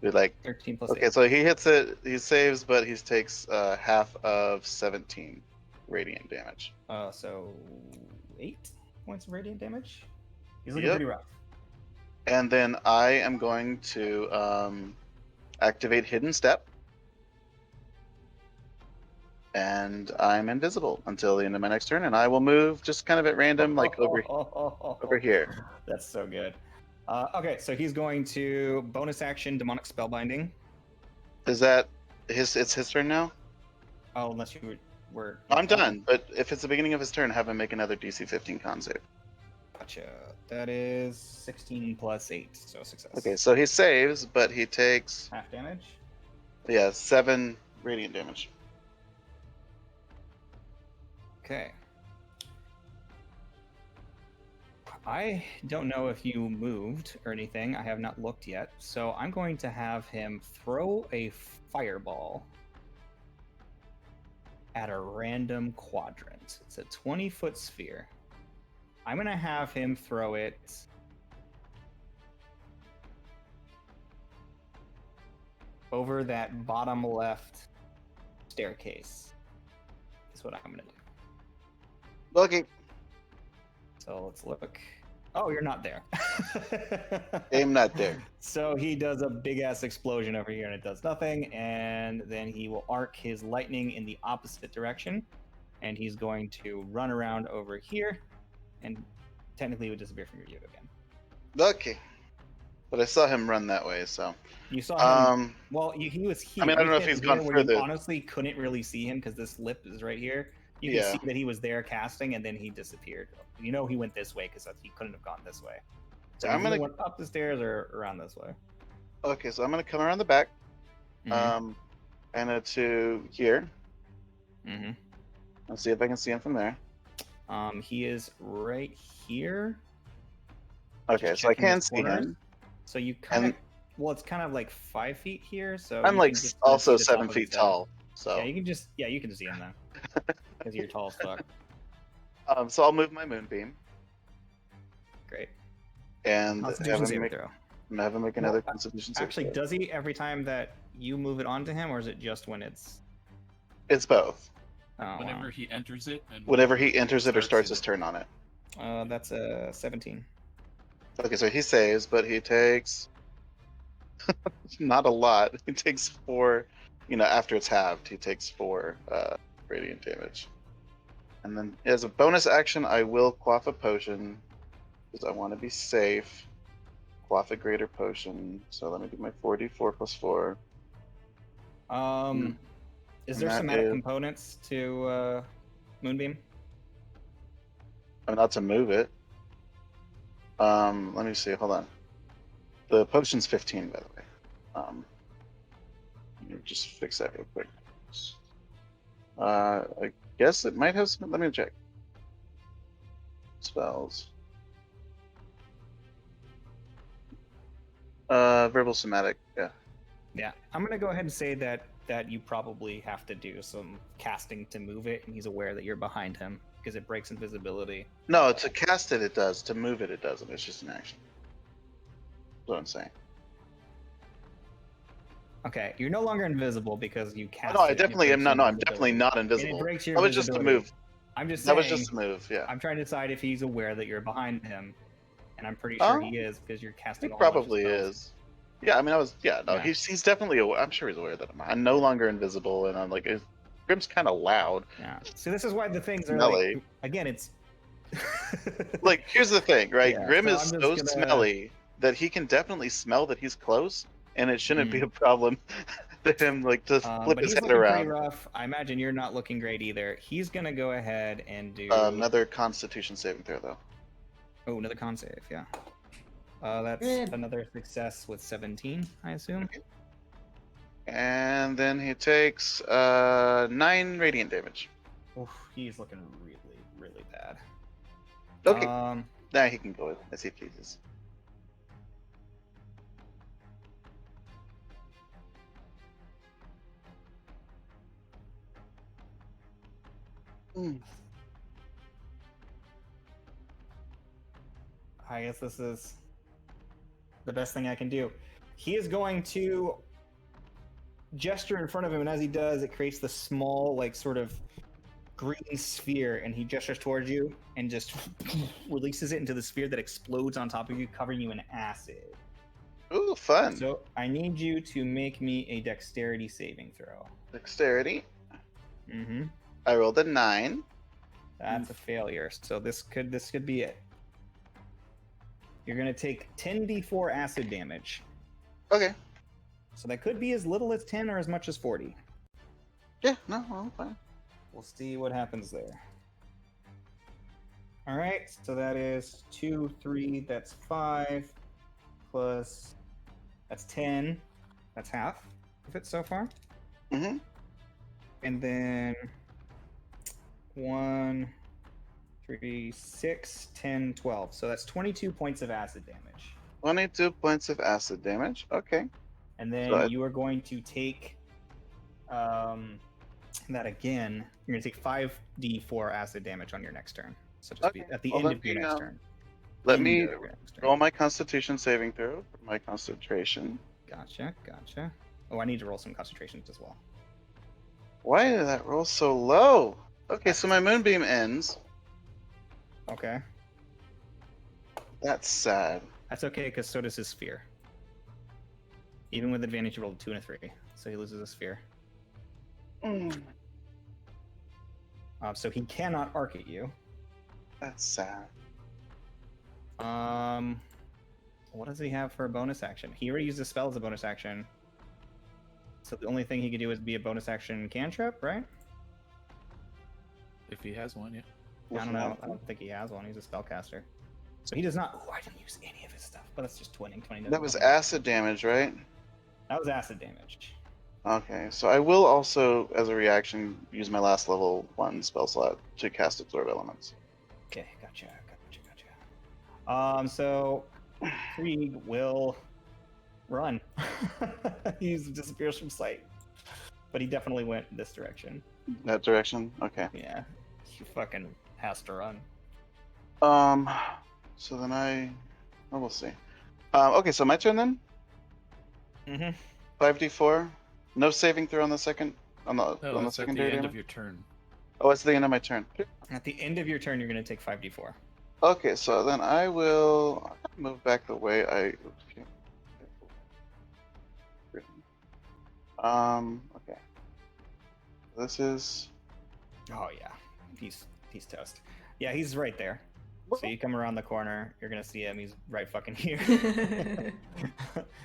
You're like, 13 plus okay, 8. so he hits it, he saves, but he takes half of 17 radiant damage. So 8 points of radiant damage. He's looking Yep. pretty rough. And then I am going to activate Hidden Step. And I'm invisible until the end of my next turn, and I will move just kind of at random, like over here. That's so good. Okay, so he's going to bonus action demonic spellbinding. Is that his? It's his turn now. Oh, unless you were. I'm done. But if it's the beginning of his turn, have him make another DC 15 con save. Gotcha. That is 16 plus 8, so success. Okay, so he saves, but he takes Half damage. 7 radiant damage. Okay. I don't know if you moved or anything. I have not looked yet. So I'm going to have him throw a fireball at a random quadrant. It's a 20-foot sphere. I'm going to have him throw it over that bottom left staircase. That's what I'm going to do. Okay. So let's look. Oh, you're not there. I'm not there. So he does a big ass explosion over here and it does nothing. And then he will arc his lightning in the opposite direction. And he's going to run around over here. And technically it would disappear from your view again. Okay. But I saw him run that way, so. You saw him. Well, he was here. I mean, I don't know if he's gone further. You honestly couldn't really see him because this lip is right here. You can see that he was there casting, and then he disappeared. You know he went this way because he couldn't have gone this way. So I'm gonna went up the stairs or around this way. Okay, so I'm gonna come around the back, Mm-hmm. and to here. Mm-hmm. Let's see if I can see him from there. He is right here. Okay, Just so I checking can his see corners. him. So you kind of, well, it's kind of like 5 feet here. So I'm you like can just also see the top 7 of feet his head. tall, so. Yeah, you can see him then. Because you're tall as fuck. So I'll move my moonbeam Great. and Constitution saving throw. have him make another Constitution save. Actually, does he every time that you move it onto him, or is it just when it's? It's both. Oh, Whenever he enters it, and Whenever he enters it or starts his turn on it. That's a 17. Okay, so he saves, but he takes not a lot. He takes 4. After it's halved, he takes 4 radiant damage. And then as a bonus action, I will quaff a potion because I want to be safe. Quaff a greater potion. So let me do my 4d4 plus 4. Is And there that somatic is- components to Moonbeam? I'm not to move it. Let me see. Hold on. The potion's 15, by the way. Let me just fix that real quick. I guess it might have some. Let me check. Spells. Verbal somatic. Yeah. Yeah, I'm gonna go ahead and say that you probably have to do some casting to move it, and he's aware that you're behind him because it breaks invisibility. No, to cast it, it does. To move it, it doesn't. It's just an action. That's what I'm saying. Okay, you're no longer invisible because you Oh, cast. no, I it, and it definitely breaks am not. your No, I'm definitely invisibility. not And it invisible. breaks your That was just a invisibility. move. I'm just That saying. was just a move. Yeah. I'm trying to decide if he's aware that you're behind him, and I'm pretty Oh, sure he is because you're He casting a whole bunch of probably spells. is. Yeah, I mean, I was. Yeah, no, Yeah. he's definitely aware. I'm sure he's aware that I'm no longer invisible, and I'm like, Grim's kind of loud. Yeah. So this is why the things are Smelly. like. Again, it's. Like, here's the thing, right? Yeah, Grim so is I'm so just gonna- smelly that he can definitely smell that he's close, and it shouldn't be Mhm. a problem to him, like, to flip But his he's head looking pretty around. rough. I imagine you're not looking great either. He's gonna go ahead and do Another Constitution saving throw, though. Oh, another con save. Yeah. That's another success with 17, I assume. And then he takes 9 radiant damage. Oof, he's looking really, really bad. Okay, Um, now he can go as he pleases. I guess this is the best thing I can do. He is going to gesture in front of him, and as he does, it creates the small, like, sort of green sphere, and he gestures towards you and just releases it into the sphere that explodes on top of you, covering you in acid. Ooh, fun. So I need you to make me a dexterity saving throw. Dexterity. Mm-hmm. I rolled a 9. That's a failure. So this could be it. You're gonna take 10d4 acid damage. Okay. So that could be as little as 10 or as much as 40. Yeah, no, I'm fine. We'll see what happens there. All right, so that is 2, 3, that's 5, plus, that's 10. That's half of it so far. Mm-hmm. And then 1, 3, 6, 10, 12. So that's 22 points of acid damage. 22 points of acid damage. Okay. And then So you are going to take that again. You're going to take 5d4 acid damage on your next turn. So just be Okay. at the Well, end let of your me, next turn. Let End me of your next turn. roll my Constitution saving throw for my concentration. Gotcha. Oh, I need to roll some concentrations as well. Why did that roll so low? Okay, so my moonbeam ends. Okay. That's sad. That's okay, because so does his sphere. Even with advantage, he rolled a 2 and a 3, so he loses a sphere. So he cannot arc at you. That's sad. What does he have for a bonus action? He already used a spell as a bonus action. So the only thing he could do is be a bonus action cantrip, right? If he has one, yeah. I don't know. I don't think he has one. He's a spellcaster. So he does not. Oh, I didn't use any of his stuff, but that's just twinning. 20 That was acid damage, right? That was acid damage. Okay, so I will also, as a reaction, use my last level 1 spell slot to cast Absorb Elements. Okay, gotcha. So Krieg will run. He disappears from sight, but he definitely went this direction. That direction? Okay. Yeah, he fucking has to run. So then we'll see. Okay, so my turn then? Mm-hmm. 5d4. No saving throw on the second, on the No, that's at the secondary end damage? of your turn. Oh, it's the end of my turn. At the end of your turn, you're going to take 5d4. Okay, so then I will move back the way I. Okay. This is. Oh yeah, he's toast. Yeah, he's right there. So you come around the corner, you're gonna see him. He's right fucking here.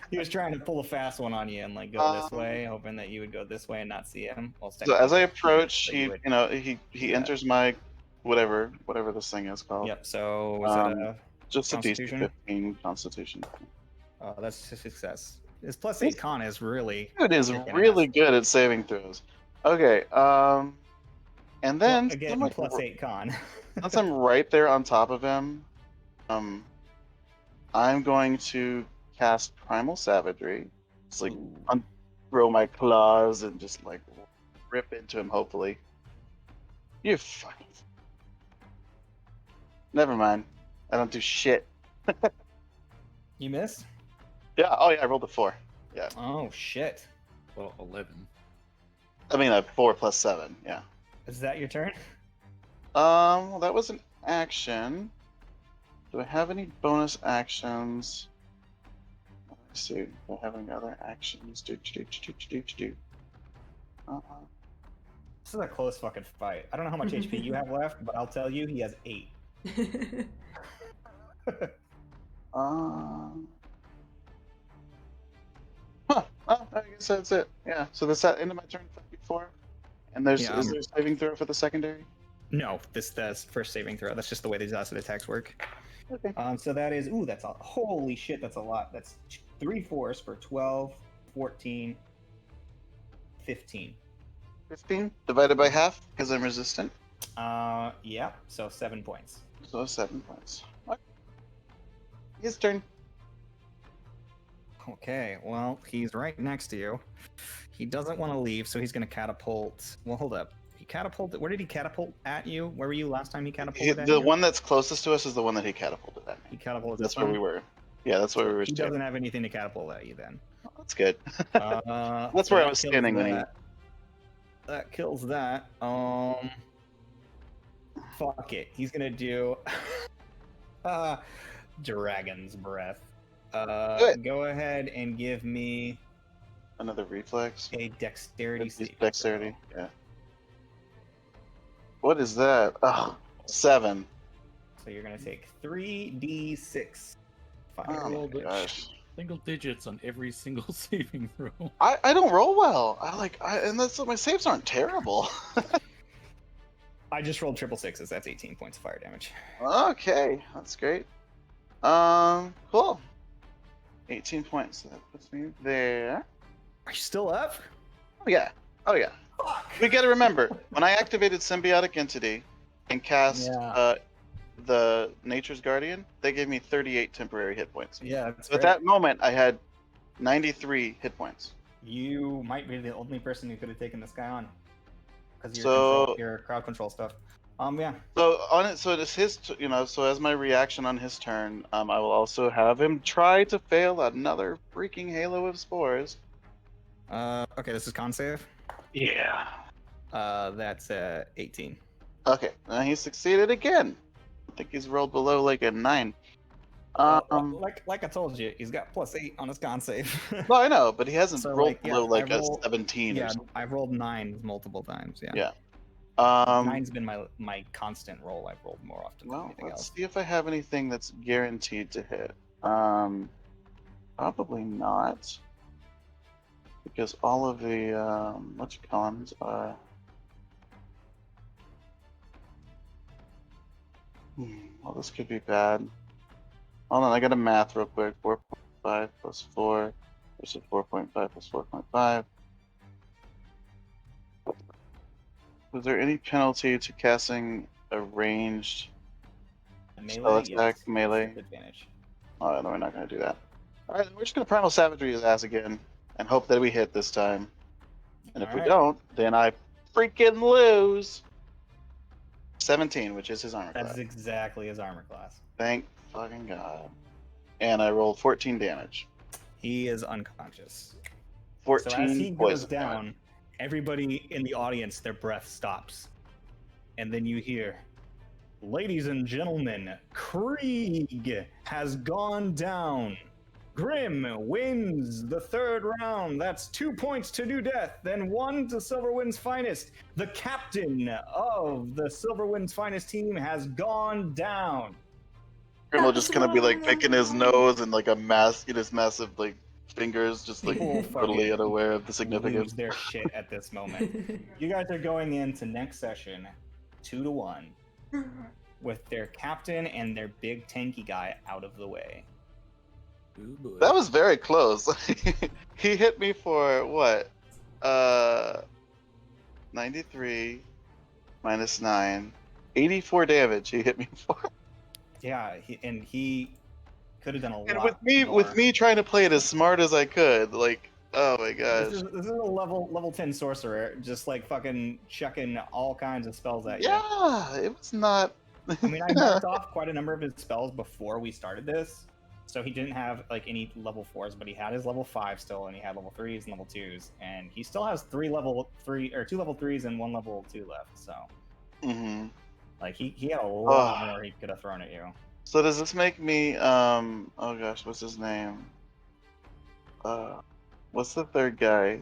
He was trying to pull a fast one on you and like go this way, hoping that you would go this way and not see him. Well, So as I approach, so he you would- he enters my whatever this thing is called. Yep. So is it a Just a DC Constitution? 15 Constitution. that's a success. His +8 con is really. Dude is kicking really ass. good at saving throws. Okay, and then Well, again, +8 con. since I'm right there on top of him, I'm going to cast Primal Savagery. Just like throw my claws and just like rip into him. Hopefully, you fucking. Never mind. I don't do shit. You missed? Yeah. Oh yeah. I rolled a 4. Yeah. Oh shit! Well, 11. I mean a 4 plus 7. Yeah. Is that your turn? Well, that was an action. Do I have any bonus actions? Let's see. Do I have any other actions? Do. This is a close fucking fight. I don't know how much HP you have left, but I'll tell you, he has 8. Oh, I guess that's it. Yeah. So that's that end of my turn. 4. And there's Yeah, is there a saving throw for the secondary? No, that's first saving throw. That's just the way these acid attacks work. Okay. So that is, that's a, holy shit, that's a lot. That's 3 force for 12, 14, 15. 15 divided by half because I'm resistant. Yeah, so 7 points. So 7 points. Okay. His turn. Okay, well, he's right next to you. He doesn't want to leave, so he's going to catapult. Well, hold up. He catapulted. Where did he catapult at you? Where were you last time he catapulted at you? The one that's closest to us is the one that he catapulted at me. He catapulted. That's where we were. Yeah, that's where we were. He doesn't have anything to catapult at you then. Oh, that's good. That's So where I that was kills standing when he. That kills that. Fuck it. He's gonna do Dragon's Breath. Good. Go ahead and give me Another reflex. a dexterity save. Dexterity. Yeah. What is that? Oh, 7. So you're gonna take 3d6 fire Oh my damage. gosh. Single digits on every single saving throw. I don't roll well. And that's my saves aren't terrible. I just rolled triple sixes. That's 18 points of fire damage. Okay, that's great. Cool. 18 points. So that puts me there. Are you still up? Oh yeah. Fuck. We gotta remember when I activated Symbiotic Entity and cast the Nature's Guardian, they gave me 38 temporary hit points. Yeah, that's So at great. that moment, I had 93 hit points. You might be the only person who could have taken this guy on because So- your crowd control stuff. Yeah. So on it, so it's his, so as my reaction on his turn, I will also have him try to fail another freaking Halo of Spores. Okay, this is con save. Yeah. That's 18. Okay, he succeeded again. I think he's rolled below like a 9. Like I told you, he's got +8 on his con save. Well, I know, but he hasn't So, rolled like, yeah, below like I a roll- 17 or Yeah, something. I've rolled 9 multiple times. Yeah. Yeah. 9's been my constant roll. I've rolled more often than Well, anything let's else. see if I have anything that's guaranteed to hit. Probably not. Because all of the cons are. Well, this could be bad. Hold on, I gotta math real quick. 4.5 plus 4 versus 4.5 plus 4.5. Was there any penalty to casting a ranged spell attack melee? Advantage. Oh, no, we're not gonna do that. Alright, we're just gonna Primal Savagery his ass again and hope that we hit this time. And if we Alright. don't, then I freaking lose. 17, which is his armor That's class. exactly his armor class. Thank fucking god. And I rolled 14 damage. He is unconscious. 14 So as he goes poison down, damage. everybody in the audience, their breath stops. And then you hear, "Ladies and gentlemen, Krieg has gone down. Grim wins the 3rd round. That's 2 points to New Death, then 1 to Silverwind's Finest. The captain of the Silverwind's Finest team has gone down." Grimble just gonna be like That's picking his wrong. nose and like a his massive like fingers, just like People totally fucking unaware of the significance. lose their shit at this moment. You guys are going into next session 2-1 with their captain and their big tanky guy out of the way. Ooh, boy. That was very close. He hit me for what? 93 minus 9. 84 damage he hit me for. Yeah, he could have done a And lot with more. me trying to play it as smart as I could, like, oh my gosh. This is a level 10 sorcerer, just like fucking chucking all kinds of spells at you. Yeah, it was not. I mean, I marked off quite a number of his spells before we started this, so he didn't have like any level 4s, but he had his level 5 still, and he had level 3s and level 2s, and he still has 2 level 3s and 1 level 2 left. So, Mm-hmm. like he had a lot more he could have thrown at you. So does this make me oh gosh, what's his name? What's the third guy?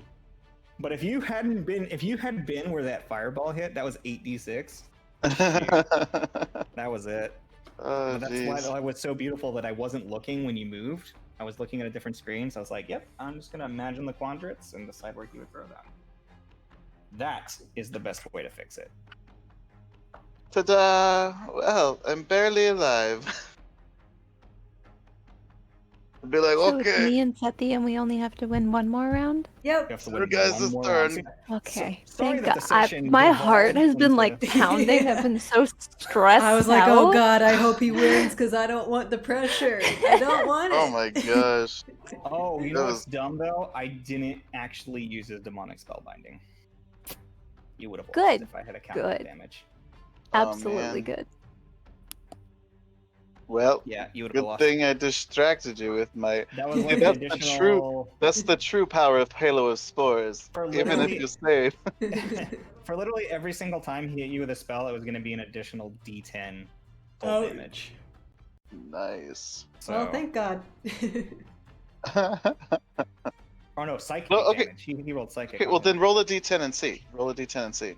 But if you had been where that fireball hit, that was 8d6. That was it. Oh, But that's why it was so beautiful that I wasn't looking when you moved. I was looking at a different screen, so I was like, yep, I'm just gonna imagine the quadrants and decide where he would throw them. That is the best way to fix it. Ta-da! Well, I'm barely alive. I'd be like, So it's okay, me and Seti, and we only have to win one more round? You Yep. have to Your win guys' one more turn. round. Okay. sorry Thank that the God. session My devolved heart has been like into- pounding. I've been so stressed I was like, oh out. god, I hope he wins because I don't want the pressure. I don't want it. oh my gosh. Oh, you That know was- what's dumb though? I didn't actually use his demonic spellbinding. You would have lost Good. if I had a counter Good. damage. Absolutely man. good. Well, Yeah, you would have good lost. thing I distracted you with my. That was like That's the the additional. That's the true power of Halo of Spores. For Even if literally- you save. For literally every single time he hit you with a spell, it was going to be an additional D10 full Oh. damage. Nice. So, Well, thank God. oh no, psychic No, okay. damage. He rolled psychic. Okay, on well it. then roll a d10 and see. Roll a d10 and see.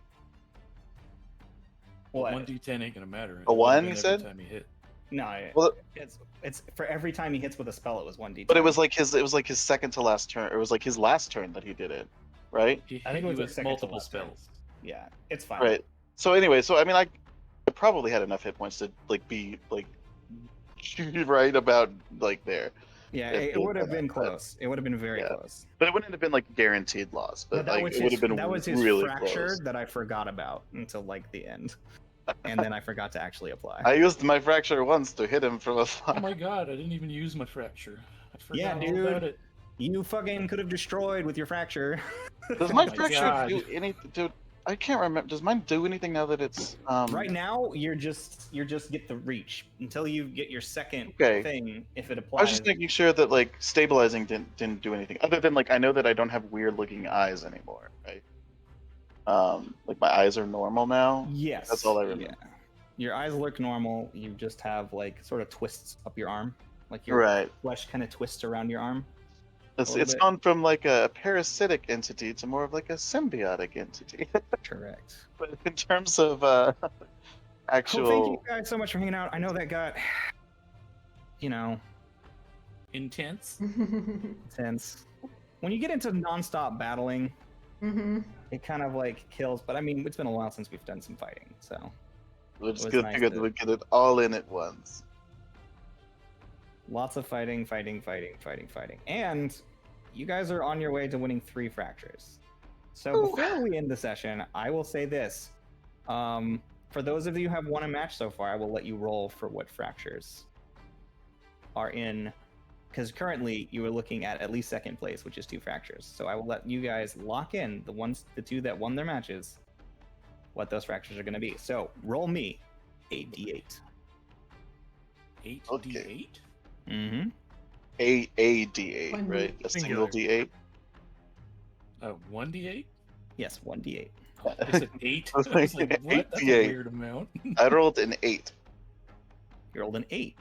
What? 1d10 ain't gonna matter. A It would've one, been you every said? time you hit. No, Well, it's for every time he hits with a spell, it was 1d10. but it was like his second to last turn. It was like his last turn that he did it, right? He I think hit it you was like with second to multiple last turn. spells. Yeah, it's fine. Right. So anyway, I mean, I probably had enough hit points to like be like right about like there. Yeah, If it would have it- been close. It would have been very Yeah. close. But it wouldn't have been like guaranteed loss. But that like was it would his, have been that was his really fracture close. that I forgot about until like the end, and then I forgot to actually apply. I used my fracture once to hit him from afar. Oh my god, I didn't even use my fracture. I forgot Yeah, all dude. about it. You fucking could have destroyed with your fracture. Does Oh my my fracture God. do anything? Dude, I can't remember. Does mine do anything now that it's Right now, you're just get the reach until you get your second Okay. thing. If it I applies, was just making sure that like stabilizing didn't do anything other than like I know that I don't have weird looking eyes anymore, right? Like my eyes are normal now. yes, That's all I remember. Yeah. Your eyes look normal. You just have like sort of twists up your arm, like your Right. flesh kind of twists around your arm. It's little bit. gone from like a parasitic entity to more of like a symbiotic entity. Correct. But in terms of Oh, thank you actual, guys so much for hanging out. I know that got, Intense. intense. When you get into nonstop battling, Mhm. it kind of like kills. But I mean, it's been a while since we've done some fighting, so we're just was good nice figure to- that we get it all in at once. lots of fighting, and you guys are on your way to winning 3 fractures. So Ooh. before we end the session, I will say this: for those of you who have won a match so far, I will let you roll for what fractures are in. Because currently you are looking at least second place, which is 2 fractures. So I will let you guys lock in the 2 that won their matches, what those fractures are going to be. So roll me a d8. 8d8? Mm-hmm. A D8, One right? A single Singular. D8. 1d8? Yes, 1d8. Oh, it's an 8? I was I was like, like, what? That's a 8d8. weird amount. I rolled an 8. You rolled an 8.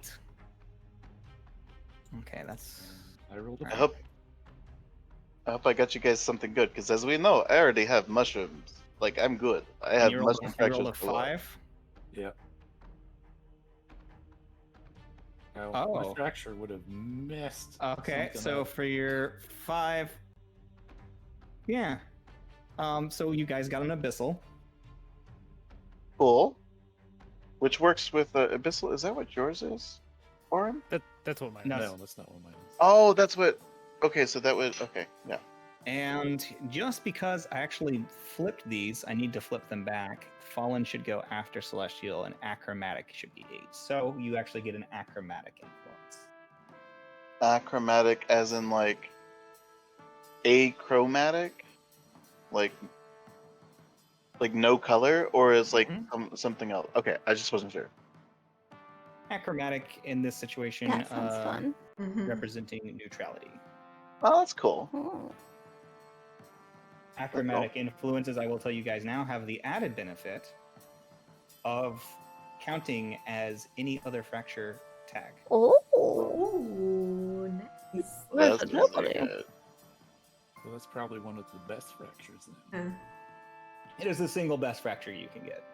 Okay, that's. I rolled a I hope I got you guys something good because as we know, I already have mushrooms. Like I'm good. I have You rolled, mushroom you fractures rolled a galore. 5. Yeah. Now, Oh. my fracture would have messed. Okay, something so up. for your 5, yeah. So you guys got an abyssal. Cool. Which works with Abyssal. Is that what yours is, Orin? That's what mine No. is. No, that's not what mine is. Oh, that's what. Okay, so that would. Okay, yeah. And just because I actually flipped these, I need to flip them back. Fallen should go after Celestial, and Achromatic should be 8. So you actually get an Achromatic influence. Achromatic, as in like achromatic, like no color, or is like something else. Okay, I just wasn't sure. Achromatic in this situation That sounds fun. representing neutrality. Oh, that's cool. Oh. Achromatic influences, I will tell you guys now, have the added benefit of counting as any other fracture tag. Oh. Ooh, nice. That's That's really lovely. good. So that's probably one of the best fractures. Then. It is the single best fracture you can get.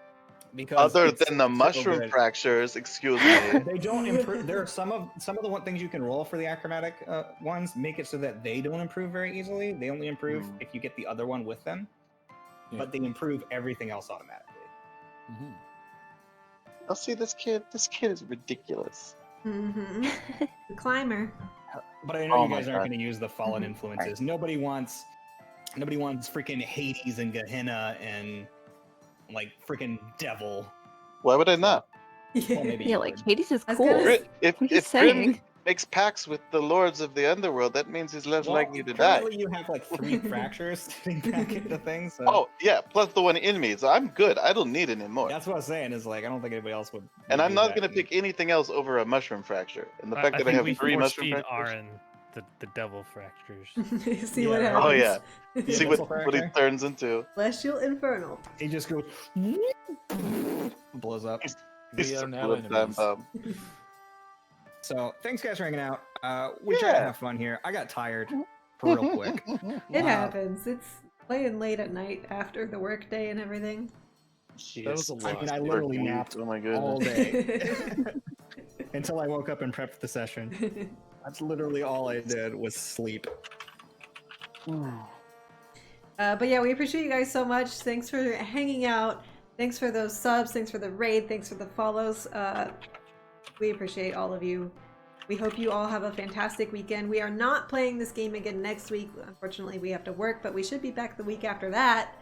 Because Other it's than the so mushroom good. fractures, excuse me. They don't improve. There are some of the things you can roll for the achromatic ones make it so that they don't improve very easily. They only improve if you get the other one with them, but they improve everything else automatically. Mm-hmm. Oh, see this kid. This kid is ridiculous. The climber. But I know Oh you my guys aren't God. going to use the fallen influences. Nobody wants freaking Hades and Gehenna and like freaking devil. Why would I not? Well, maybe Yeah, you like would. Hades is I was cool. gonna Grim- If I'm just Grim saying. makes pacts with the lords of the underworld, that means he's less Well, likely to die. currently you have like 3 fractures sitting back into things. So Oh yeah, plus the one in me, so I'm good. I don't need any more. that's what I was saying. Is like I don't think anybody else would. And I'm do not that. gonna pick anything else over a mushroom fracture. And the fact I that I think have we 3 force mushroom feed fractures. Aaron the devil fractures. See Yeah, what right. happens. Oh yeah. Yeah, See that's what a he fracture. turns into. Celestial Infernal. He just goes blows up. We He's are a now little time enemies. bomb. So thanks guys for hanging out. We try to Yeah. have fun here. I got tired real quick. It happens. It's playing late at night after the workday and everything. That was a I lot. mean, I literally Work week, napped Oh my all goodness. day until I woke up and prepped the session. That's literally all I did was sleep. But yeah, we appreciate you guys so much. Thanks for hanging out. Thanks for those subs. Thanks for the raid. Thanks for the follows. We appreciate all of you. We hope you all have a fantastic weekend. We are not playing this game again next week. Unfortunately, we have to work, but we should be back the week after that.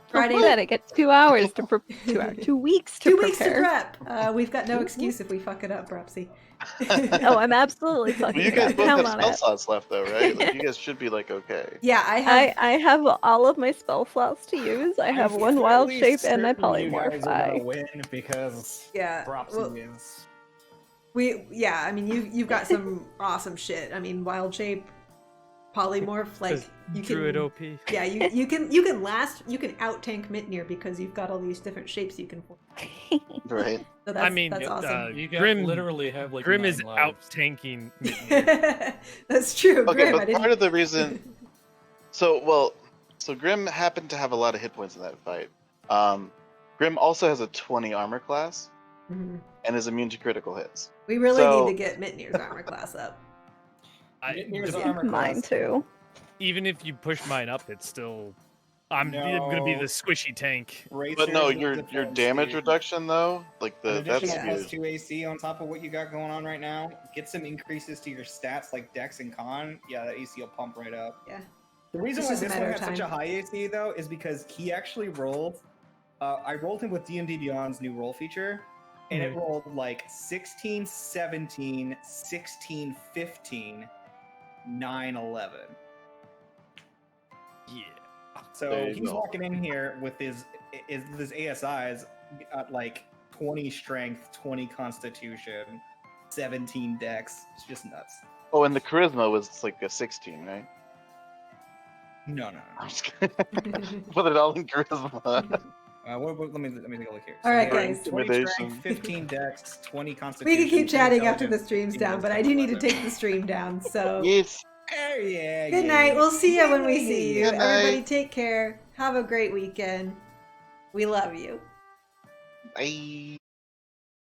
Friday. Before that, I get 2 hours to 2 weeks to 2 prepare. weeks to prep. We've got no excuse if we fuck it up, Brupsy. Oh, I'm absolutely fucking Well, you guys it. both Count have on spell it. slots left though, right? Like you guys should be like okay. Yeah, I have. I have all of my spell slots to use. I have I'm one wild fairly shape and a certain you guys are gonna polymorph. win because Yeah, Propsy well- is. I mean, you've got some awesome shit. I mean, wild shape, polymorph, like Says you Druid can. OP. Yeah, you can out tank Mitnir because you've got all these different shapes you can form. Right. So that's, I mean, that's awesome. You guys Grim literally have like Grim 9 is lives. out tanking. That's true. Okay, Grim, I but didn't... part of the reason so Grim happened to have a lot of hit points in that fight. Grim also has a 20 armor class Mhm. and is immune to critical hits. We really So- need to get Mitnir's armor class up. Here's Yeah. armor Mine class. too. Even if you push mine up, it's still. I'm gonna be No. the squishy tank. But no, Racers your with your defense, damage dude. reduction though, like An that's additional huge. +2 AC on top of what you got going on right now. Get some increases to your stats like Dex and Con. Yeah, that AC will pump right up. Yeah. The reason It's why just a this matter one of has such a time. high AC though is because he actually rolled. I rolled him with D&D Beyond's new roll feature, and it rolled like 16, 17, 16, 15, 9, 11. Yeah. So There you he's go. walking in here with his ASIs at like 20 strength, 20 constitution, 17 dex. It's just nuts. Oh, and the charisma was like a 16, right? No, no, I'm no. just kidding. Put it all in charisma. Let me take a look here. All right, you're guys. 20 Intimidation. strength, 15 dex, 20 We constitution. can keep 10 chatting after the intelligence, stream's 15 down, but I wisdom, do need to 11. take the stream down. So Yes. Oh, yeah. good yeah, night. yeah. We'll see you when we Yeah, see yeah, you. yeah. Good night. Everybody take care. Have a great weekend. We love you. Bye.